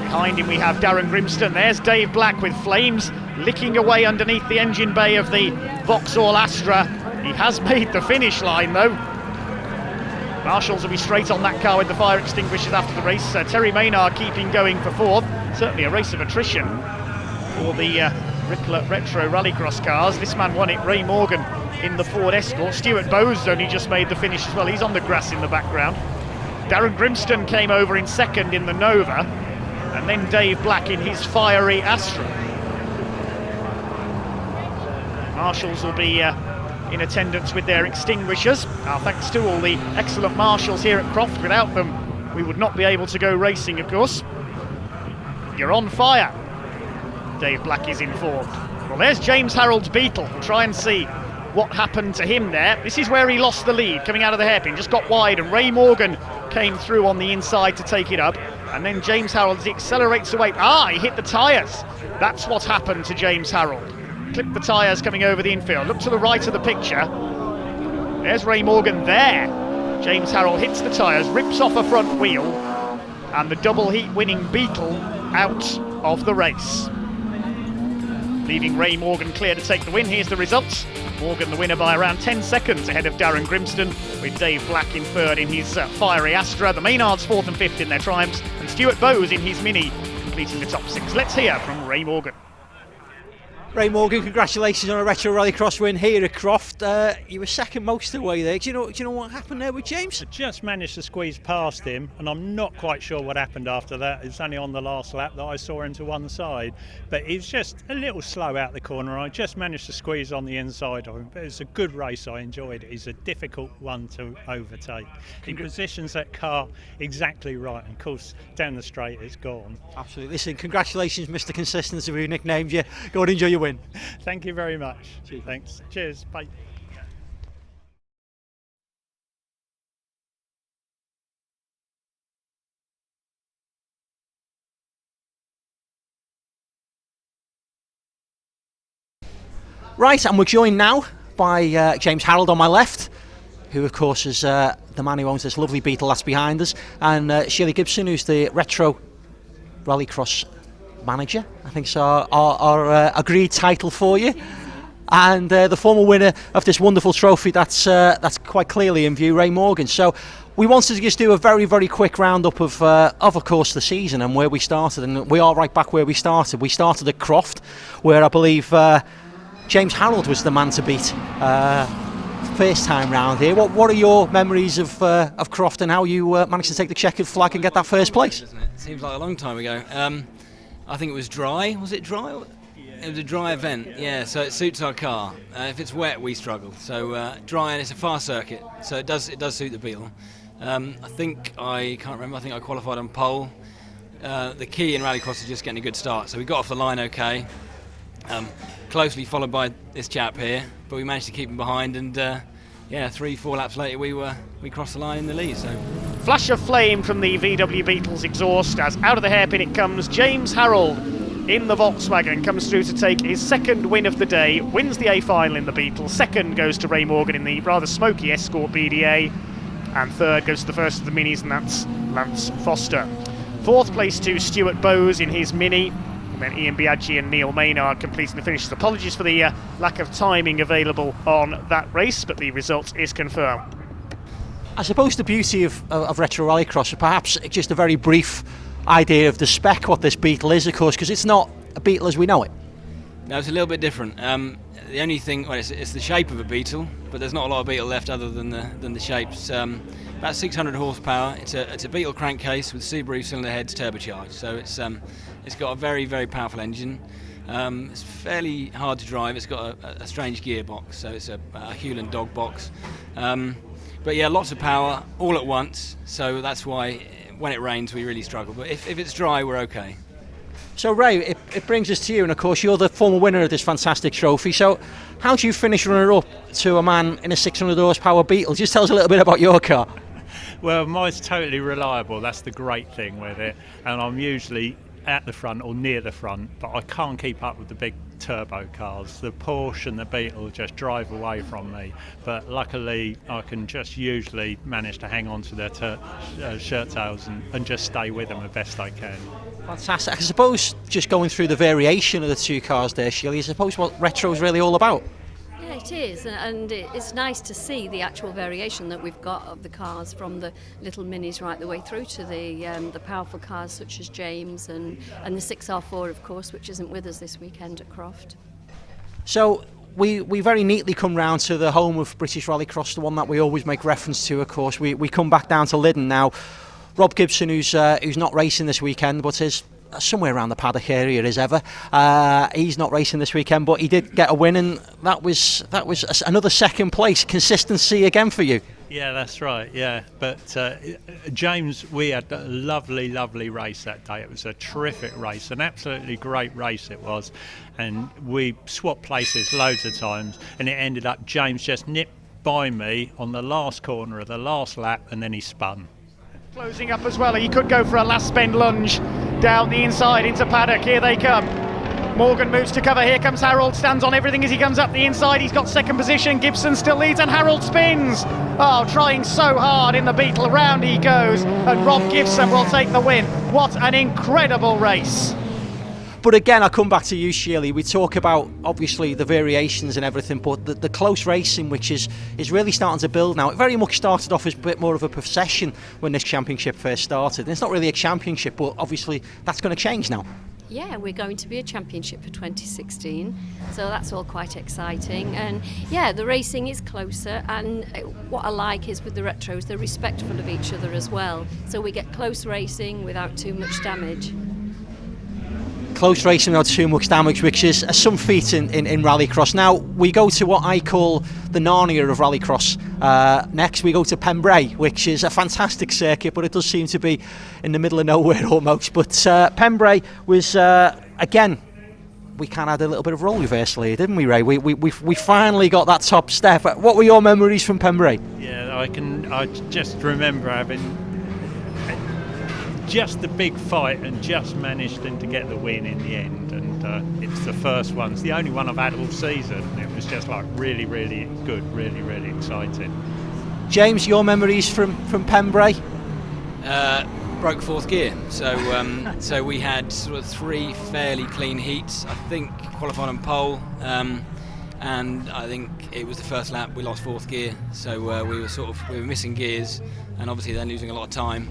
Behind him we have Darren Grimston. There's Dave Black with flames licking away underneath the engine bay of the Vauxhall Astra. He has made the finish line though. Marshals will be straight on that car with the fire extinguishers after the race. Terry Maynard keeping going for fourth. Certainly a race of attrition for the Rippler Retro Rallycross cars. This man won it, Ray Morgan, in the Ford Escort. Stuart Bowes only just made the finish as well. He's on the grass in the background. Darren Grimston came over in second in the Nova, and then Dave Black in his fiery Astra. Marshals will be in attendance with their extinguishers. Our thanks to all the excellent marshals here at Croft. Without them, we would not be able to go racing, of course. You're on fire. Dave Black is informed. Well, there's James Harrold's Beetle. We'll try and see what happened to him there. This is where he lost the lead, coming out of the hairpin, just got wide, and Ray Morgan came through on the inside to take it up. And then James Harrold, as he accelerates away, he hit the tyres. That's what happened to James Harrold. Clipped the tyres coming over the infield. Look to the right of the picture. There's Ray Morgan there. James Harrold hits the tyres, rips off a front wheel, and the double heat winning Beetle out of the race, leaving Ray Morgan clear to take the win. Here's the results. Morgan the winner by around 10 seconds ahead of Darren Grimston, with Dave Black in third in his fiery Astra, the Maynards fourth and fifth in their Triumphs, and Stuart Bowes in his Mini completing the top 6. Let's hear from Ray Morgan. Ray Morgan, congratulations on a Retro Rallycross win here at Croft. You were second most of the way there. Do you know what happened there with James? I just managed to squeeze past him, and I'm not quite sure what happened after that. It was only on the last lap that I saw him to one side, but he was just a little slow out the corner. I just managed to squeeze on the inside of him, but it was a good race. I enjoyed it. He's a difficult one to overtake. He positions that car exactly right, and of course down the straight it's gone. Absolutely. Listen, congratulations, Mr. Consistency, who nicknamed you. Go and enjoy your win. Thank you very much. Cheers. Thanks. Cheers. Bye. Right, and we're joined now by James Harrold on my left, who of course is the man who owns this lovely Beetle that's behind us, and Shirley Gibson, who's the Retro Rallycross manager, I think so, our agreed title for you, and the former winner of this wonderful trophy that's quite clearly in view, Ray Morgan. So we wanted to just do a very, very quick roundup of course the season and where we started, and we are right back where we started. We started at Croft, where I believe James Harrold was the man to beat first time round here. What are your memories of Croft and how you managed to take the checkered flag and get that first place? It seems like a long time ago. I think it was dry. Was it dry? It was a dry event, yeah, so it suits our car. If it's wet, we struggle. So dry, and it's a fast circuit, so it does suit the Beetle. I can't remember, I think I qualified on pole. The key in Rallycross is just getting a good start, so we got off the line okay. Closely followed by this chap here, but we managed to keep him behind, and 3-4 laps later we crossed the line in the lead. So Flash of flame from the VW Beetle's exhaust as out of the hairpin it comes. James Harrold in the Volkswagen comes through to take his second win of the day, wins the A final in the Beetle. Second goes to Ray Morgan in the rather smoky Escort BDA, and third goes to the first of the minis, and that's Lance Foster. Fourth place to Stuart Bowes in his Mini, and then Ian Biaggi and Neil Maynard completing the finishes. Apologies for the lack of timing available on that race, but the result is confirmed. I suppose the beauty of Retro Rallycross, perhaps just a very brief idea of the spec, what this Beetle is, of course, because it's not a Beetle as we know it. No, it's a little bit different. The only thing, it's the shape of a Beetle, but there's not a lot of Beetle left other than the shape. It's about 600 horsepower. It's a Beetle crankcase with Subaru cylinder heads turbocharged, so it's got a very, very powerful engine. It's fairly hard to drive. It's got a strange gearbox, so it's a Hewland dog box. But yeah, lots of power all at once, so that's why when it rains we really struggle. But if it's dry, we're okay. So Ray, it brings us to you, and of course you're the former winner of this fantastic trophy. So how do you finish runner-up to a man in a 600 horsepower Beetle? Just tell us a little bit about your car. Well, mine's totally reliable. That's the great thing with it, and I'm usually at the front or near the front, but I can't keep up with the big turbo cars. The Porsche and the Beetle just drive away from me, but luckily I can just usually manage to hang on to their shirt tails and just stay with them the best I can. Fantastic. I suppose just going through the variation of the two cars there, Shirley, I suppose what Retro is really all about. Yeah, it is, and it's nice to see the actual variation that we've got of the cars, from the little minis right the way through to the powerful cars such as James and the 6R4, of course, which isn't with us this weekend at Croft. So we very neatly come round to the home of British Rallycross, the one that we always make reference to, of course. We come back down to Lydden now. Rob Gibson, who's not racing this weekend, but is somewhere around the paddock area as ever. He's not racing this weekend, but he did get a win, and that was another second place. Consistency again for you. Yeah, that's right, yeah. But James, we had a lovely race that day. It was a terrific race, an absolutely great race it was. And we swapped places loads of times, and it ended up James just nipped by me on the last corner of the last lap, and then he spun. Closing up as well, he could go for a last spin lunge down the inside into paddock. Here they come. Morgan moves to cover. Here comes Harrold, stands on everything as he comes up the inside. He's got second position. Gibson still leads, and Harrold spins. Oh, trying so hard in the Beetle. Round he goes, and Rob Gibson will take the win. What an incredible race. But again, I'll come back to you, Shirley. We talk about, obviously, the variations and everything, but the close racing, which is really starting to build now. It very much started off as a bit more of a procession when this championship first started. And it's not really a championship, but obviously that's going to change now. Yeah, we're going to be a championship for 2016, so that's all quite exciting. And yeah, the racing is closer, and what I like is with the retros, they're respectful of each other as well, so we get close racing without too much damage. Close racing without too much damage, which is some feat in Rallycross. Now we go to what I call the Narnia of Rallycross. Next we go to Pembrey, which is a fantastic circuit, but it does seem to be in the middle of nowhere almost. But Pembrey was, again, we kind of had a little bit of role reversal here, didn't we, Ray? We finally got that top step. What were your memories from Pembrey? Yeah, I just remember having just the big fight and just managed to get the win in the end, and it's the first one. It's the only one I've had all season. It was just like really, really good, really, really exciting. James, your memories from Pembrey? Broke fourth gear, so we had sort of 3 fairly clean heats. I think qualified on pole, and I think it was the first lap we lost fourth gear, so we were missing gears, and obviously then losing a lot of time.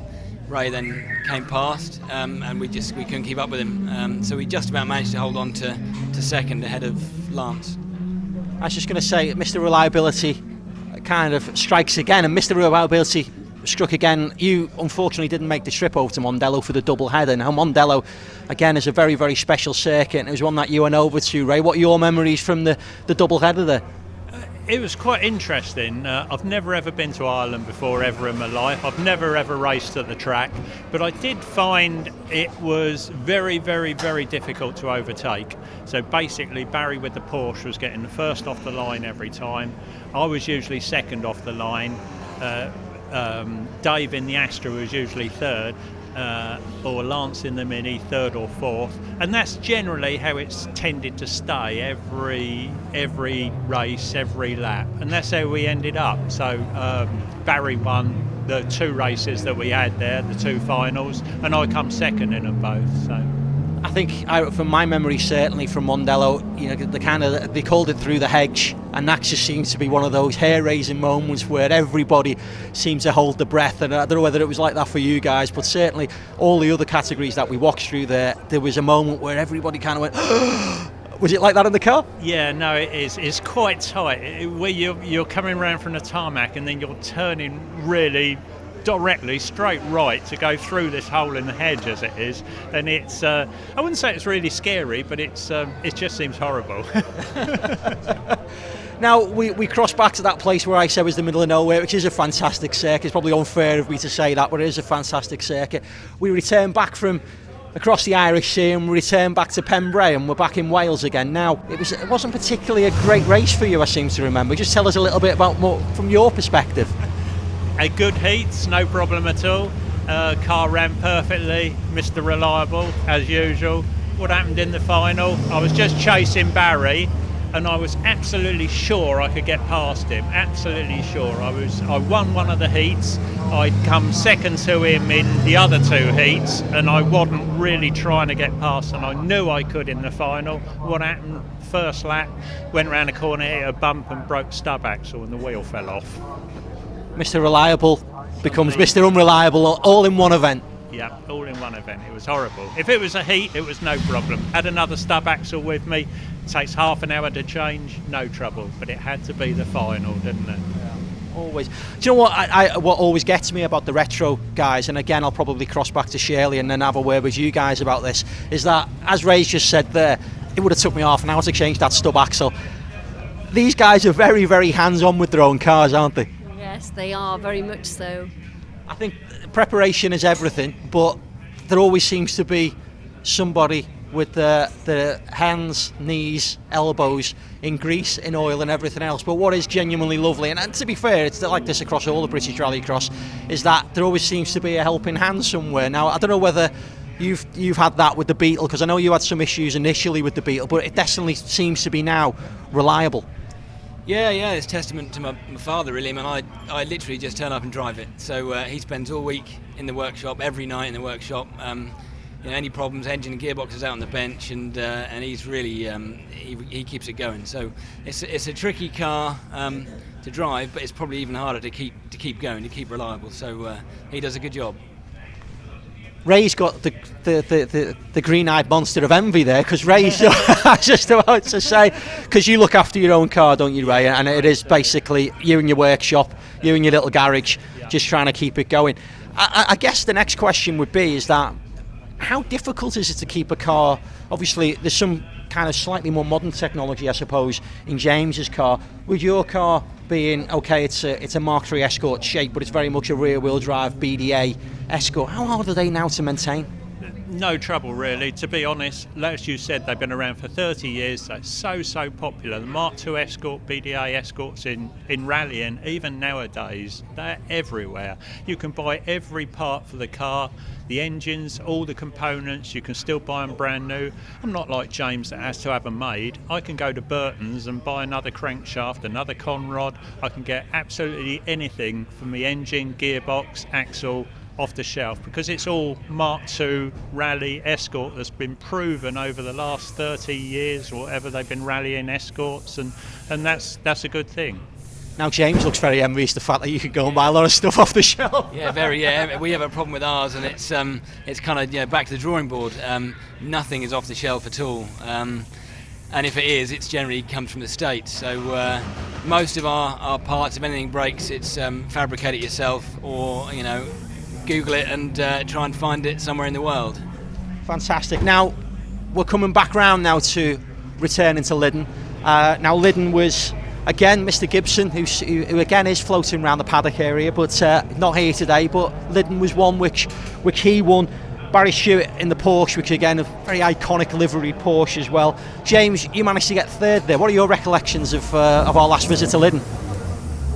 Ray then came past, and we couldn't keep up with him. So we just about managed to hold on to second ahead of Lance. I was just going to say, Mr. Reliability kind of strikes again, and Mr. Reliability struck again. You unfortunately didn't make the trip over to Mondello for the double header. Now Mondello, again, is a very, very special circuit, and it was one that you went over to, Ray. What are your memories from the double header there? It was quite interesting. I've never ever been to Ireland before, ever in my life. I've never ever raced at the track, but I did find it was very, very, very difficult to overtake. So basically Barry with the Porsche was getting the first off the line every time. I was usually second off the line. Dave in the Astra was usually third, or Lance in the Mini third or fourth, and that's generally how it's tended to stay every race, every lap, and that's how we ended up. So Barry won the 2 races that we had there, the 2 finals, and I come second in them both. So I think, from my memory, certainly from Mondello, they called it through the hedge, and that just seems to be one of those hair-raising moments where everybody seems to hold the breath. And I don't know whether it was like that for you guys, but certainly all the other categories that we walked through there was a moment where everybody kind of went. Was it like that in the car? Yeah, no, it is. It's quite tight. Where you're coming around from the tarmac and then you're turning really directly straight right to go through this hole in the hedge as it is, and it's I wouldn't say it's really scary, but it just seems horrible. Now we cross back to that place where I said was the middle of nowhere, which is a fantastic circuit. It's probably unfair of me to say that, but it is a fantastic circuit. We return back from across the Irish Sea and we return back to Pembrey, and we're back in Wales again. Now it wasn't particularly a great race for you, I seem to remember. Just tell us a little bit about more from your perspective. A good heats, no problem at all. Car ran perfectly, Mr. Reliable as usual. What happened in the final? I was just chasing Barry, and I was absolutely sure I could get past him. Absolutely sure. I won one of the heats. I'd come second to him in the other 2 heats, and I wasn't really trying to get past, and I knew I could in the final. What happened? First lap, went round the corner, hit a bump and broke stub axle, and the wheel fell off. Mr. Reliable becomes Mr. Unreliable all in one event. Yeah, all in one event. It was horrible. If it was a heat, it was no problem. Had another stub axle with me. It takes half an hour to change, no trouble. But it had to be the final, didn't it? Yeah. Always. Do you know what? What always gets me about the retro guys, and again, I'll probably cross back to Shirley and then have a word with you guys about this, is that, as Ray's just said there, it would have took me half an hour to change that stub axle. These guys are very, very hands-on with their own cars, aren't they? Yes, they are, very much so. I think preparation is everything, but there always seems to be somebody with the hands, knees, elbows in grease, in oil and everything else. But what is genuinely lovely, and to be fair, it's like this across all the British Rallycross, is that there always seems to be a helping hand somewhere. Now, I don't know whether you've had that with the Beetle, because I know you had some issues initially with the Beetle, but it definitely seems to be now reliable. Yeah, it's testament to my father, really. I mean, I literally just turn up and drive it. So he spends all week in the workshop, every night in the workshop. Any problems, engine and gearbox is out on the bench, and he's really he keeps it going. So it's a tricky car to drive, but it's probably even harder to keep going, to keep reliable. So he does a good job. Ray's got the green-eyed monster of envy there, because Ray's I was just about to say, because you look after your own car, don't you, Ray? And it is basically you in your workshop, you in your little garage, just trying to keep it going. I guess the next question would be is that how difficult is it to keep a car? Obviously, there's some kind of slightly more modern technology, I suppose, in James's car. With your car being, okay, it's a Mark III Escort shape, but it's very much a rear-wheel drive BDA Escort. How hard are they now to maintain? No trouble really, to be honest. As you said, they've been around for 30 years. They're so popular. The Mark II Escort, BDA Escorts in rallying, even nowadays, they're everywhere. You can buy every part for the car, the engines, all the components. You can still buy them brand new. I'm not like James that has to have them made. I can go to Burton's and buy another crankshaft, another conrod. I can get absolutely anything from the engine, gearbox, axle, off the shelf, because it's all Mark II Rally Escort that's been proven over the last 30 years or whatever they've been rallying Escorts, and that's a good thing. Now James looks very envious the fact that you could go and buy a lot of stuff off the shelf. Yeah, very. Yeah, we have a problem with ours, and it's kind of back to the drawing board. Nothing is off the shelf at all, and if it is, it's generally comes from the States. So most of our parts, if anything breaks, it's fabricate it yourself, or Google it and try and find it somewhere in the world. Fantastic. Now we're coming back round now to returning to Lydden. Now Lydden was again Mr. Gibson, who again is floating around the paddock area, but not here today. But Lydden was one which he won. Barry Stewart in the Porsche, which again a very iconic livery Porsche as well. James, you managed to get third there. What are your recollections of our last visit to Lydden?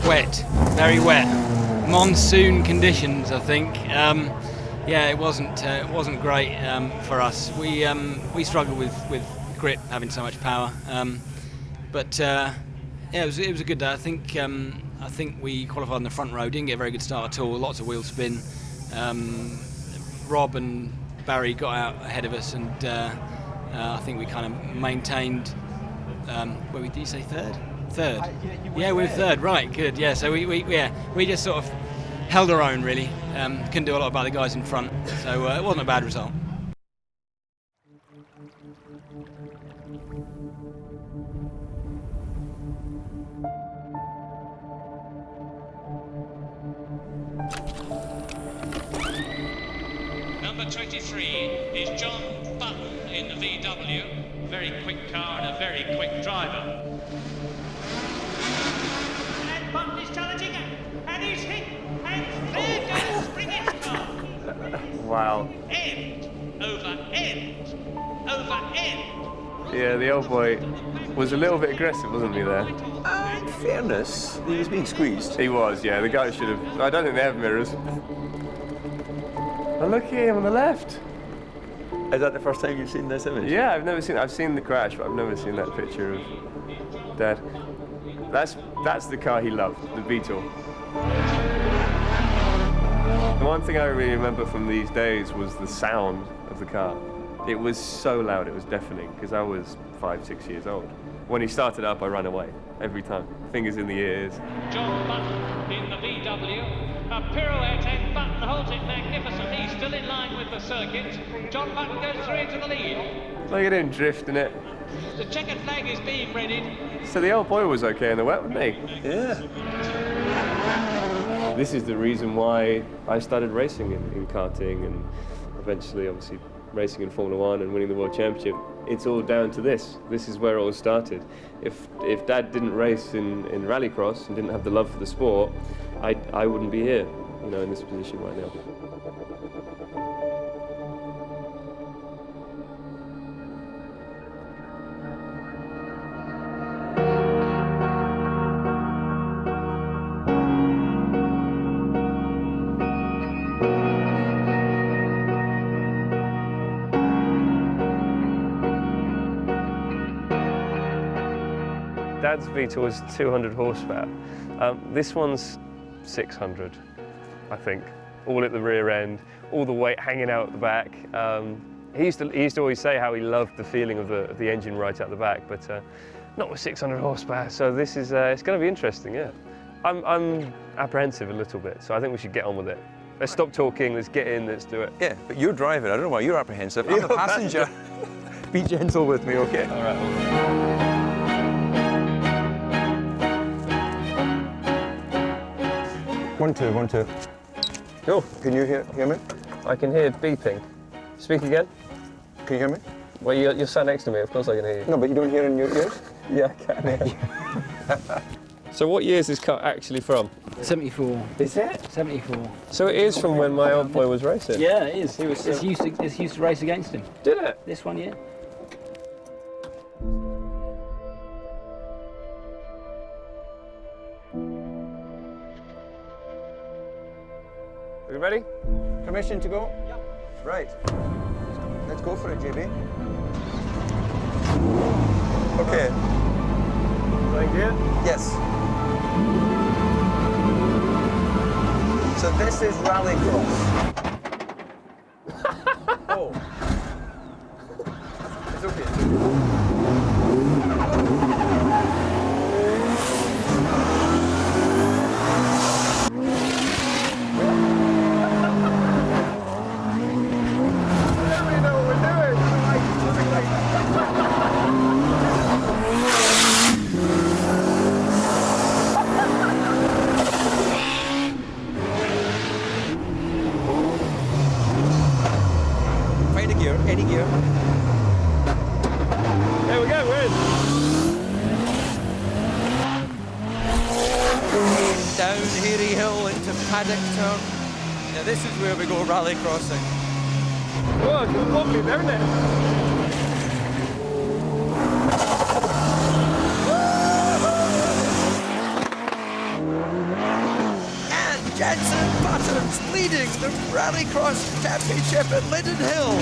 Wet, very wet. Monsoon conditions, I think. It wasn't great for us. We struggled with grip, having so much power. It was a good day. I think we qualified in the front row. Didn't get a very good start at all. Lots of wheel spin. Rob and Barry got out ahead of us, and I think we kind of maintained. Did you say third? Third. Yeah, we were third. Right, good. Yeah, so we just sort of held our own really. Couldn't do a lot about the guys in front, so it wasn't a bad result. Number 23 is John Button in the VW. Very quick car and a very quick driver. And Button is challenging it, and he's hit, and there goes Springett's car. Wow. End over end over end. Yeah, the old boy was a little bit aggressive, wasn't he, there? In fairness, he was being squeezed. He was, yeah. The guy should have... I don't think they have mirrors. Oh, look at him on the left. Is that the first time you've seen this image? Yeah, I've seen the crash, but I've never seen that picture of Dad. That's the car he loved, the Beetle. The one thing I really remember from these days was the sound of the car. It was so loud, it was deafening, because I was 5-6 years old. When he started up, I ran away, every time. Fingers in the ears. John Button in the VW. A pirouette, and Button holds it magnificently. He's still in line with the circuit. John Button goes through into the lead. Look at him drifting it. The checkered flag is being readied. So the old boy was okay in the wet, wasn't he? Yeah. This is the reason why I started racing in karting, and eventually, obviously, racing in Formula One and winning the World Championship. It's all down to this. This is where it all started. If Dad didn't race in Rallycross and didn't have the love for the sport, I wouldn't be here, in this position right now. Dad's Beetle was 200 horsepower. This one's 600, I think. All at the rear end, all the weight hanging out at the back. He used to always say how he loved the feeling of the engine right at the back, but not with 600 horsepower. So this is it's going to be interesting, yeah. I'm apprehensive a little bit, so I think we should get on with it Let's stop talking, let's get in, let's do it. Yeah, but you're driving. I don't know why you're apprehensive. I'm the passenger. Be gentle with me, okay? All right. 1, 2, 1, 2. Cool. Can you hear me? I can hear beeping. Speak again. Can you hear me? Well, you're sat next to me, of course I can hear you. No, but you don't hear in your ears? Yeah, I can hear. So what year is this car actually from? 74. Is it? 74. So it is from when my old boy was racing? Yeah, it is. It's used to race against him. Did it? This one, yeah. Are you ready? Permission to go? Yeah. Right. Let's go for it, JB. Okay. Thank you. Yes. So this is Rallycross. Oh. It's okay. Any gear. There we go, we're in. Down Harry Hill into Paddock Turn. Now this is where we go rally crossing. Oh, it's lovely there, isn't it? And Jenson Buttons leading the Rallycross Championship at Lyyden Hill.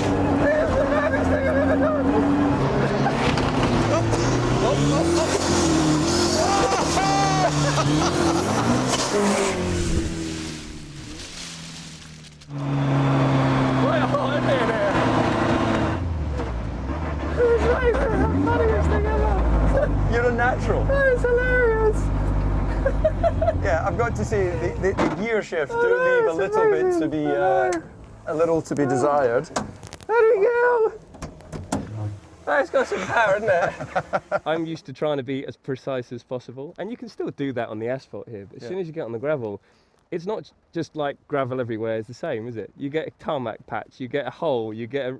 You're a natural. That is hilarious. Yeah, I've got to say the gear shift do leave a little bit to be a little to be desired. There we go. That's got some power, isn't it? I'm used to trying to be as precise as possible, and you can still do that on the asphalt here, but as soon as you get on the gravel, it's not just like gravel everywhere is the same, is it? You get a tarmac patch, you get a hole, you get a,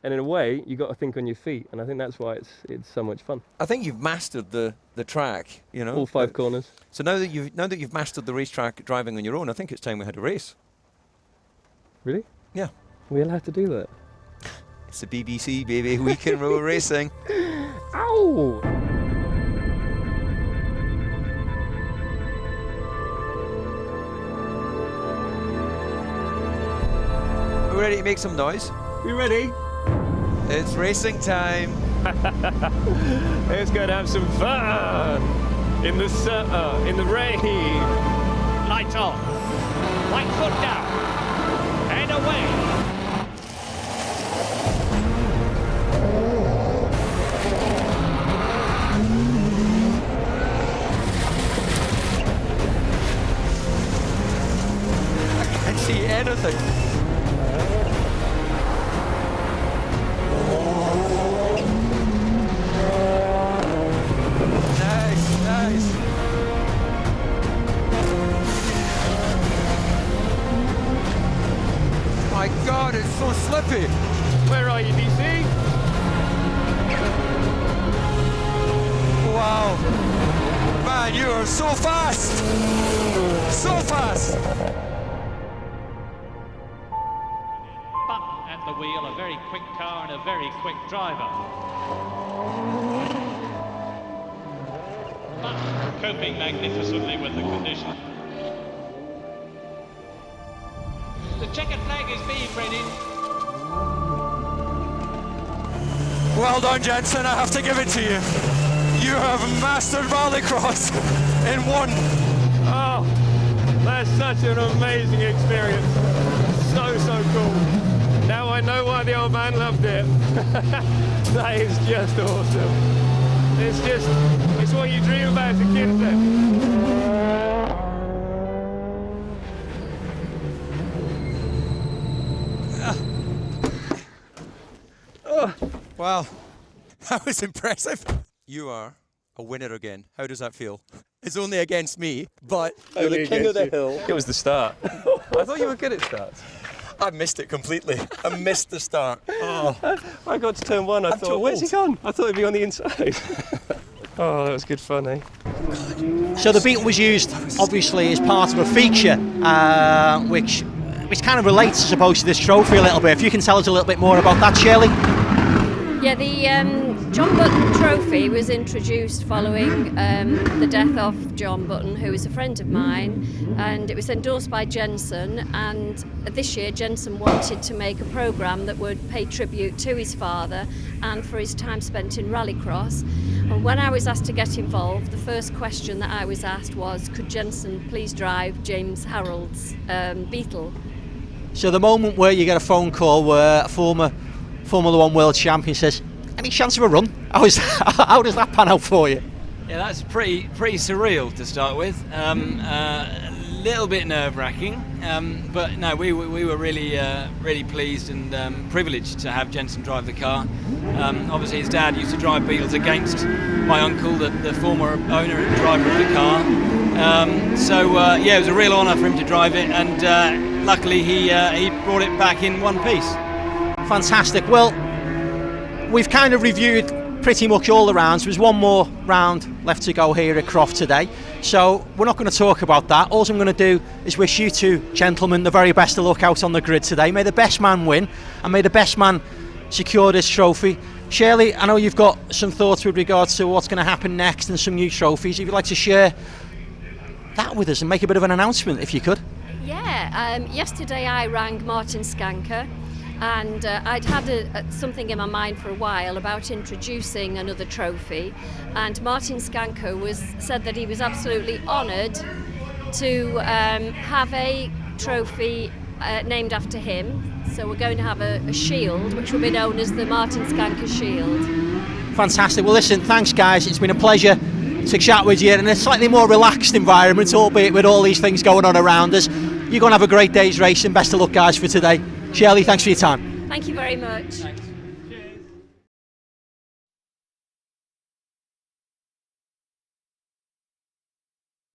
and in a way, you got to think on your feet, and I think that's why it's so much fun. I think you've mastered the track, All 5 corners. So now that you've mastered the racetrack driving on your own, I think it's time we had a race. Really? Yeah. We're allowed to do that. It's the BBC, baby. Weekend Road Racing. Ow! We're ready to make some noise. You ready? It's racing time. Let's go and have some fun in the sun, in the rain. Lights on. Right foot down. And away. I can't see anything. Nice. My God, it's so slippy. Where are you, DC? Wow. Man, you are so fast. So fast. Button at the wheel, a very quick car and a very quick driver. Button coping magnificently with the condition. The checkered flag is being readied. Well done, Jenson. I have to give it to you. You have mastered Rallycross in one. Oh, that's such an amazing experience. So cool. Now I know why the old man loved it. That is just awesome. It's what you dream about as a kid, isn't it? Wow, that was impressive. You are a winner again. How does that feel? It's only against me, but you're the king of the hill. It was the start. I thought you were good at starts. I missed it completely. I missed the start. Oh. I got to turn one. I thought, where's he gone? I thought he'd be on the inside. Oh, that was good fun, eh? So the Beetle was used, obviously, as part of a feature, which kind of relates, I suppose, to this trophy a little bit. If you can tell us a little bit more about that, Shirley. Yeah, the John Button Trophy was introduced following the death of John Button, who was a friend of mine, and it was endorsed by Jenson. And this year, Jenson wanted to make a programme that would pay tribute to his father and for his time spent in Rallycross. And when I was asked to get involved, the first question that I was asked was, could Jenson please drive James Harrold's Beetle? So the moment where you get a phone call where a former Formula One world champion says, any chance of a run? How does that pan out for you? Yeah, that's pretty surreal to start with. A little bit nerve-wracking, but no, we were really pleased and privileged to have Jenson drive the car. Obviously, his dad used to drive Beetles against my uncle, the former owner and driver of the car. Yeah, it was a real honour for him to drive it, and luckily he brought it back in one piece. Fantastic. Well, we've kind of reviewed pretty much all the rounds. There's one more round left to go here at Croft today, so we're not going to talk about that. All I'm going to do is wish you two gentlemen the very best of luck out on the grid today. May the best man win, and may the best man secure this trophy. Shirley, I know you've got some thoughts with regards to what's going to happen next and some new trophies. If you'd like to share that with us and make a bit of an announcement, if you could. Yeah, yesterday I rang Martin Skanker, and I'd had something in my mind for a while about introducing another trophy, and Martin Skanker said that he was absolutely honoured to have a trophy named after him. So we're going to have a shield which will be known as the Martin Skanker Shield. Fantastic. Well, listen, thanks guys, it's been a pleasure to chat with you in a slightly more relaxed environment, albeit with all these things going on around us. You're going to have a great day's race, and best of luck guys for today. Shirley, thanks for your time. Thank you very much. Thanks.